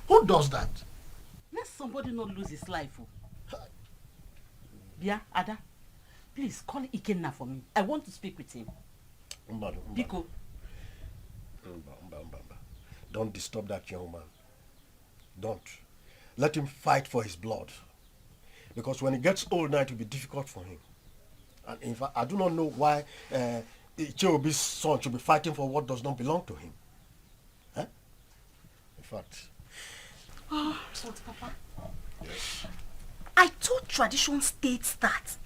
Who does that? Let somebody not lose his life. Bia, Ada, please call Ikenna for me. I want to speak with him. Biko. Don't disturb that young man. Don't. Let him fight for his blood. Because when he gets old now, it will be difficult for him. And in fact, I do not know why Icheobi's son should be fighting for what does not belong to him. Huh? In fact. Oh, Papa. Yes. I thought tradition states that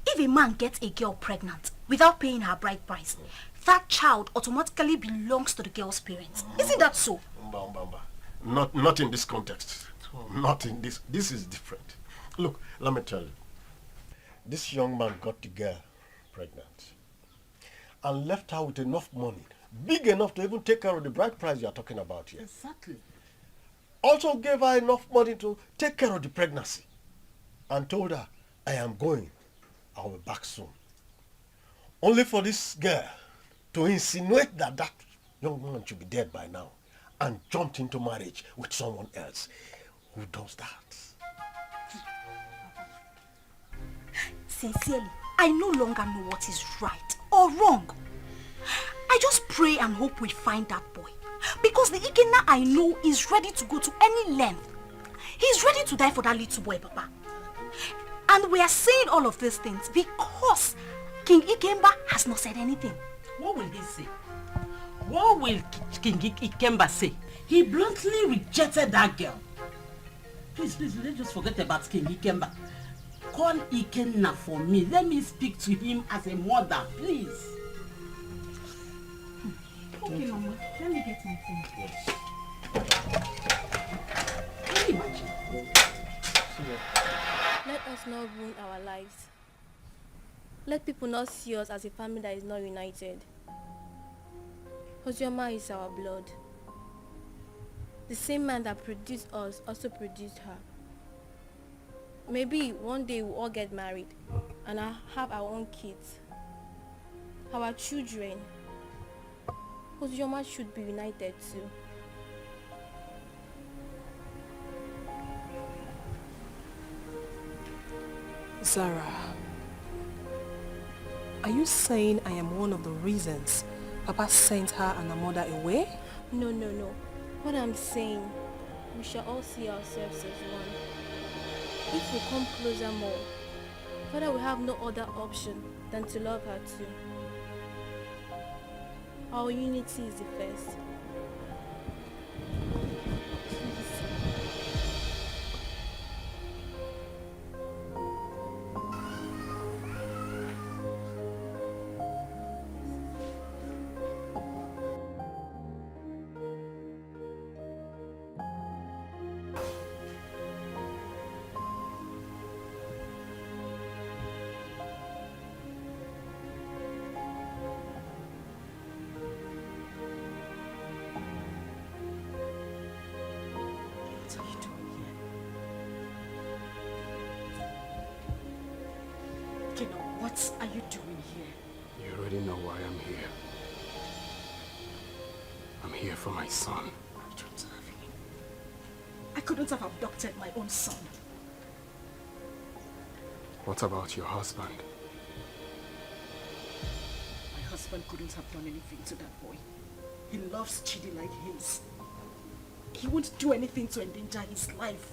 if a man gets a girl pregnant without paying her bride price, that child automatically belongs to the girl's parents. Isn't that so? Not in this context. Not in this. This is different. Look, let me tell you. This young man got the girl pregnant and left her with enough money, big enough to even take care of the bride price you are talking about here. Exactly. Also gave her enough money to take care of the pregnancy and told her, I am going. I will be back soon. Only for this girl to insinuate that that young man should be dead by now and jumped into marriage with someone else. Who does that? Sincerely, I no longer know what is right or wrong. I just pray and hope we find that boy. Because the Ikenna I know is ready to go to any length. He's ready to die for that little boy, Papa. And we are saying all of these things because King Ikemba has not said anything. What will he say? What will King Ikemba say? He bluntly rejected that girl. Please, let's just forget about King Ikemba. Call Ikenna for me. Let me speak to him as a mother, please. Okay, Mama. Let me get my phone. Yes. Can you imagine? Let us not ruin our lives. Let people not see us as a family that is not united. Ozioma is our blood. The same man that produced us also produced her. Maybe one day we'll all get married and I'll have our own kids, our children. Ozioma should be united too. Zara, are you saying I am one of the reasons Papa sent her and her mother away? No. What I'm saying, we shall all see ourselves as one. If we come closer more, Father will have no other option than to love her too. Our unity is the first. What are you doing here? You already know why I'm here. I'm here for my son. I couldn't have abducted my own son. What about your husband? My husband couldn't have done anything to that boy. He loves Chidi like his. He won't do anything to endanger his life.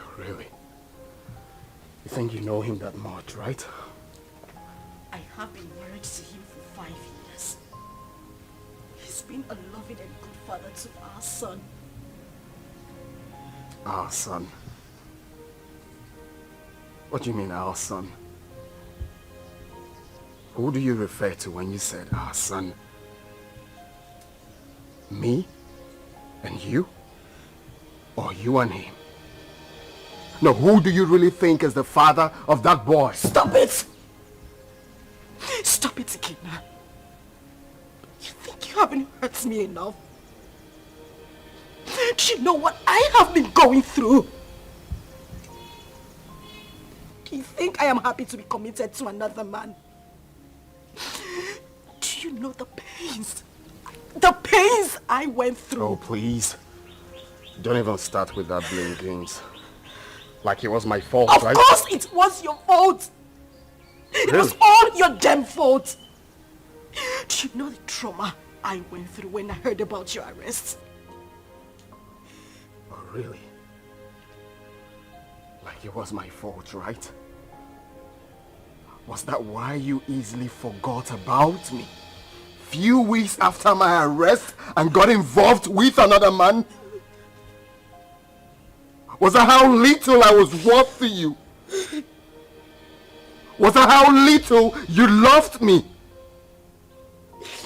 Oh, really? You think you know him that much, right? I have been married to him for 5 years. He's been a loving and good father to our son. Our son? What do you mean, our son? Who do you refer to when you said our son? Me? And you? Or you and him? No, who do you really think is the father of that boy? Stop it! Stop it, Ikena. You think you haven't hurt me enough? Do you know what I have been going through? Do you think I am happy to be committed to another man? Do you know the pains? The pains I went through. Oh, please. Don't even start with that blame games. Like it was my fault, right? Of course it was your fault. It was all your damn fault. Do you know the trauma I went through when I heard about your arrest? Oh, really? Like it was my fault, right? Was that why you easily forgot about me? Few weeks after my arrest and got involved with another man? Was that how little I was worth to you? Was that how little you loved me?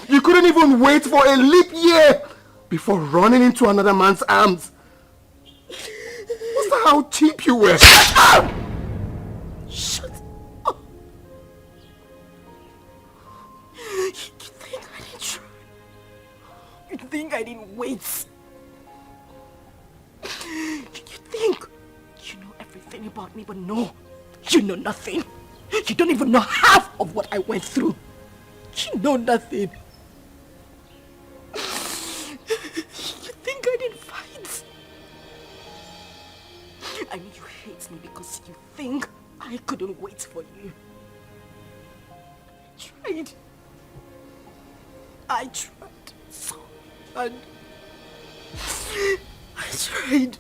You couldn't even wait for a leap year before running into another man's arms. Was that how cheap you were? Shut up! Shut up! You think I didn't try? You think I didn't wait? You think you know everything about me, but no, you know nothing. You don't even know half of what I went through. You know nothing. You think I didn't fight? I know you hate me because you think I couldn't wait for you. I tried so hard. I tried.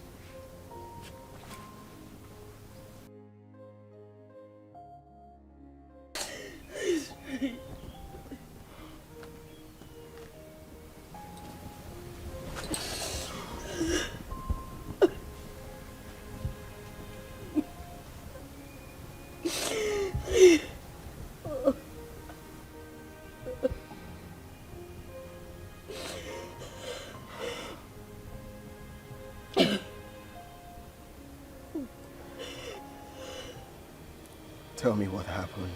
Tell me what happened.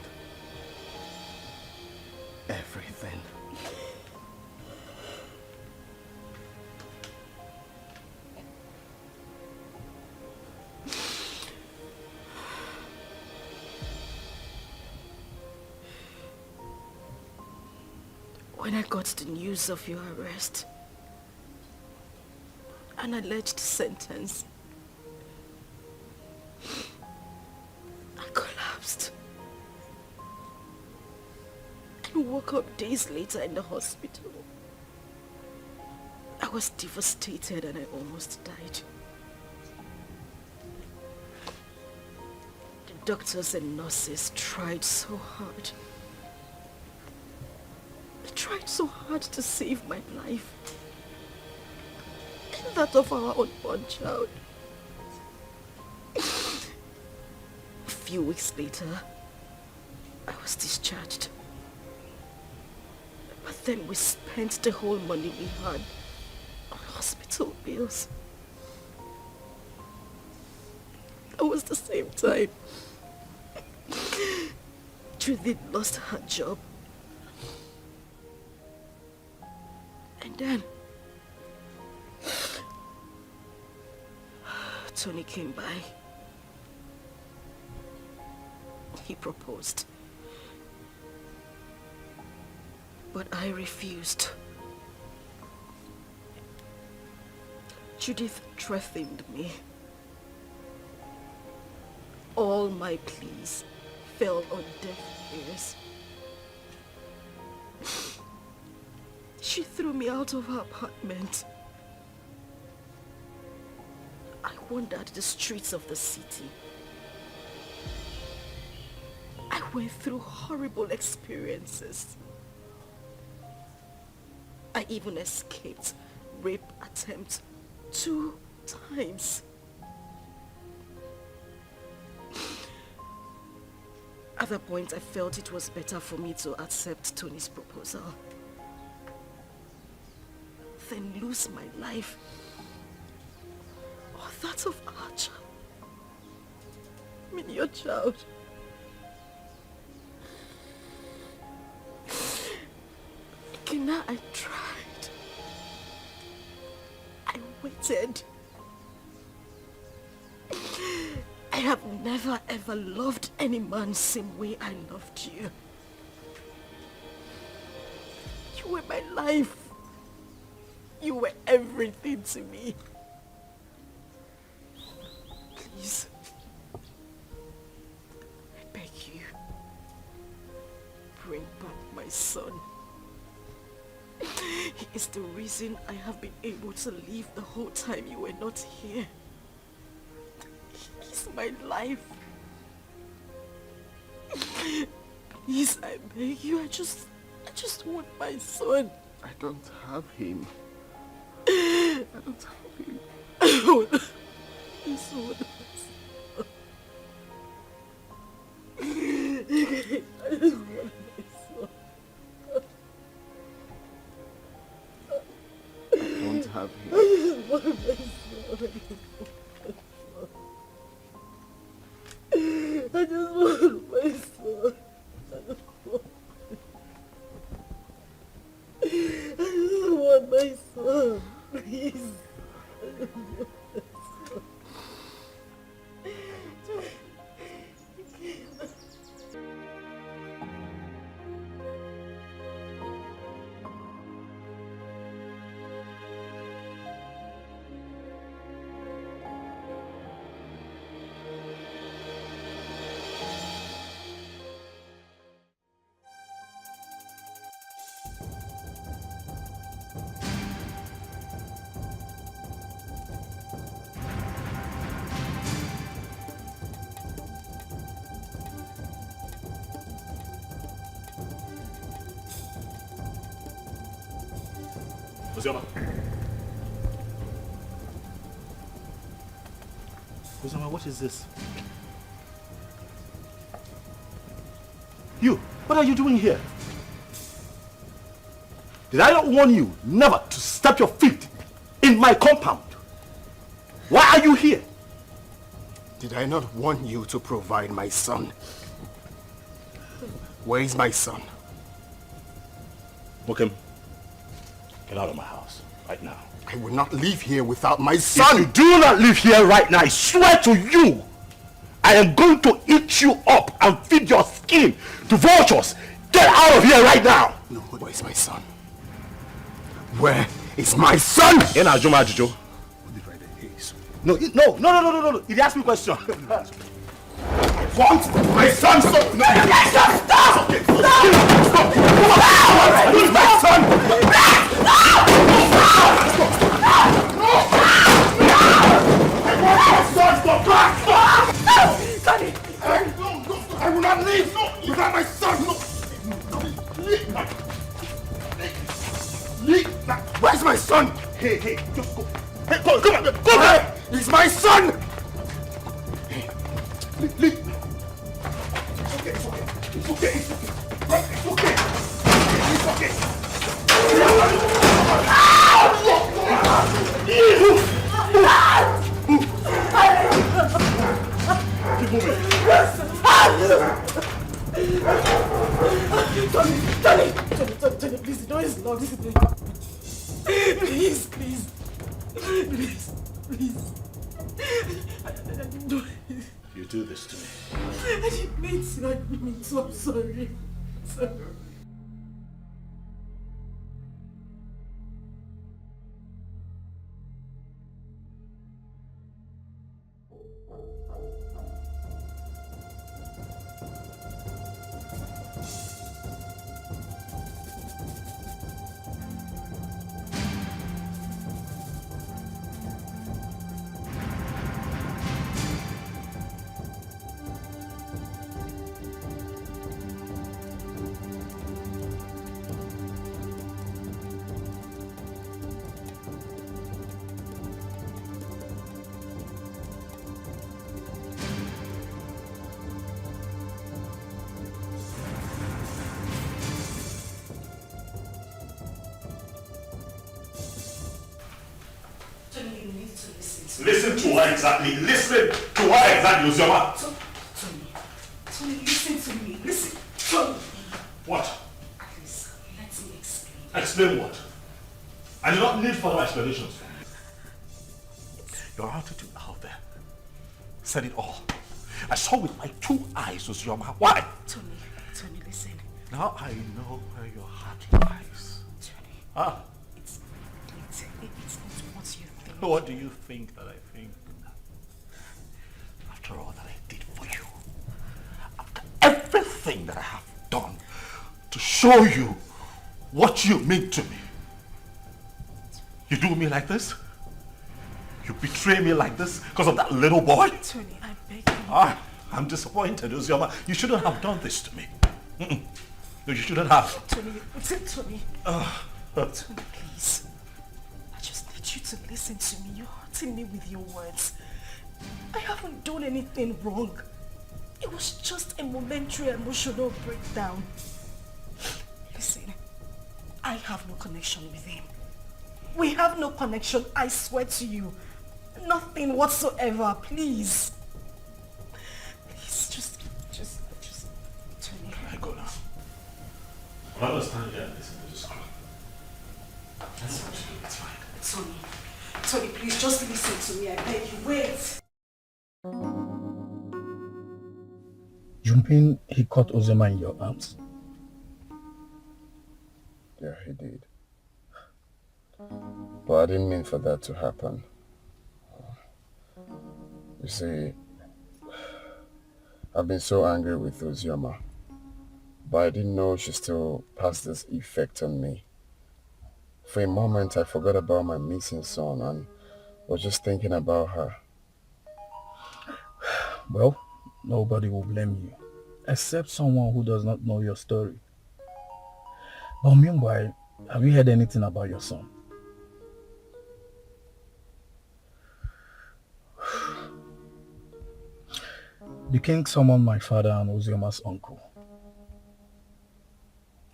Everything. When I got the news of your arrest, an alleged sentence, I collapsed and woke up days later in the hospital. I was devastated and I almost died. The doctors and nurses tried so hard. They tried so hard to save my life and that of our unborn child. A few weeks later, I was discharged. But then we spent the whole money we had on hospital bills. It was the same time Judith lost her job. And then Tony came by. He proposed. But I refused. Judith threatened me. All my pleas fell on deaf ears. She threw me out of her apartment. I wandered the streets of the city. I went through horrible experiences. I even escaped rape attempt 2 times. At that point, I felt it was better for me to accept Tony's proposal than lose my life or that of our child. I mean, your child. Kina, I tried. I waited. I have never ever loved any man same way I loved you. You were my life. You were everything to me. Please, I beg you, bring back my son. He is the reason I have been able to live the whole time you were not here. He is my life. Please, I beg you, I just want my son. I don't have him. I don't have him. I want my son. I just want my son. I don't have him. I just want my son. I just want my son. I just want my son. Please. I just want my son. Ozioma. Ozioma, what is this? You, what are you doing here? Did I not warn you never to step your feet in my compound? Why are you here? Did I not warn you to provide my son? Where is my son? Mokem, get out of my house right now. I will not leave here without my son. If you do not leave here right now, I swear to you, I am going to eat you up and feed your skin to vultures. Get out of here right now. No, where is my son? Where is my son? No, no. He asked me a question. I want my son. Stop! No, stop! Okay. Stop! Where's my son? I will not leave without my son. Where's my son? Hey, just go. Hey, go back. He's my son. Hey, leave. It's okay. It's okay. Keep moving. Tony, please, the door is locked. Please. You do this to me. I didn't mean to. I'm sorry. Listen to her exactly. Listen to her exactly, Ozioma. Tony, listen to me. Listen. Tony. What? At least, let me explain. Explain what? I do not need further explanations. Your attitude out there said it all. I saw with my 2 eyes, Ozioma. Why? Tony, listen. Now I know where your heart lies. Tony. Ah. It's not what you think. What do you think that I think? After all that I did for you, after everything that I have done to show you what you mean to me, you do me like this? You betray me like this because of that little boy? Tony, I beg you. I'm disappointed, Ozioma. You shouldn't have done this to me. No, you shouldn't have. Tony. Tony, please. I just need you to listen to me. You're hurting me with your words. I haven't done anything wrong. It was just a momentary emotional breakdown. Listen, I have no connection with him. We have no connection, I swear to you. Nothing whatsoever, please. Please, just, Tony. I go now. I'm not going to stand here and listen to this crap. That's what you do, it's fine. Tony, please, just listen to me, I beg you. Wait. You mean he caught Ozioma in your arms? Yeah, he did. But I didn't mean for that to happen. You see, I've been so angry with Ozioma, but I didn't know she still passed this effect on me. For a moment, I forgot about my missing son and was just thinking about her. Well, nobody will blame you, except someone who does not know your story. But meanwhile, have you heard anything about your son? The king summoned my father and Ozioma's uncle.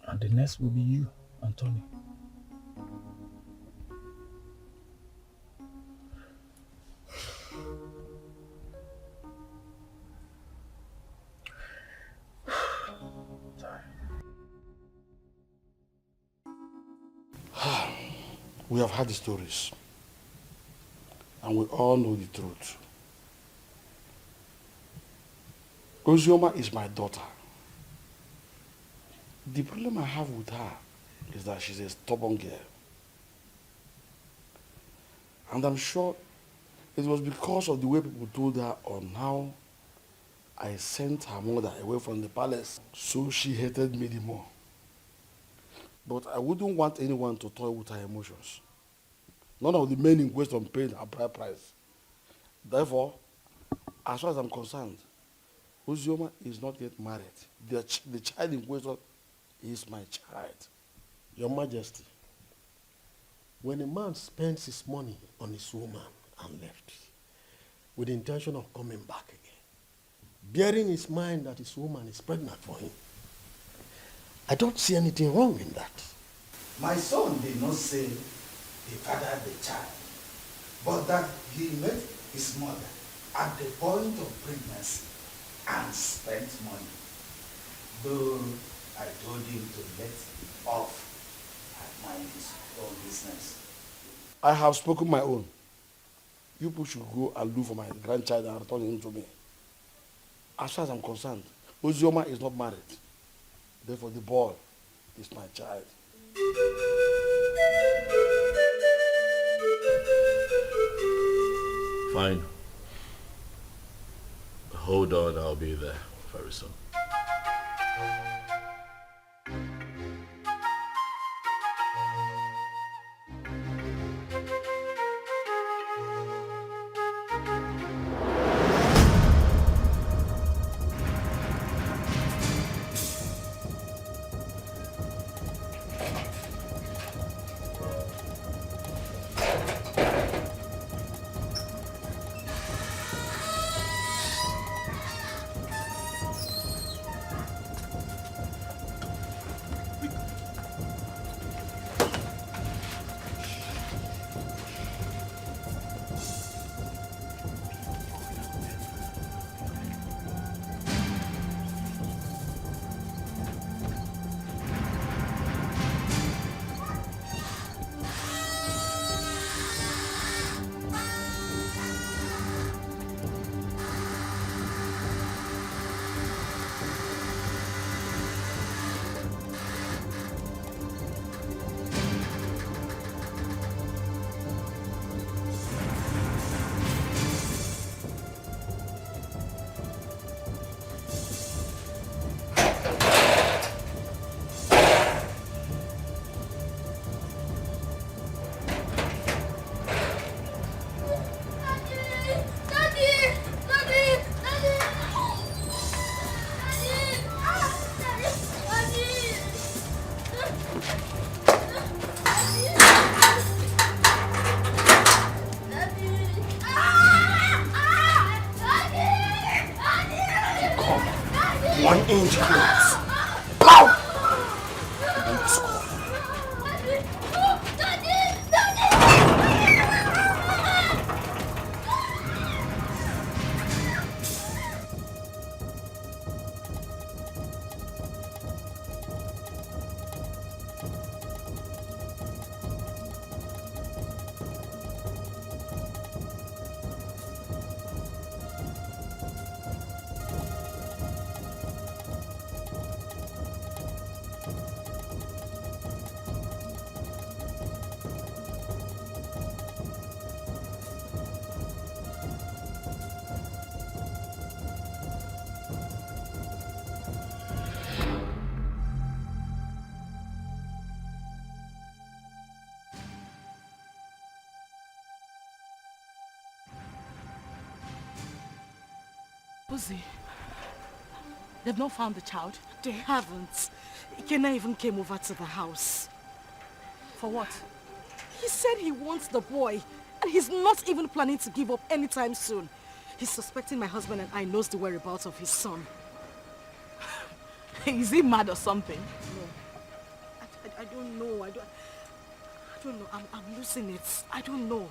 And the next will be you, Anthony. We have heard the stories, and we all know the truth. Ozioma is my daughter. The problem I have with her is that she's a stubborn girl. And I'm sure it was because of the way people told her on how I sent her mother away from the palace, so she hated me the more. But I wouldn't want anyone to toy with her emotions. None of the men in question paid a bride price. Therefore, as far as I'm concerned, Ozioma is not yet married. The child in question is my child. Your Majesty, when a man spends his money on his woman and left, with the intention of coming back again, bearing his mind that his woman is pregnant for him, I don't see anything wrong in that. My son did not say he fathered the child, but that he met his mother at the point of pregnancy and spent money. Though I told him to let off and mind his own business. I have spoken my own. You people should go and look for my grandchild and return him to me. As far as I'm concerned, Ozioma is not married. Therefore, the boy is my child. Fine. Hold on, I'll be there very soon. end clothes. Pow! And the score. Uzi, they've not found the child? They haven't. Ikenna even came over to the house. For what? He said he wants the boy, and he's not even planning to give up anytime soon. He's suspecting my husband and I knows the whereabouts of his son. Is he mad or something? No. I don't know. I don't know. I'm losing it. I don't know.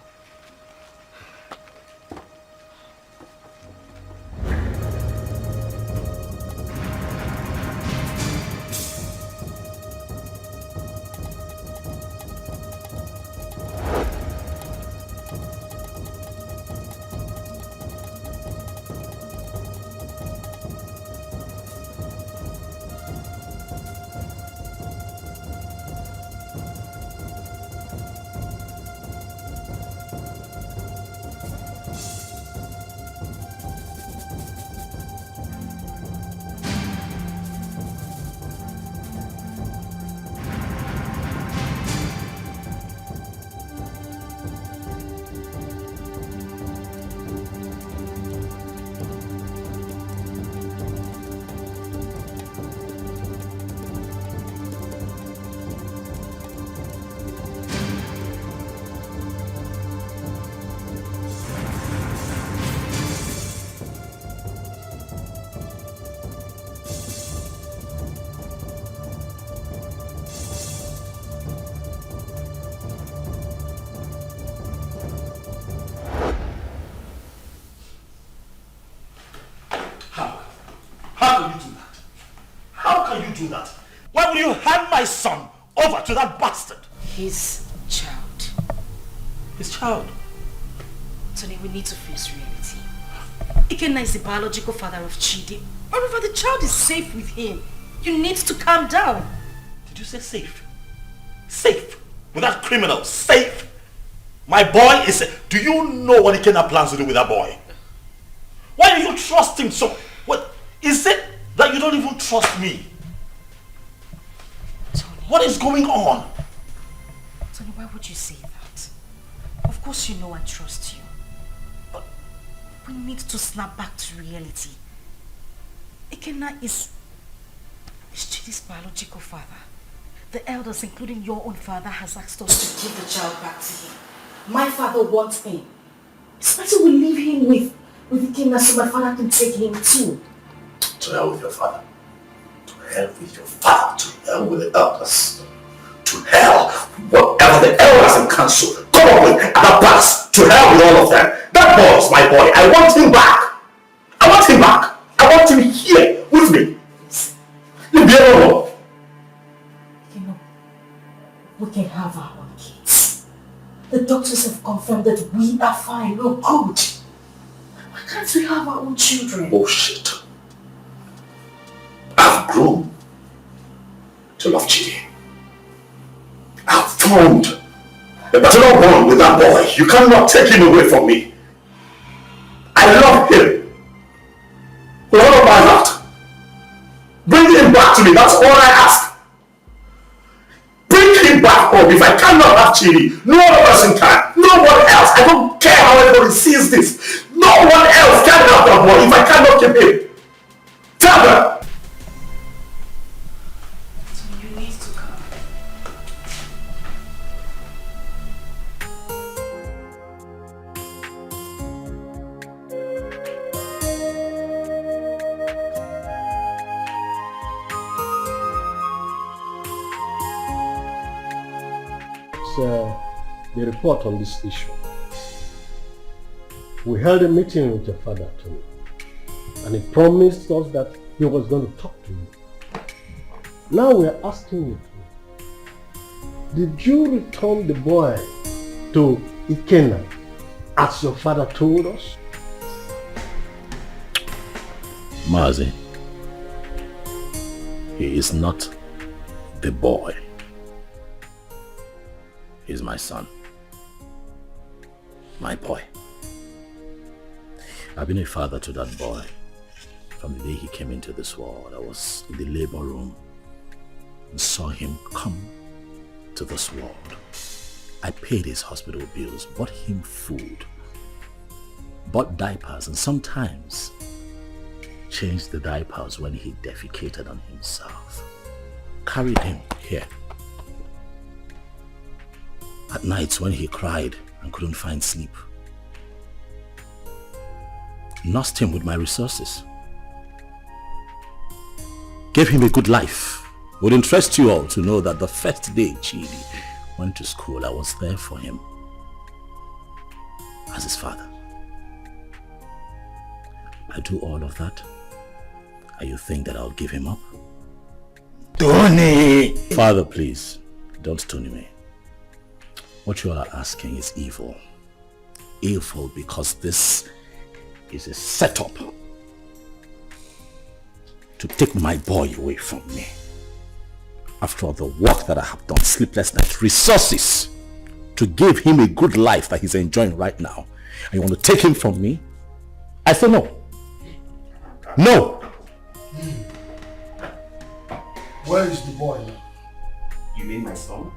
Do that? Why would you hand my son over to that bastard? His child. His child? Tony, we need to face reality. Ikenna is the biological father of Chidi. Moreover, the child is safe with him. You need to calm down. Did you say safe? Safe? With that criminal? Safe? My boy is... Do you know what Ikenna plans to do with that boy? Why do you trust him so... What? Is it that you don't even trust me? What is going on? Tony, why would you say that? Of course you know I trust you. But we need to snap back to reality. Ikenna is Chidi's biological father. The elders, including your own father, has asked us to give the child back to him. My father wants him. It's better we leave him with Ikenna so my father can take him too. To hell with your father. To hell with your father. To hell with the elders. To hell, whatever the elders and council come up with at the past. To hell with all of them. That boy is my boy. I want him back. I want him back. I want him here with me. You be alone. You know, we can have our own kids. The doctors have confirmed that we are fine, we're good. Why can't we have our own children? Bullshit. I've grown to love Chidi. I've formed a paternal bond with that boy. You cannot take him away from me. I love him with all of my heart. Bring him back to me. That's all I ask. Bring him back home. If I cannot have Chidi, no other person can. No one else. I don't care how everybody sees this. No one else can have that boy if I cannot keep him. Tell them. the report on this issue. We held a meeting with your father, Tony, and he promised us that he was going to talk to you. Now we are asking you, did you return the boy to Ikenna as your father told us? Mazi, he is not the boy. He's my son. My boy. I've been a father to that boy from the day he came into this world. I was in the labor room and saw him come to this world. I paid his hospital bills, bought him food, bought diapers, and sometimes changed the diapers when he defecated on himself. Carried him here. At nights when he cried and couldn't find sleep. Nursed him with my resources. Gave him a good life. Would interest you all to know that the first day Chidi went to school, I was there for him as his father. I do all of that, and you think that I'll give him up? Tony! Father, please, don't Tony me. What you all are asking is evil. Evil because this is a setup to take my boy away from me. After all the work that I have done, sleepless nights, resources to give him a good life that he's enjoying right now, and you want to take him from me? I say no. No! Where is the boy now? You mean my son?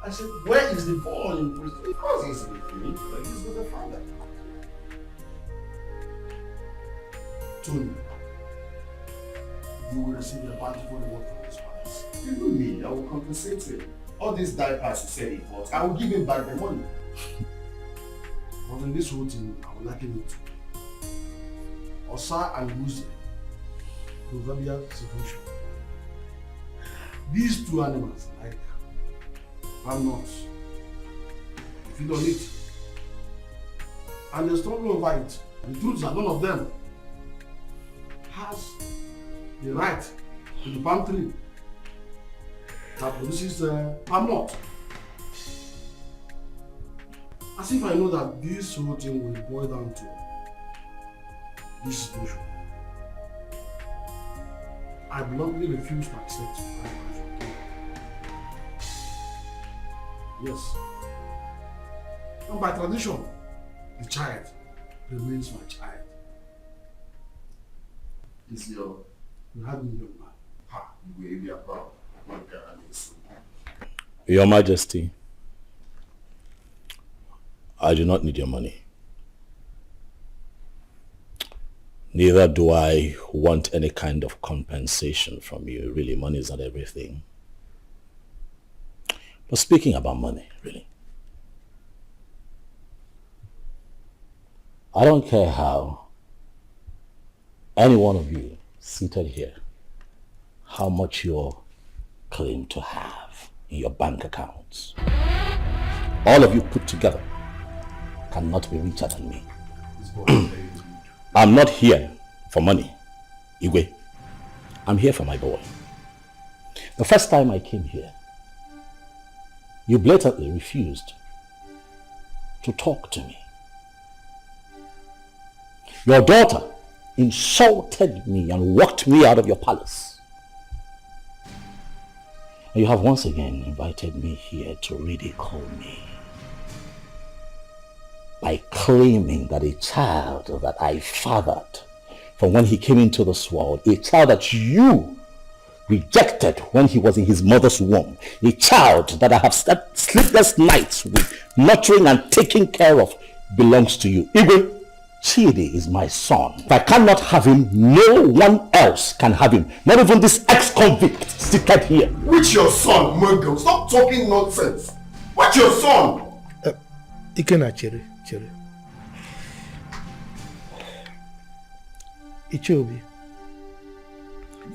I said, where is the boy in prison? Of course he's with me, but he's with the father. Tony, you will receive a bountiful reward from this palace. Even me, I will compensate him. All these diapers he said he bought, I will give him back the money. But in this whole thing, I would like him to. Osa and Lucy, proverbial situation. These two animals, like I'm not. If you don't eat. And they're struggle over it. The truth is that none of them has the right to the palm tree that produces palm nut. As if I know that this whole thing will boil down to this situation. I bluntly refuse to accept my passion. Yes. And by tradition, the child remains my child. Is your... You have me young man. Ha, you will be proud. Your Majesty, I do not need your money. Neither do I want any kind of compensation from you. Really, money is not everything. But speaking about money, really, I don't care how any one of you seated here, how much you claim to have in your bank accounts. All of you put together cannot be richer than me. I'm not here for money, Igwe. I'm here for my boy. The first time I came here, you blatantly refused to talk to me. Your daughter insulted me and walked me out of your palace. And you have once again invited me here to ridicule me by claiming that a child that I fathered from when he came into this world, a child that you rejected when he was in his mother's womb, a child that I have slept sleepless nights with, nurturing and taking care of, belongs to you. Even Chidi is my son. If I cannot have him, no one else can have him. Not even this ex-convict seated here. Which your son, Mungo? Stop talking nonsense. What's your son? Ikenna, Chere. Ichobi,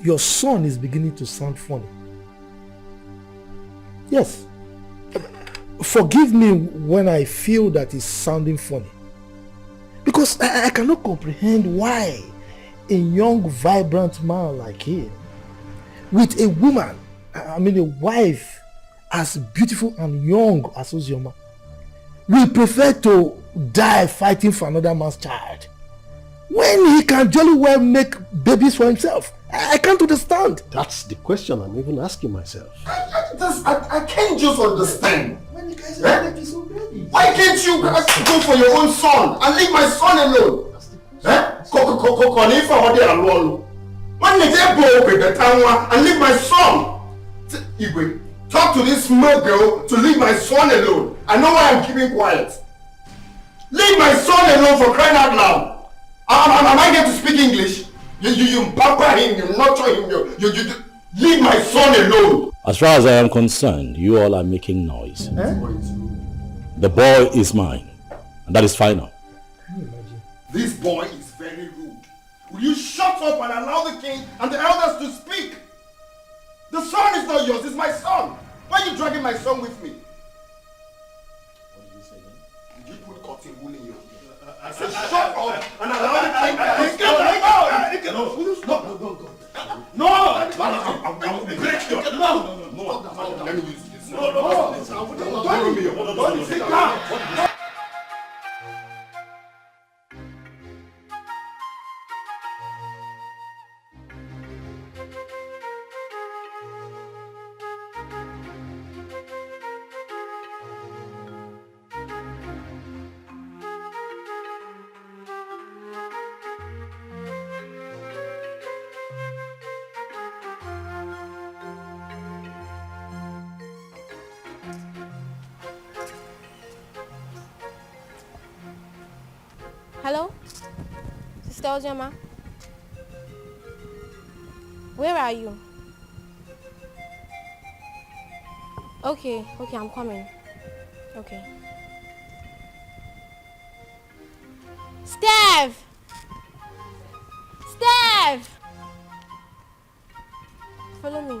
your son is beginning to sound funny. Yes. forgive me when I feel that it's sounding funny. Because I cannot comprehend why a young, vibrant man like him, with a woman, I mean a wife as beautiful and young as Ozioma, will prefer to die fighting for another man's child when he can jolly well make babies for himself. I can't understand. That's the question I'm even asking myself. I can't just understand. When the guys are making so babies. Why can't you go for your own son and leave my son alone? When they go with the town and leave my son. Igwe, talk to this small girl to leave my son alone. I know why I'm keeping quiet. Leave my son alone, for crying out loud. Am I going to speak English? You pamper him, you nurture him, you leave my son alone. As far as I am concerned, you all are making noise. The boy is mine, and that is final. Can you imagine? This boy is very rude. Will you shut up and allow the king and the elders to speak? The son is not yours, it's my son. Why are you dragging my son with me? What did you say again? Did you put cotton wool in your hair? I said shut up and allow the king and the elders. No, I'll break your... No. Let me use this. No. Sit down. Hello? Sister Ozioma? Where are you? Okay, I'm coming. Okay. Steph! Follow me.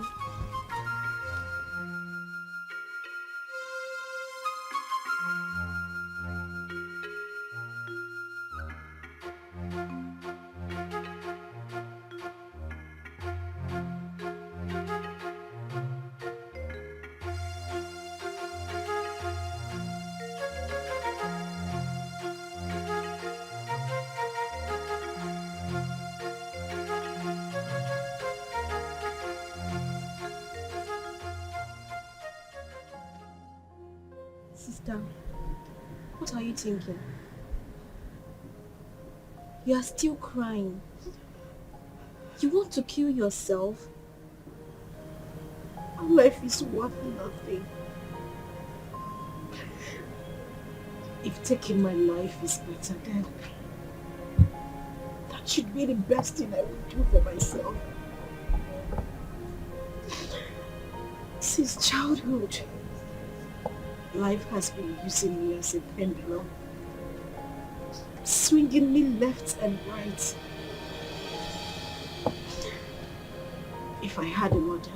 Sister, what are you thinking? You are still crying. You want to kill yourself? Our life is worth nothing. If taking my life is better, then that should be the best thing I would do for myself. Since childhood, life has been using me as a pendulum, swinging me left and right. If I had a mother,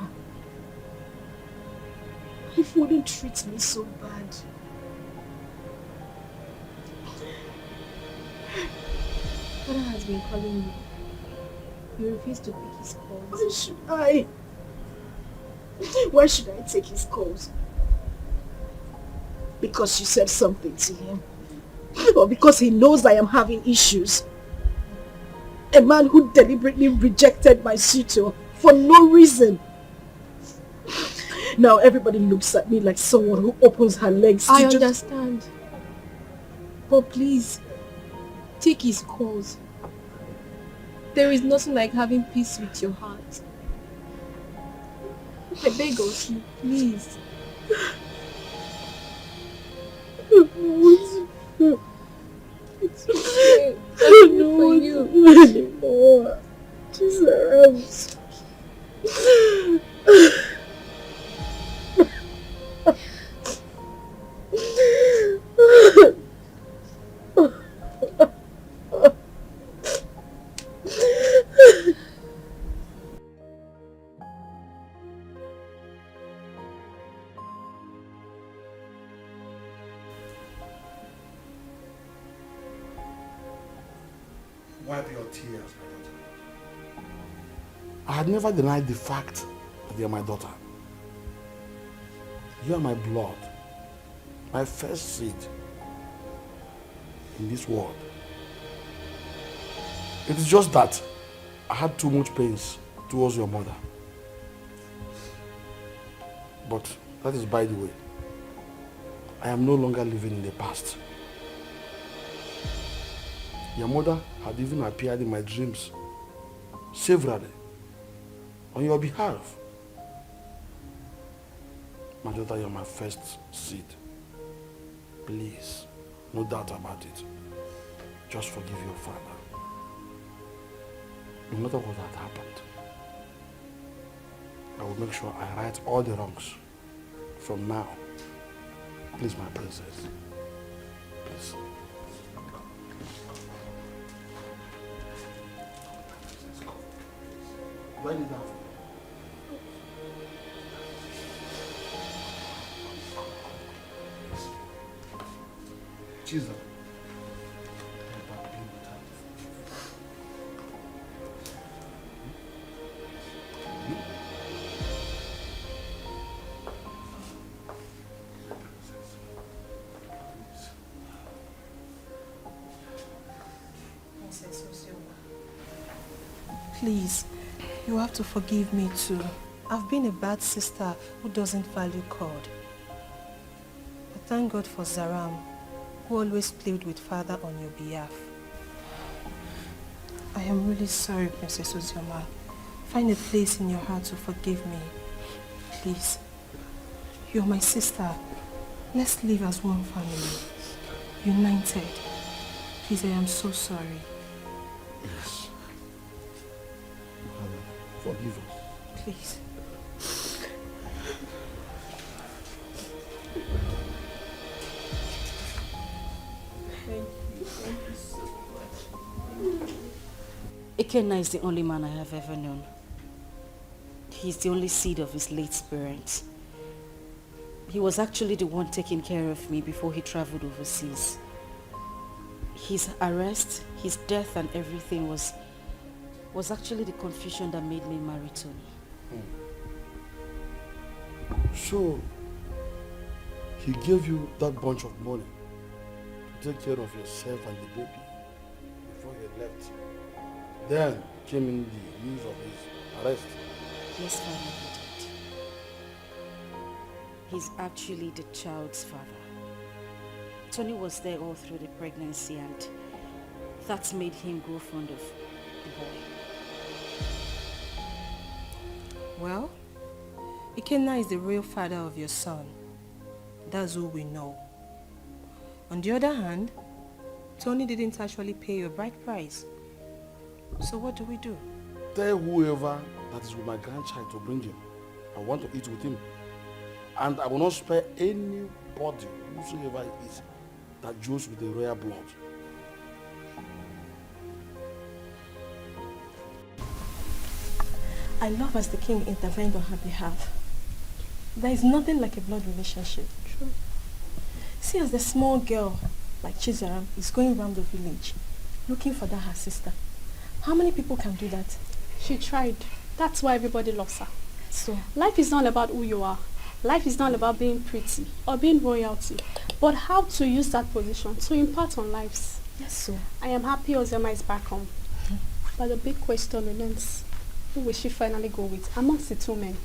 life wouldn't treat me so bad. Father has been calling you. You refuse to pick his calls. Why should I? Why should I take his calls? Because you said something to him? Or because he knows I am having issues? A man who deliberately rejected my suitor for no reason. Now everybody looks at me like someone who opens her legs to I understand. But please, take his calls. There is nothing like having peace with your heart. I beg of you, please. It's okay. I don't know for you anymore. Jesus. Wipe your tears, my daughter. I had never denied the fact that you are my daughter. You are my blood, my first seed in this world. It is just that I had too much pains towards your mother. But that is by the way. I am no longer living in the past. Your mother had even appeared in my dreams severally on your behalf. My daughter, you're my first seed. Please, no doubt about it. Just forgive your father. No matter what had happened, I will make sure I right all the wrongs from now. Please, my princess. Please. Do I need that? Jesus. Please, you have to forgive me too. I've been a bad sister who doesn't value God. But thank God for Zaram, who always played with father on your behalf. I am really sorry, Princess Ozioma. Find a place in your heart to forgive me. Please. You're my sister. Let's live as one family. United. Please, I am so sorry. Yes. Forgive us. Please. Thank you so much. Ikenna is the only man I have ever known. He's the only seed of his late parents. He was actually the one taking care of me before he traveled overseas. His arrest, his death and everything was actually the confusion that made me marry Tony. So, he gave you that bunch of money to take care of yourself and the baby before he left. Then came in the news of his arrest. Yes, Father, he did. He's actually the child's father. Tony was there all through the pregnancy and that's made him grow fond of the boy. Well, Ikenna is the real father of your son. That's who we know. On the other hand, Tony didn't actually pay your bride price. So what do we do? Tell whoever that is with my grandchild to bring him. I want to eat with him. And I will not spare anybody, whosoever it is, that deals with the royal blood. I love as the king intervened on her behalf. There is nothing like a blood relationship. True. See, as the small girl, like Chizaram, is going around the village, looking for that her sister. How many people can do that? She tried. That's why everybody loves her. So, life is not about who you are. Life is not about being pretty or being royalty, but how to use that position to impart on lives. Yes, so. I am happy Ozioma is back home. But the big question remains, who will she finally go with amongst the two men?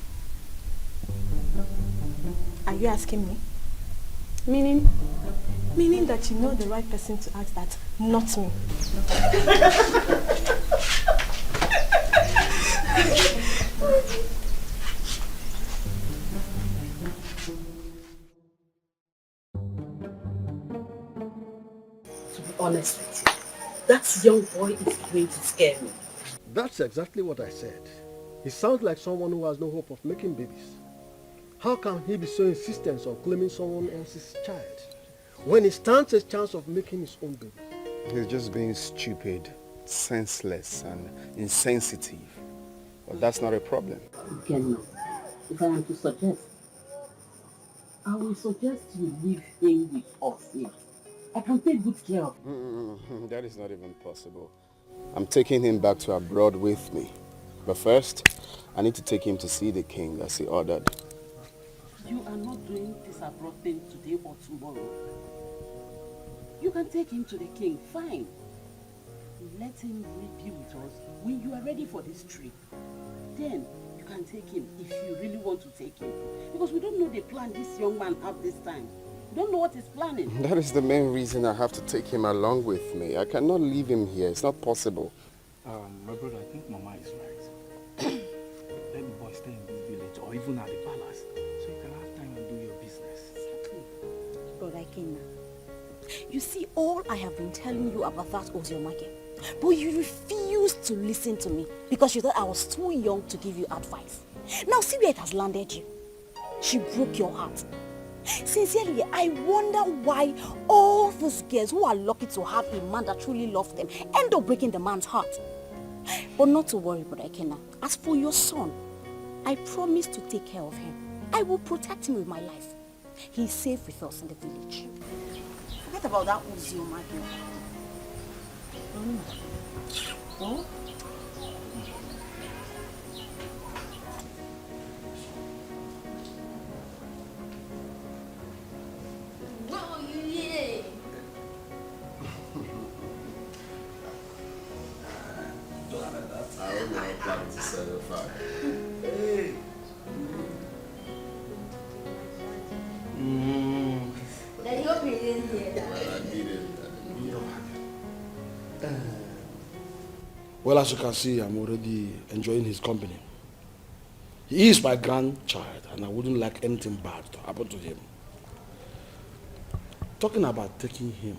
Are you asking me? Meaning? Meaning that you know the right person to ask that, not me. To be honest with you, that young boy is going to scare me. That's exactly what I said. He sounds like someone who has no hope of making babies. How can he be so insistent on claiming someone else's child when he stands a chance of making his own baby? He's just being stupid, senseless, and insensitive. But that's not a problem. Again, if I am to suggest, I will suggest you leave him with us here. I can take good care of him. That is not even possible. I'm taking him back to abroad with me. But first, I need to take him to see the king as he ordered. You are not doing this abroad thing today or tomorrow. You can take him to the king, fine. Let him be with us when you are ready for this trip. Then you can take him if you really want to take him. Because we don't know the plan this young man has this time. We don't know what he's planning. That is the main reason I have to take him along with me. I cannot leave him here. It's not possible. My brother, I think Mama is right. Let the boy stay in this village or even at the palace so you can have time and do your business. Brother Kenna, you see all I have been telling you about that Ozioma girl, but you refused to listen to me because you thought I was too young to give you advice. Now see where it has landed you. She broke your heart. Sincerely, I wonder why all those girls who are lucky to have a man that truly loves them end up breaking the man's heart. But not to worry, Brother Kenna. As for your son, I promise to take care of him. I will protect him with my life. He is safe with us in the village. Forget about that Ozioma girl. Oh? I don't know how planning to set it fire. Hey. Daddy, hope you didn't hear that. Well, I did it. Well, as you can see, I'm already enjoying his company. He is my grandchild, and I wouldn't like anything bad to happen to him. Talking about taking him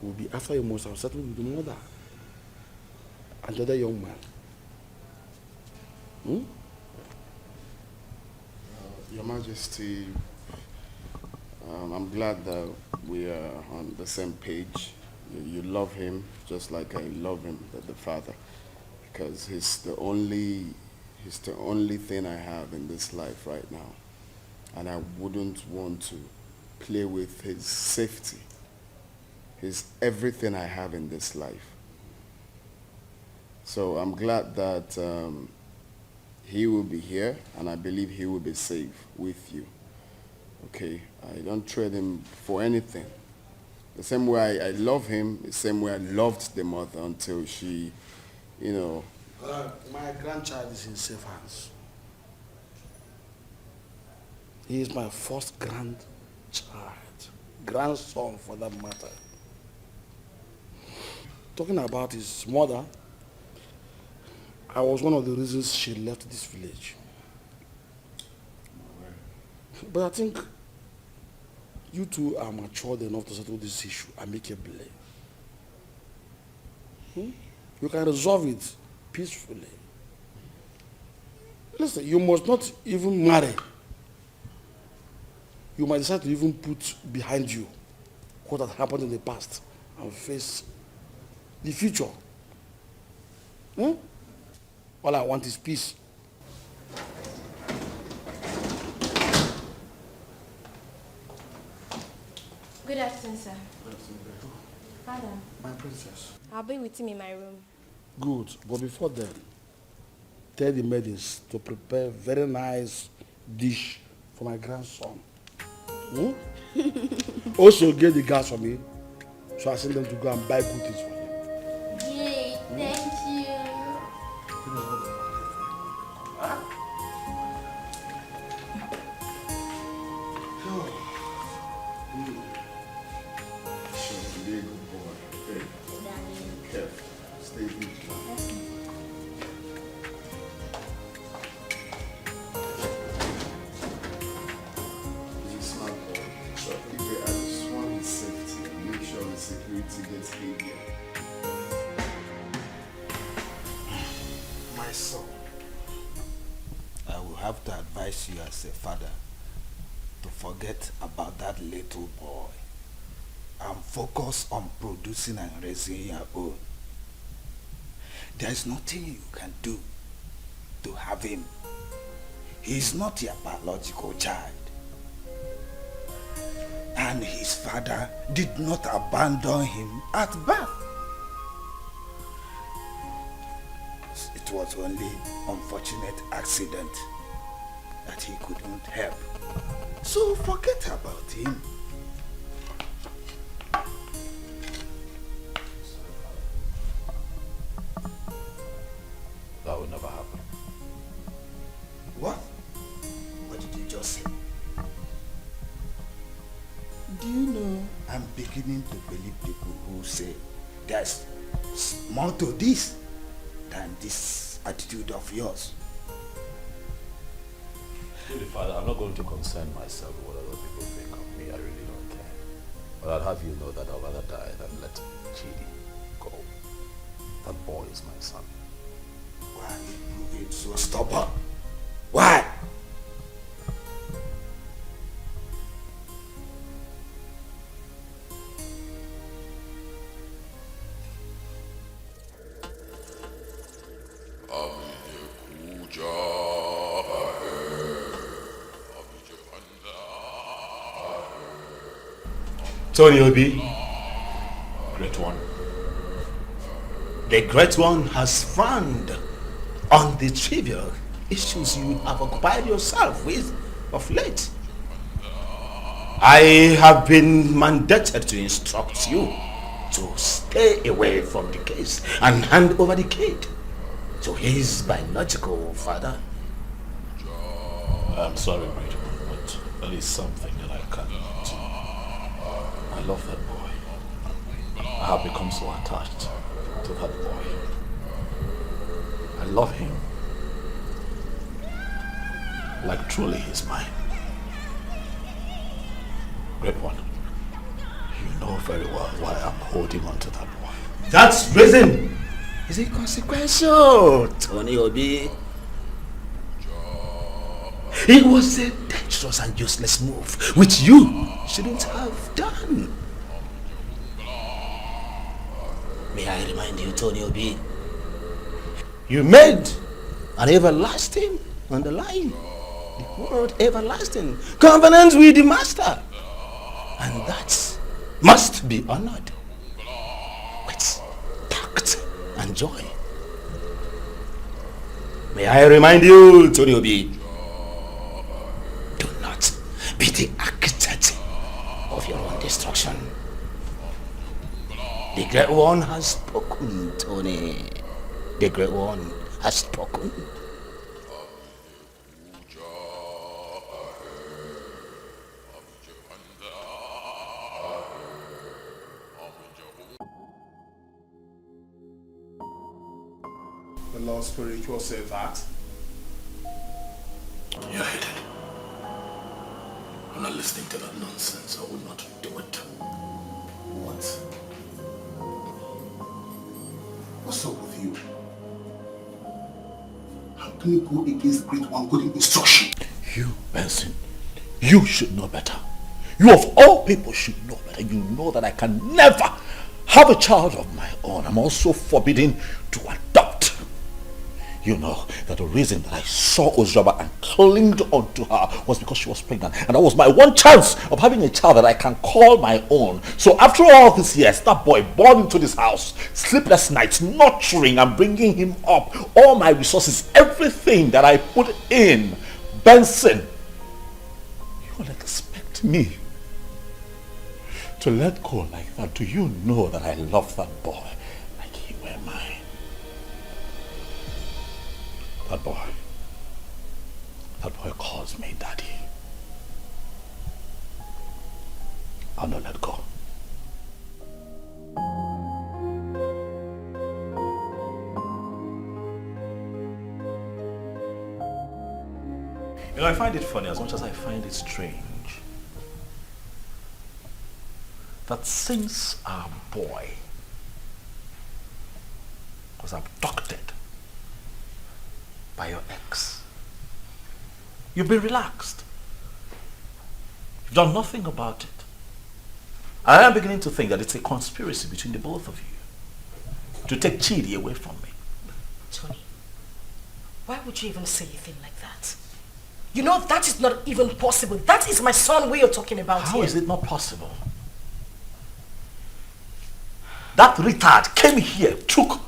will be after you must have settled with the mother and the other young man. Your Majesty, I'm glad that we are on the same page. You love him just like I love him, the father, because he's the only thing I have in this life right now, and I wouldn't want to play with his safety. He's everything I have in this life. So I'm glad that he will be here, and I believe he will be safe with you. Okay, I don't trade him for anything. The same way I love him, the same way I loved the mother until she, you know. My grandchild is in safe hands. He is my first grandchild, grandson for that matter. Talking about his mother, I was one of the reasons she left this village. But I think you two are matured enough to settle this issue amicably. You can resolve it peacefully. Listen, you must not even marry. You might decide to even put behind you what had happened in the past and face the future. All I want is peace. Good afternoon, sir. Father. My princess. I'll be with him in my room. Good, but before then, tell the maidens to prepare a very nice dish for my grandson. Also get the gas for me, so I send them to go and buy good things for him. Yay, thank you. Be a good boy. Okay. Careful. Stay vigilant. He's a smart boy. So I just want his safety and make sure the security gets heavier. My son, I will have to advise you as a father to forget about that little boy and focus on producing and raising your own. There is nothing you can do to have him. He is not your biological child. And his father did not abandon him at birth. It was only unfortunate accident that he couldn't help. So forget about him. That would never happen. What? What did you just say? Do you know, I'm beginning to believe people who say there's more to this than this attitude of yours. Really, Father, I'm not going to concern myself with what other people think of me. I really don't care. But I'll have you know that I'd rather die than let Chidi go. That boy is my son. Why are you being so stubborn? Why? Tony Obi, Great One. The Great One has frowned on the trivial issues you have occupied yourself with of late. I have been mandated to instruct you to stay away from the case and hand over the kid to his biological father. I'm sorry, Great One, but there is something that I cannot. I love that boy. I have become so attached to that boy. I love him. Like truly he's mine. Great One, you know very well why I'm holding on to that boy. That's reason is inconsequential, Tony Obi. It was a dangerous and useless move, which you shouldn't have done. May I remind you, Tony Obi, you made an everlasting underlying, the word everlasting, covenant with the Master. And that must be honored with tact and joy. May I remind you, Tony Obi, do not be the architect of your own destruction. The Great One has spoken, Tony. The Great One has spoken. The Lord Spiritual said that. You're headed. I'm not listening to that nonsense. I would not do it. What? What's up with you? How can you go against the Great One good instruction? You, Benson, you should know better. You of all people should know better. You know that I can never have a child of my own. I'm also forbidden to adopt. You know that the reason that I saw Ozioma and clinged onto her was because she was pregnant. And that was my one chance of having a child that I can call my own. So after all these years, that boy born into this house, sleepless nights, nurturing and bringing him up, all my resources, everything that I put in, Benson, you will expect me to let go like that? Do you know that I love that boy like he were mine? That boy calls me daddy. I'll not let go. You know, I find it funny as much as I find it strange that since our boy was abducted by your ex, you've been relaxed. You've done nothing about it. I am beginning to think that it's a conspiracy between the both of you to take Chidi away from me. Tony, why would you even say a thing like that? You know that is not even possible. That is my son we are talking about here. How is it not possible? That retard came here, took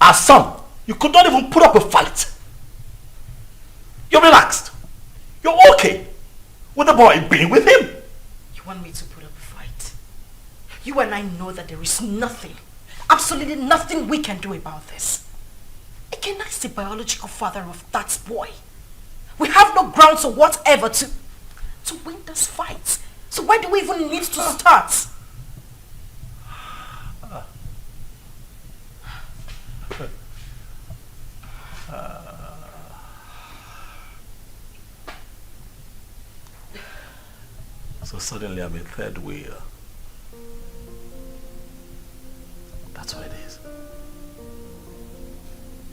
our son. You could not even put up a fight. You're relaxed. You're okay with the boy being with him. You want me to put up a fight? You and I know that there is nothing, absolutely nothing we can do about this. Ikenna is the biological father of that boy. We have no grounds or whatever to win this fight. So why do we even need to start? So suddenly I'm a third wheel. That's what it is.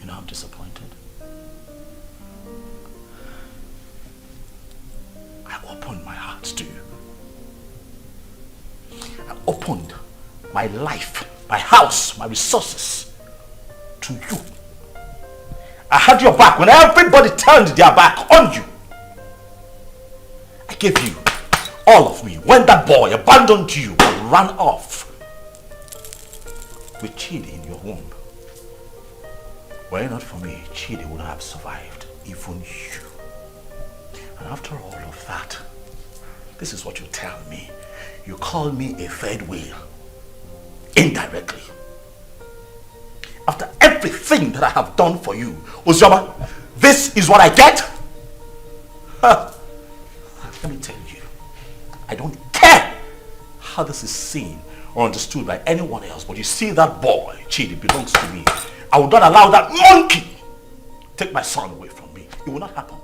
You know, I'm disappointed. I opened my heart to you. I opened my life, my house, my resources to you. I had your back when everybody turned their back on you. I gave you all of me when that boy abandoned you and ran off with Chidi in your womb. Were it not for me, Chidi would have survived, even you. And after all of that, this is what you tell me. You call me a third wheel, indirectly. After everything that I have done for you, Ozioma, this is what I get? Let me tell you, I don't care how this is seen or understood by anyone else, but you see that boy, Chidi, belongs to me. I will not allow that monkey take my son away from me. It will not happen.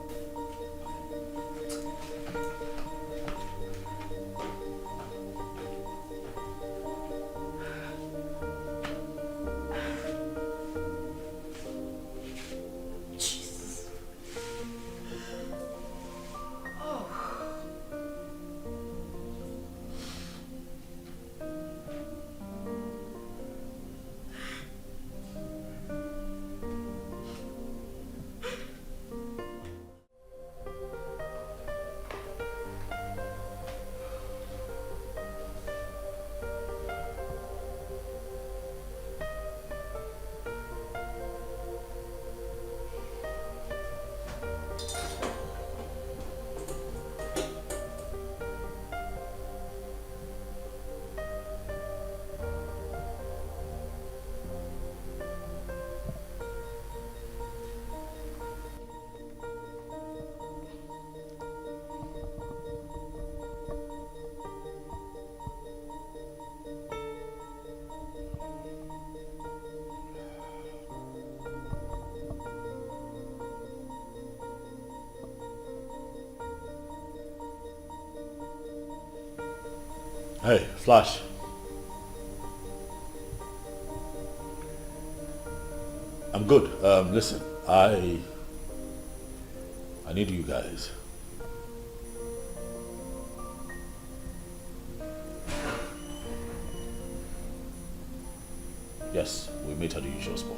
Hey, Flash. I'm good. Listen, I need you guys. Yes, we meet at the usual spot.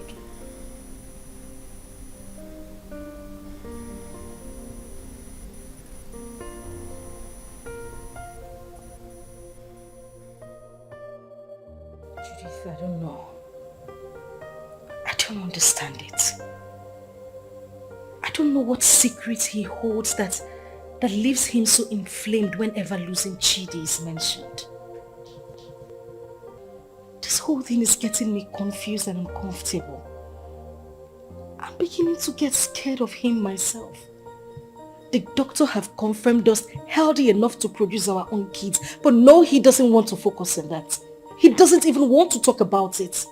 Judith, I don't know. I don't understand it. I don't know what secret he holds that leaves him so inflamed whenever losing Chidi is mentioned. This whole thing is getting me confused and uncomfortable. I'm beginning to get scared of him myself. The doctor have confirmed us healthy enough to produce our own kids, but no, he doesn't want to focus on that. He doesn't even want to talk about it.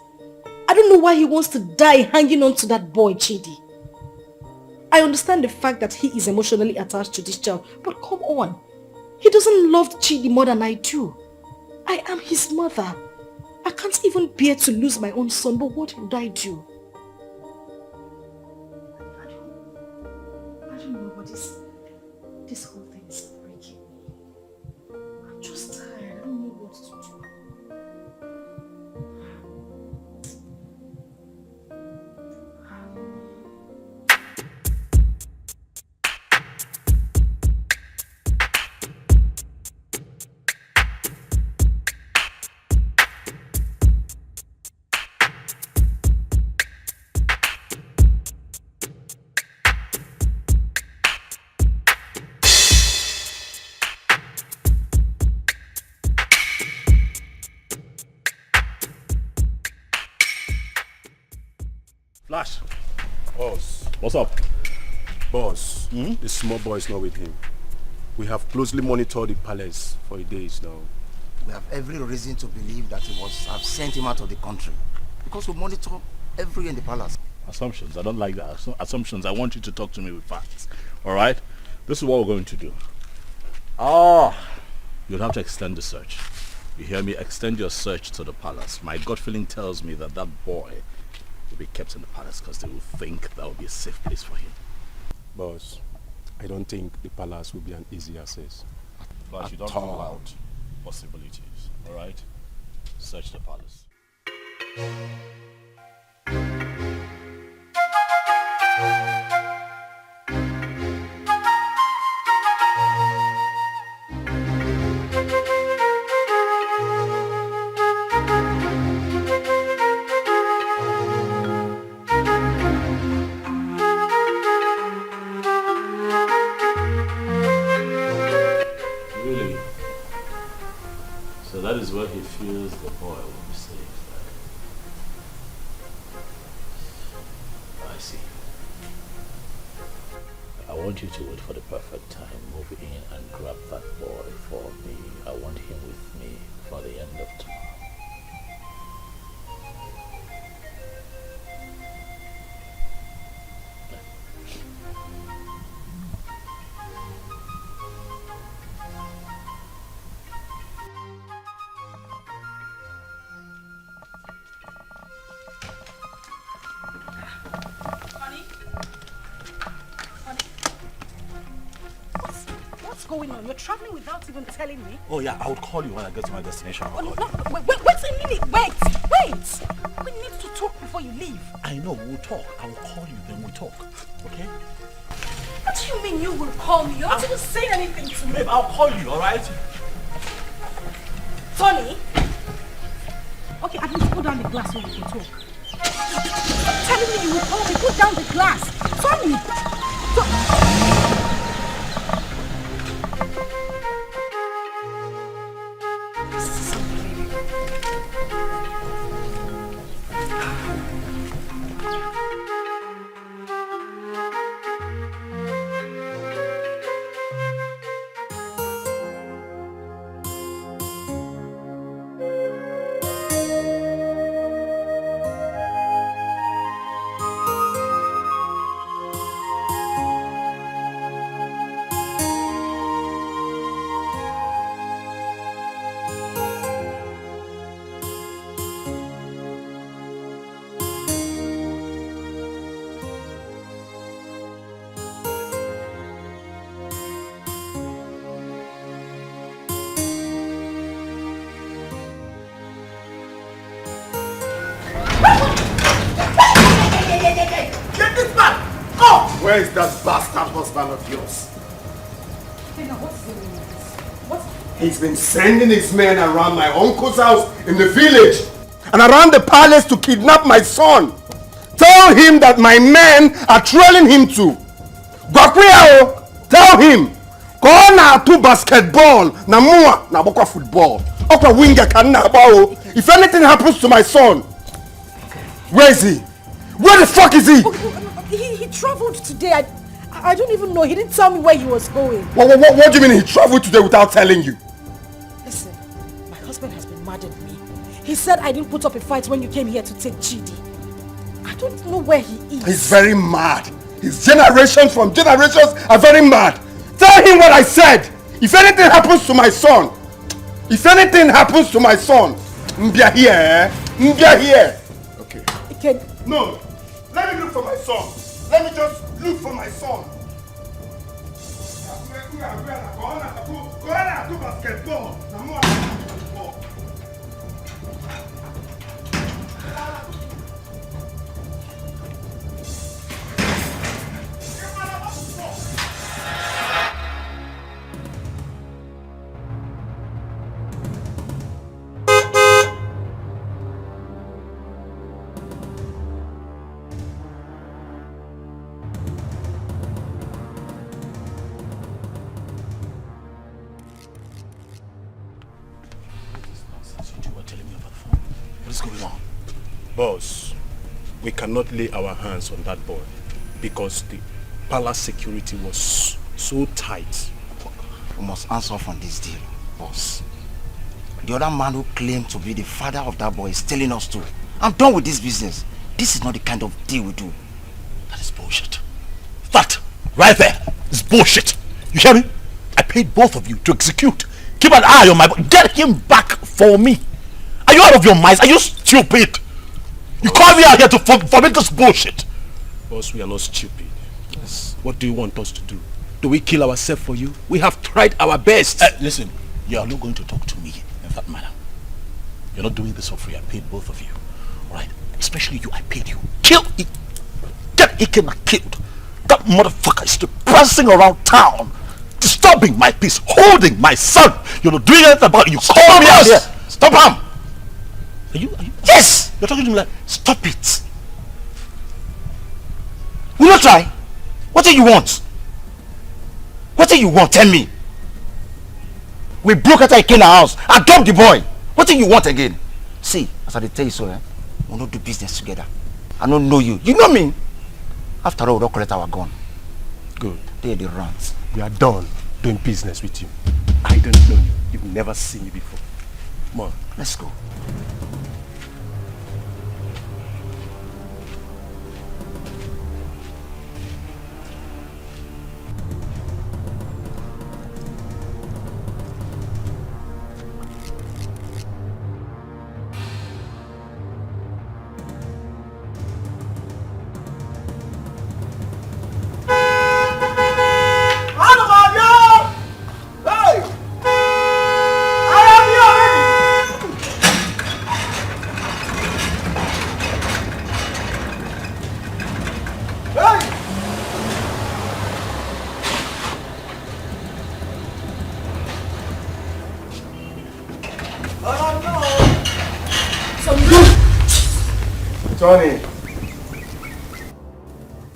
I don't know why he wants to die hanging on to that boy, Chidi. I understand the fact that he is emotionally attached to this child, but come on. He doesn't love Chidi more than I do. I am his mother. I can't even bear to lose my own son, but what would I do? I don't know what this whole thing is breaking me. I'm just tired. I don't know what to do. Flash. Boss. What's up? Boss, the small boy is not with him. We have closely monitored the palace for days now. We have every reason to believe that have sent him out of the country. Because we monitor everywhere in the palace. Assumptions. I don't like that. Assumptions. I want you to talk to me with facts. Alright? This is what we're going to do. You'll have to extend the search. You hear me? Extend your search to the palace. My gut feeling tells me that that boy will be kept in the palace because they will think that will be a safe place for him. Boss, I don't think the palace will be an easy access. But you don't rule out possibilities. Alright? Search the palace. Really? So that is where he feels the boy will be safe. I see. I want you to wait for the perfect time. Move in and grab that boy for me. I want him with me for the end of tomorrow. What's going on? You're traveling without even telling me? Oh yeah, I would call you when I get to my destination. Oh, no, wait a minute. Wait. We need to talk before you leave. I know, we'll talk. I will call you, then we'll talk. Okay? What do you mean you will call me? You're not even saying anything to me. Babe, I'll call you, alright? Tony? Okay, at least put down the glass so we can talk. Stop telling me you will call me. Put down the glass. Tony! Where is that bastard husband of yours? He's been sending his men around my uncle's house in the village and around the palace to kidnap my son. Tell him that my men are trailing him to. Gwakweo, tell him. Go na to basketball, na mua na bokwa football. Okwa winger kan na bao. If anything happens to my son, where is he? Where the fuck is he? He traveled today. I don't even know. He didn't tell me where he was going. What do you mean he traveled today without telling you? Listen, my husband has been mad at me. He said I didn't put up a fight when you came here to take Chidi. I don't know where he is. He's very mad. His generations are very mad. Tell him what I said. If anything happens to my son, Mbia here, Mbia here. Okay. No, let me look for my son. Let me just look for my son. Go on to basketball. What is going on? Boss, we cannot lay our hands on that boy because the palace security was so tight. We must answer from this deal, boss. The other man who claimed to be the father of that boy is telling us to. I'm done with this business. This is not the kind of deal we do. That is bullshit. That right there is bullshit. You hear me? I paid both of you to execute. Keep an eye on my boy. Get him back for me. Are you out of your minds? Are you stupid? You call me out here to forbid this bullshit. Boss, we are not stupid. Yes. What do you want us to do? Do we kill ourselves for you? We have tried our best. Listen, you are not going to talk to me in that manner. You're not doing this for free. I paid both of you. Alright? Especially you, I paid you. Kill it. Get Ikena killed. That motherfucker is pressing around town, disturbing my peace, holding my son. You're not doing anything about it. You call me out here. Stop him. Are you? Yes! You're talking to me like, stop it. Will you try? What do you want? What do you want? Tell me. We broke out Ikena house. I dumped the boy. What do you want again? See, as I tell you so, we'll not do business together. I don't know you. You know me. After all, we'll not collect our gun. Good. They're the runs. We are done doing business with you. I don't know you. You've never seen me before. Come on. Let's go.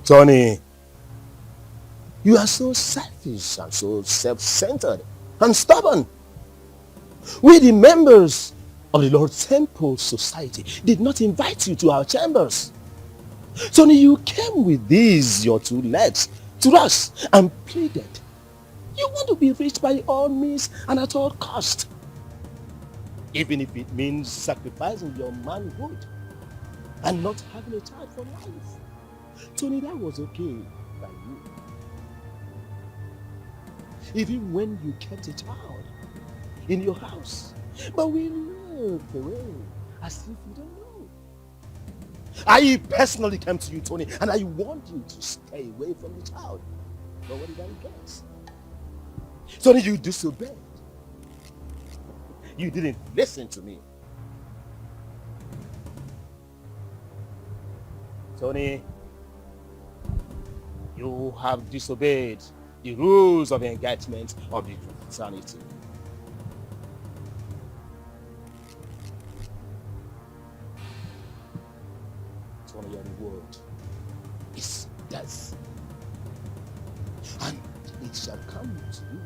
Tony, you are so selfish and so self-centered and stubborn. We, the members of the Lord's Temple Society, did not invite you to our chambers. Tony, you came with these, your two legs, to us and pleaded. You want to be rich by all means and at all cost. Even if it means sacrificing your manhood and not having a child for life. Tony, that was okay by you. Even when you kept a child in your house. But we looked away as if you don't know. I personally came to you, Tony, and I warned you to stay away from the child. But what did I get? Tony, you disobeyed. You didn't listen to me. Tony, you have disobeyed the rules of engagement of the fraternity. Tony, your reward is death. And it shall come to you.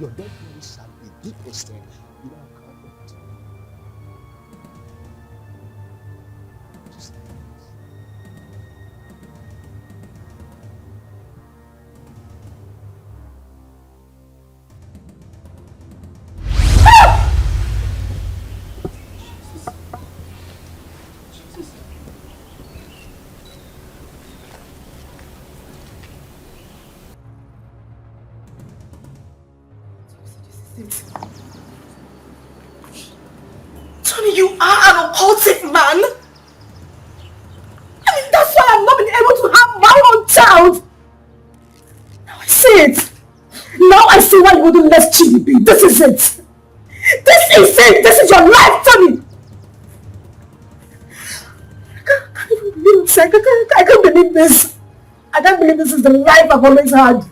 Your dead body shall be deposited without comfort. Tony, you are an occultic man. I mean, that's why I've not been able to have my own child. Now I see it. Now I see why you wouldn't let Chidi be. This is it. This is it. This is your life, Tony. I can't believe this. I can't believe this is the life I've always had.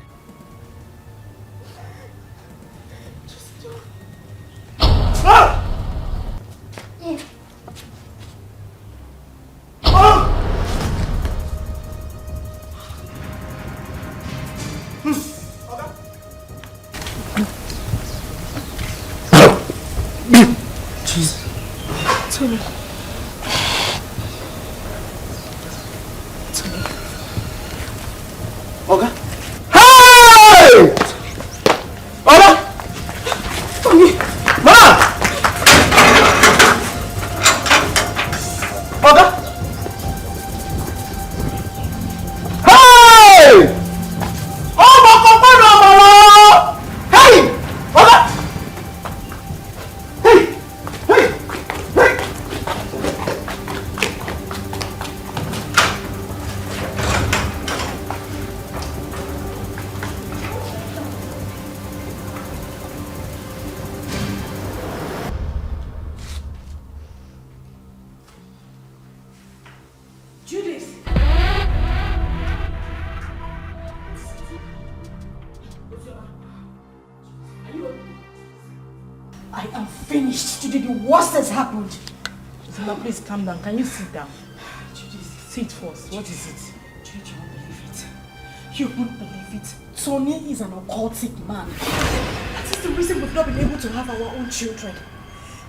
finished. Today the worst has happened. Ozioma, please calm down. Can you sit down? Sit first. What is it? You won't believe it. You won't believe it. Tony is an occultic man. That is the reason we've not been able to have our own children.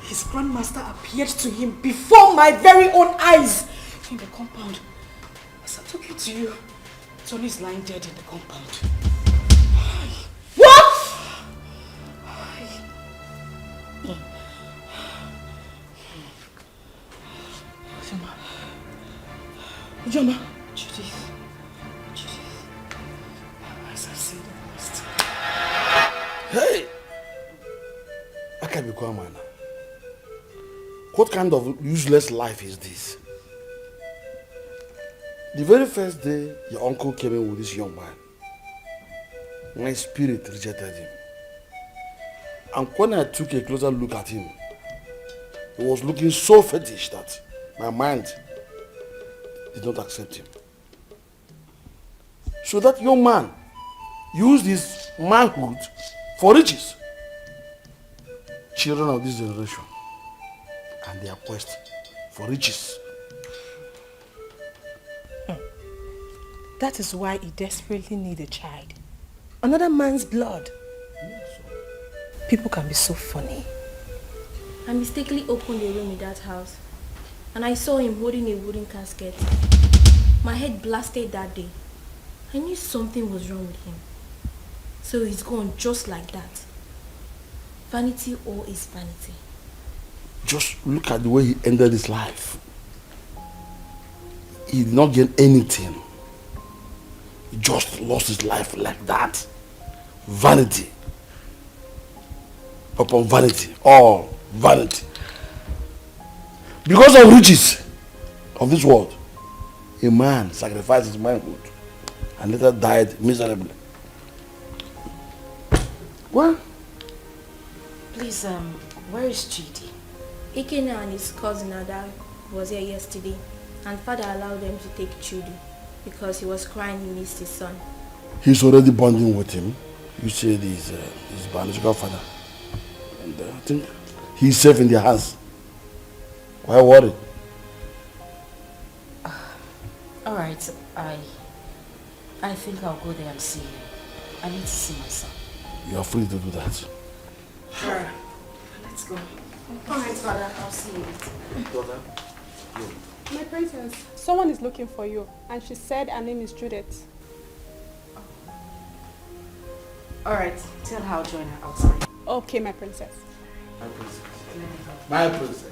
His grandmaster appeared to him before my very own eyes in the compound. As I'm talking to you, Tony is lying dead in the compound. What? Ozioma. Judith. As I said, I must. Hey! I can't be quiet, man. What kind of useless life is this? The very first day your uncle came in with this young man, my spirit rejected him. And when I took a closer look at him, he was looking so fetish that my mind did not accept him. So that young man used his manhood for riches. Children of this generation and their quest for riches. That is why he desperately needs a child. Another man's blood. People can be so funny. I mistakenly opened a room in that house and I saw him holding a wooden casket. My head blasted that day. I knew something was wrong with him. So he's gone just like that. Vanity all is vanity. Just look at the way he ended his life. He did not get anything. He just lost his life like that. Vanity upon vanity. All vanity. Because of riches of this world, a man sacrificed his manhood and later died miserably. What? Please, where is Chidi? Ikena and his cousin Ada was here yesterday and father allowed them to take Chudi because he was crying he missed his son. He's already bonding with him. You said he's his biological father. And I think he's safe in their hands. Why worry? Alright, I think I'll go there and see him. I need to see my son. You are free to do that. Sure. Let's go. Alright, father, I'll see you later. Daughter, My princess, someone is looking for you, and she said her name is Judith. Alright, tell her I'll join her outside. Okay, my princess. My princess. My princess.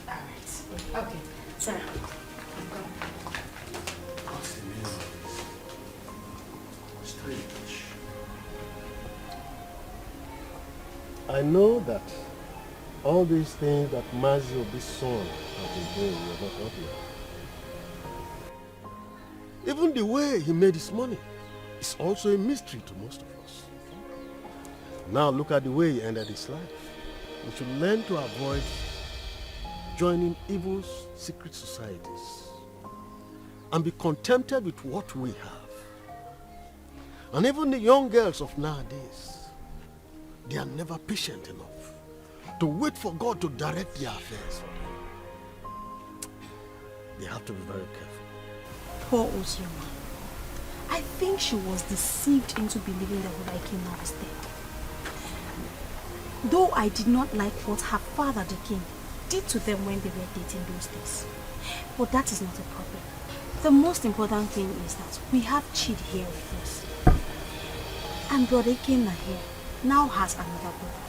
Alright. Okay, Sarah. I know that all these things that Mazi of this son have been doing were not obvious. Even the way he made his money is also a mystery to most of us. Now look at the way he ended his life. We should learn to avoid joining evil secret societies and be contented with what we have. And even the young girls of nowadays, they are never patient enough to wait for God to direct their affairs for them. They have to be very careful. Poor Ozioma. I think she was deceived into believing that Olaikina was dead. Though I did not like what her father, the king, did to them when they were dating those days. But that is not a problem. The most important thing is that we have Chid here with us. And Brother Ikena here now has another brother.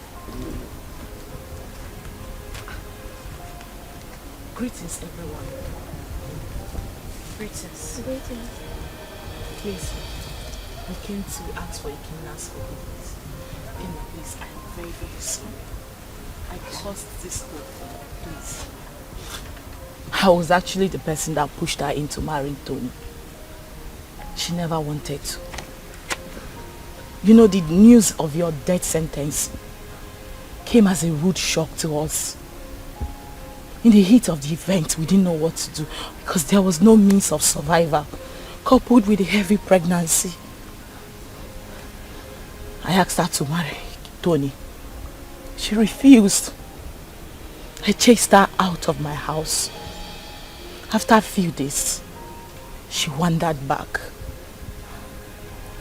Greetings, everyone. Greetings. Greetings. Please, I came to ask for Ikena's forgiveness. Ikena, please, I am very, very sorry. I caused this whole thing, please. I was actually the person that pushed her into marrying Tony. She never wanted to. You know, the news of your death sentence came as a rude shock to us. In the heat of the event, we didn't know what to do because there was no means of survival, coupled with a heavy pregnancy. I asked her to marry Tony, She refused. I chased her out of my house. After a few days, she wandered back.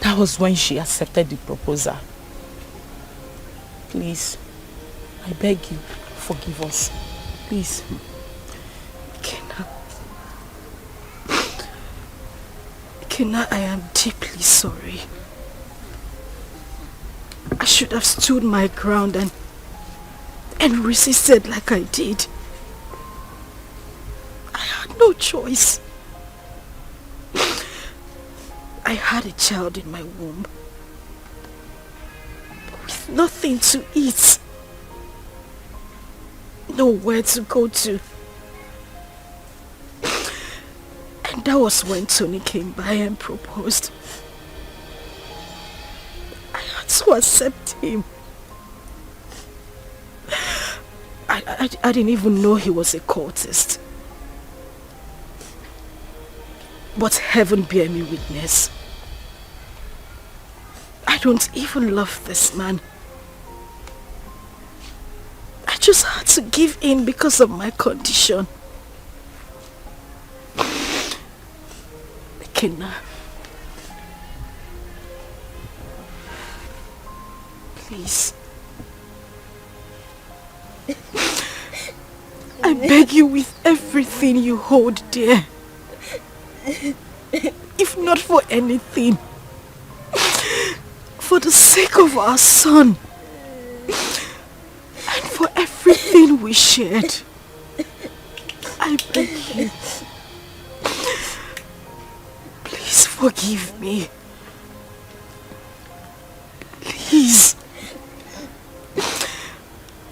That was when she accepted the proposal. Please, I beg you, forgive us. Please. Kenna, I am deeply sorry. I should have stood my ground and resisted like I did. I had no choice. I had a child in my womb with nothing to eat, nowhere to go to. And that was when Tony came by and proposed. I had to accept him. I didn't even know he was a cultist. But heaven bear me witness. I don't even love this man. I just had to give in because of my condition. Kenna, please. I beg you with everything you hold dear. If not for anything, for the sake of our son and for everything we shared, I beg you. Please forgive me. Please.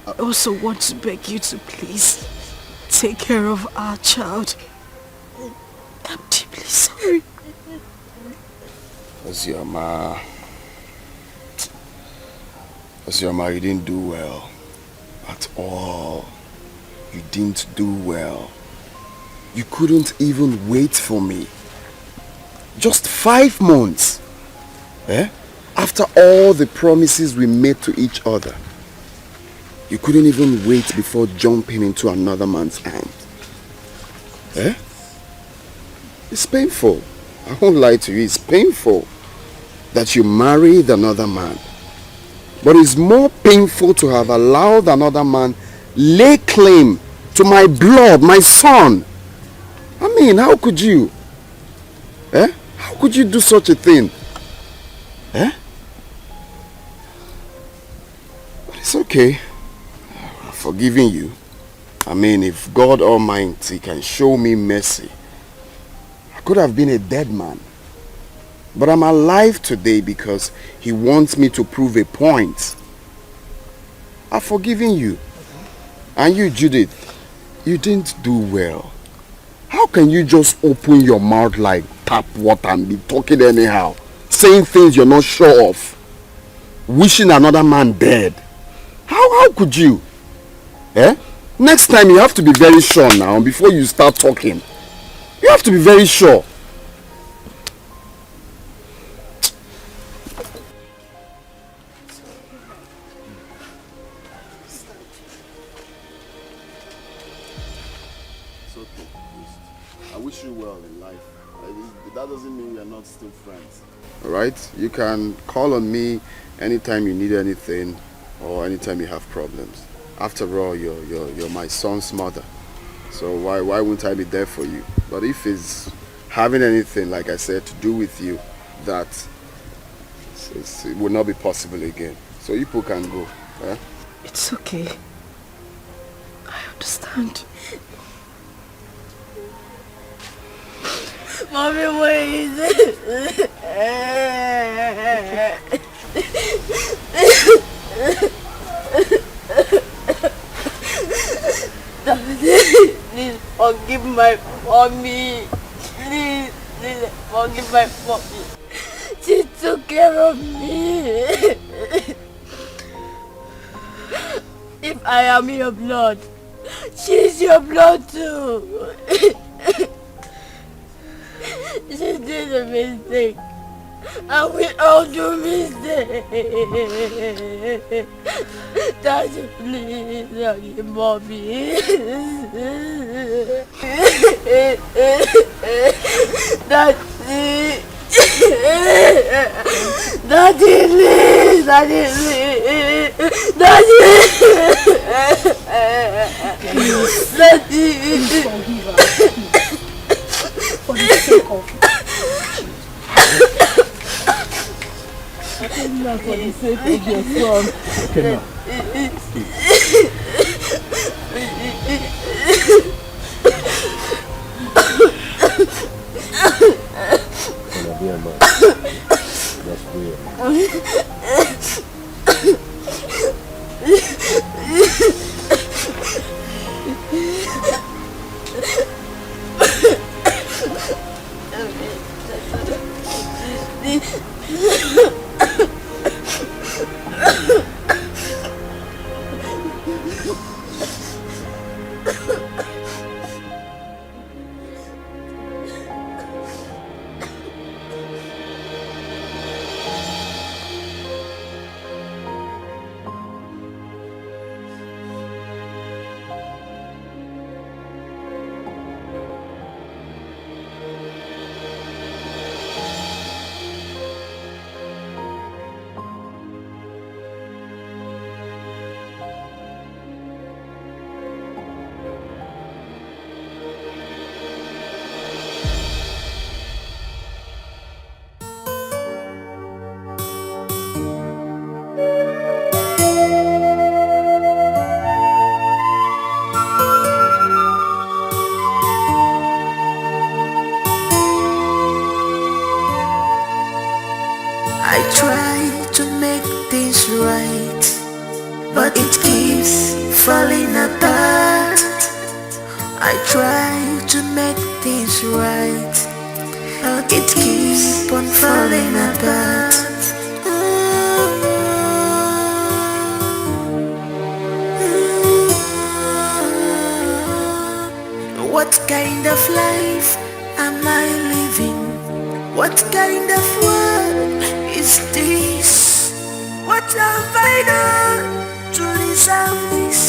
I also want to beg you to please take care of our child. I'm deeply sorry. Ozioma, you didn't do well. At all. You didn't do well. You couldn't even wait for me. Just 5 months. Eh? After all the promises we made to each other. You couldn't even wait before jumping into another man's arms. Eh? It's painful. I won't lie to you. It's painful that you married another man. But it's more painful to have allowed another man lay claim to my blood, my son. I mean, how could you? Eh? How could you do such a thing? Eh? But it's okay. I'm forgiving you. I mean, if God Almighty can show me mercy, I could have been a dead man. But I'm alive today because He wants me to prove a point. I've forgiven you. And you, Judith, you didn't do well. How can you just open your mouth like tap water and be talking anyhow? Saying things you're not sure of. Wishing another man dead. How could you? Eh? Next time you have to be very sure now before you start talking. You have to be very sure. It's okay. I wish you well in life. That doesn't mean we are not still friends. Alright? You can call on me anytime you need anything or anytime you have problems. After all, you're my son's mother. So why wouldn't I be there for you? But if it's having anything, like I said, to do with you, that it will not be possible again. So you people can go. Eh? It's okay. I understand. Mommy, what is it? Please forgive my mommy. Please forgive my mommy. She took care of me. If I am your blood, she's your blood too. She did a mistake. And we all do mistakes. Daddy, please, Daddy, Mommy. Daddy. Daddy, please. Daddy, please. Daddy. Daddy. Please forgive us. For the sake of Not for the sake of your son. Kenna. Kenna, be a man. That's weird. I try to make things right, but it keeps falling apart. I try to make things right, but it keeps on falling apart. What kind of life am I living? What kind of world is this? What have I done to deserve this?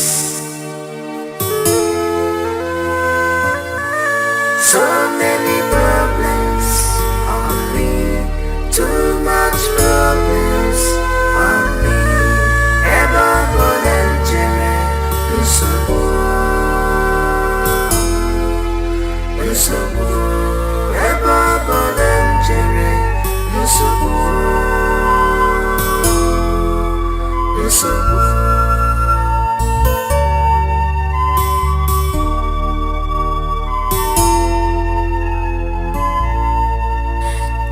So many problems on me, too much problems on me. Eba bolenjere, lusobu, lusobu. Eba bolenjere, lusobu, lusobu.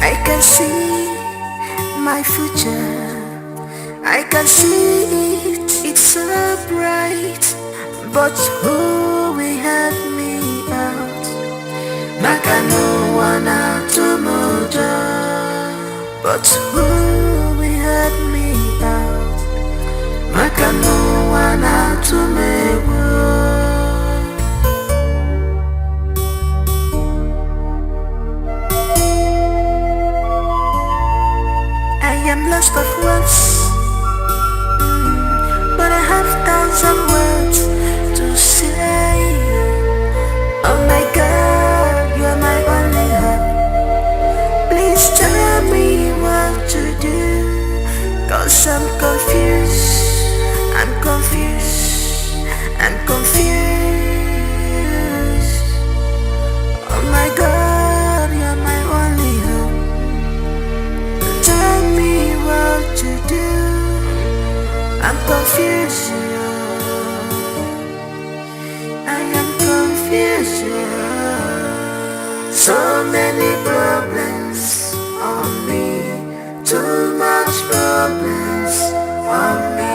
I can see my future, I can see it, it's so bright. But who will help me out? Maka no one out tomorrow. But who will help me out? Maka no one out tomorrow. I am lost of words, but I have thousand words to say. Oh my God, you are my only hope. Please tell me what to do, 'cause I'm confused, I'm confused, I'm confused. Oh my God, you are my only hope. Tell me what to do, I'm confused. I am confused. So many problems on me, too much problems on me.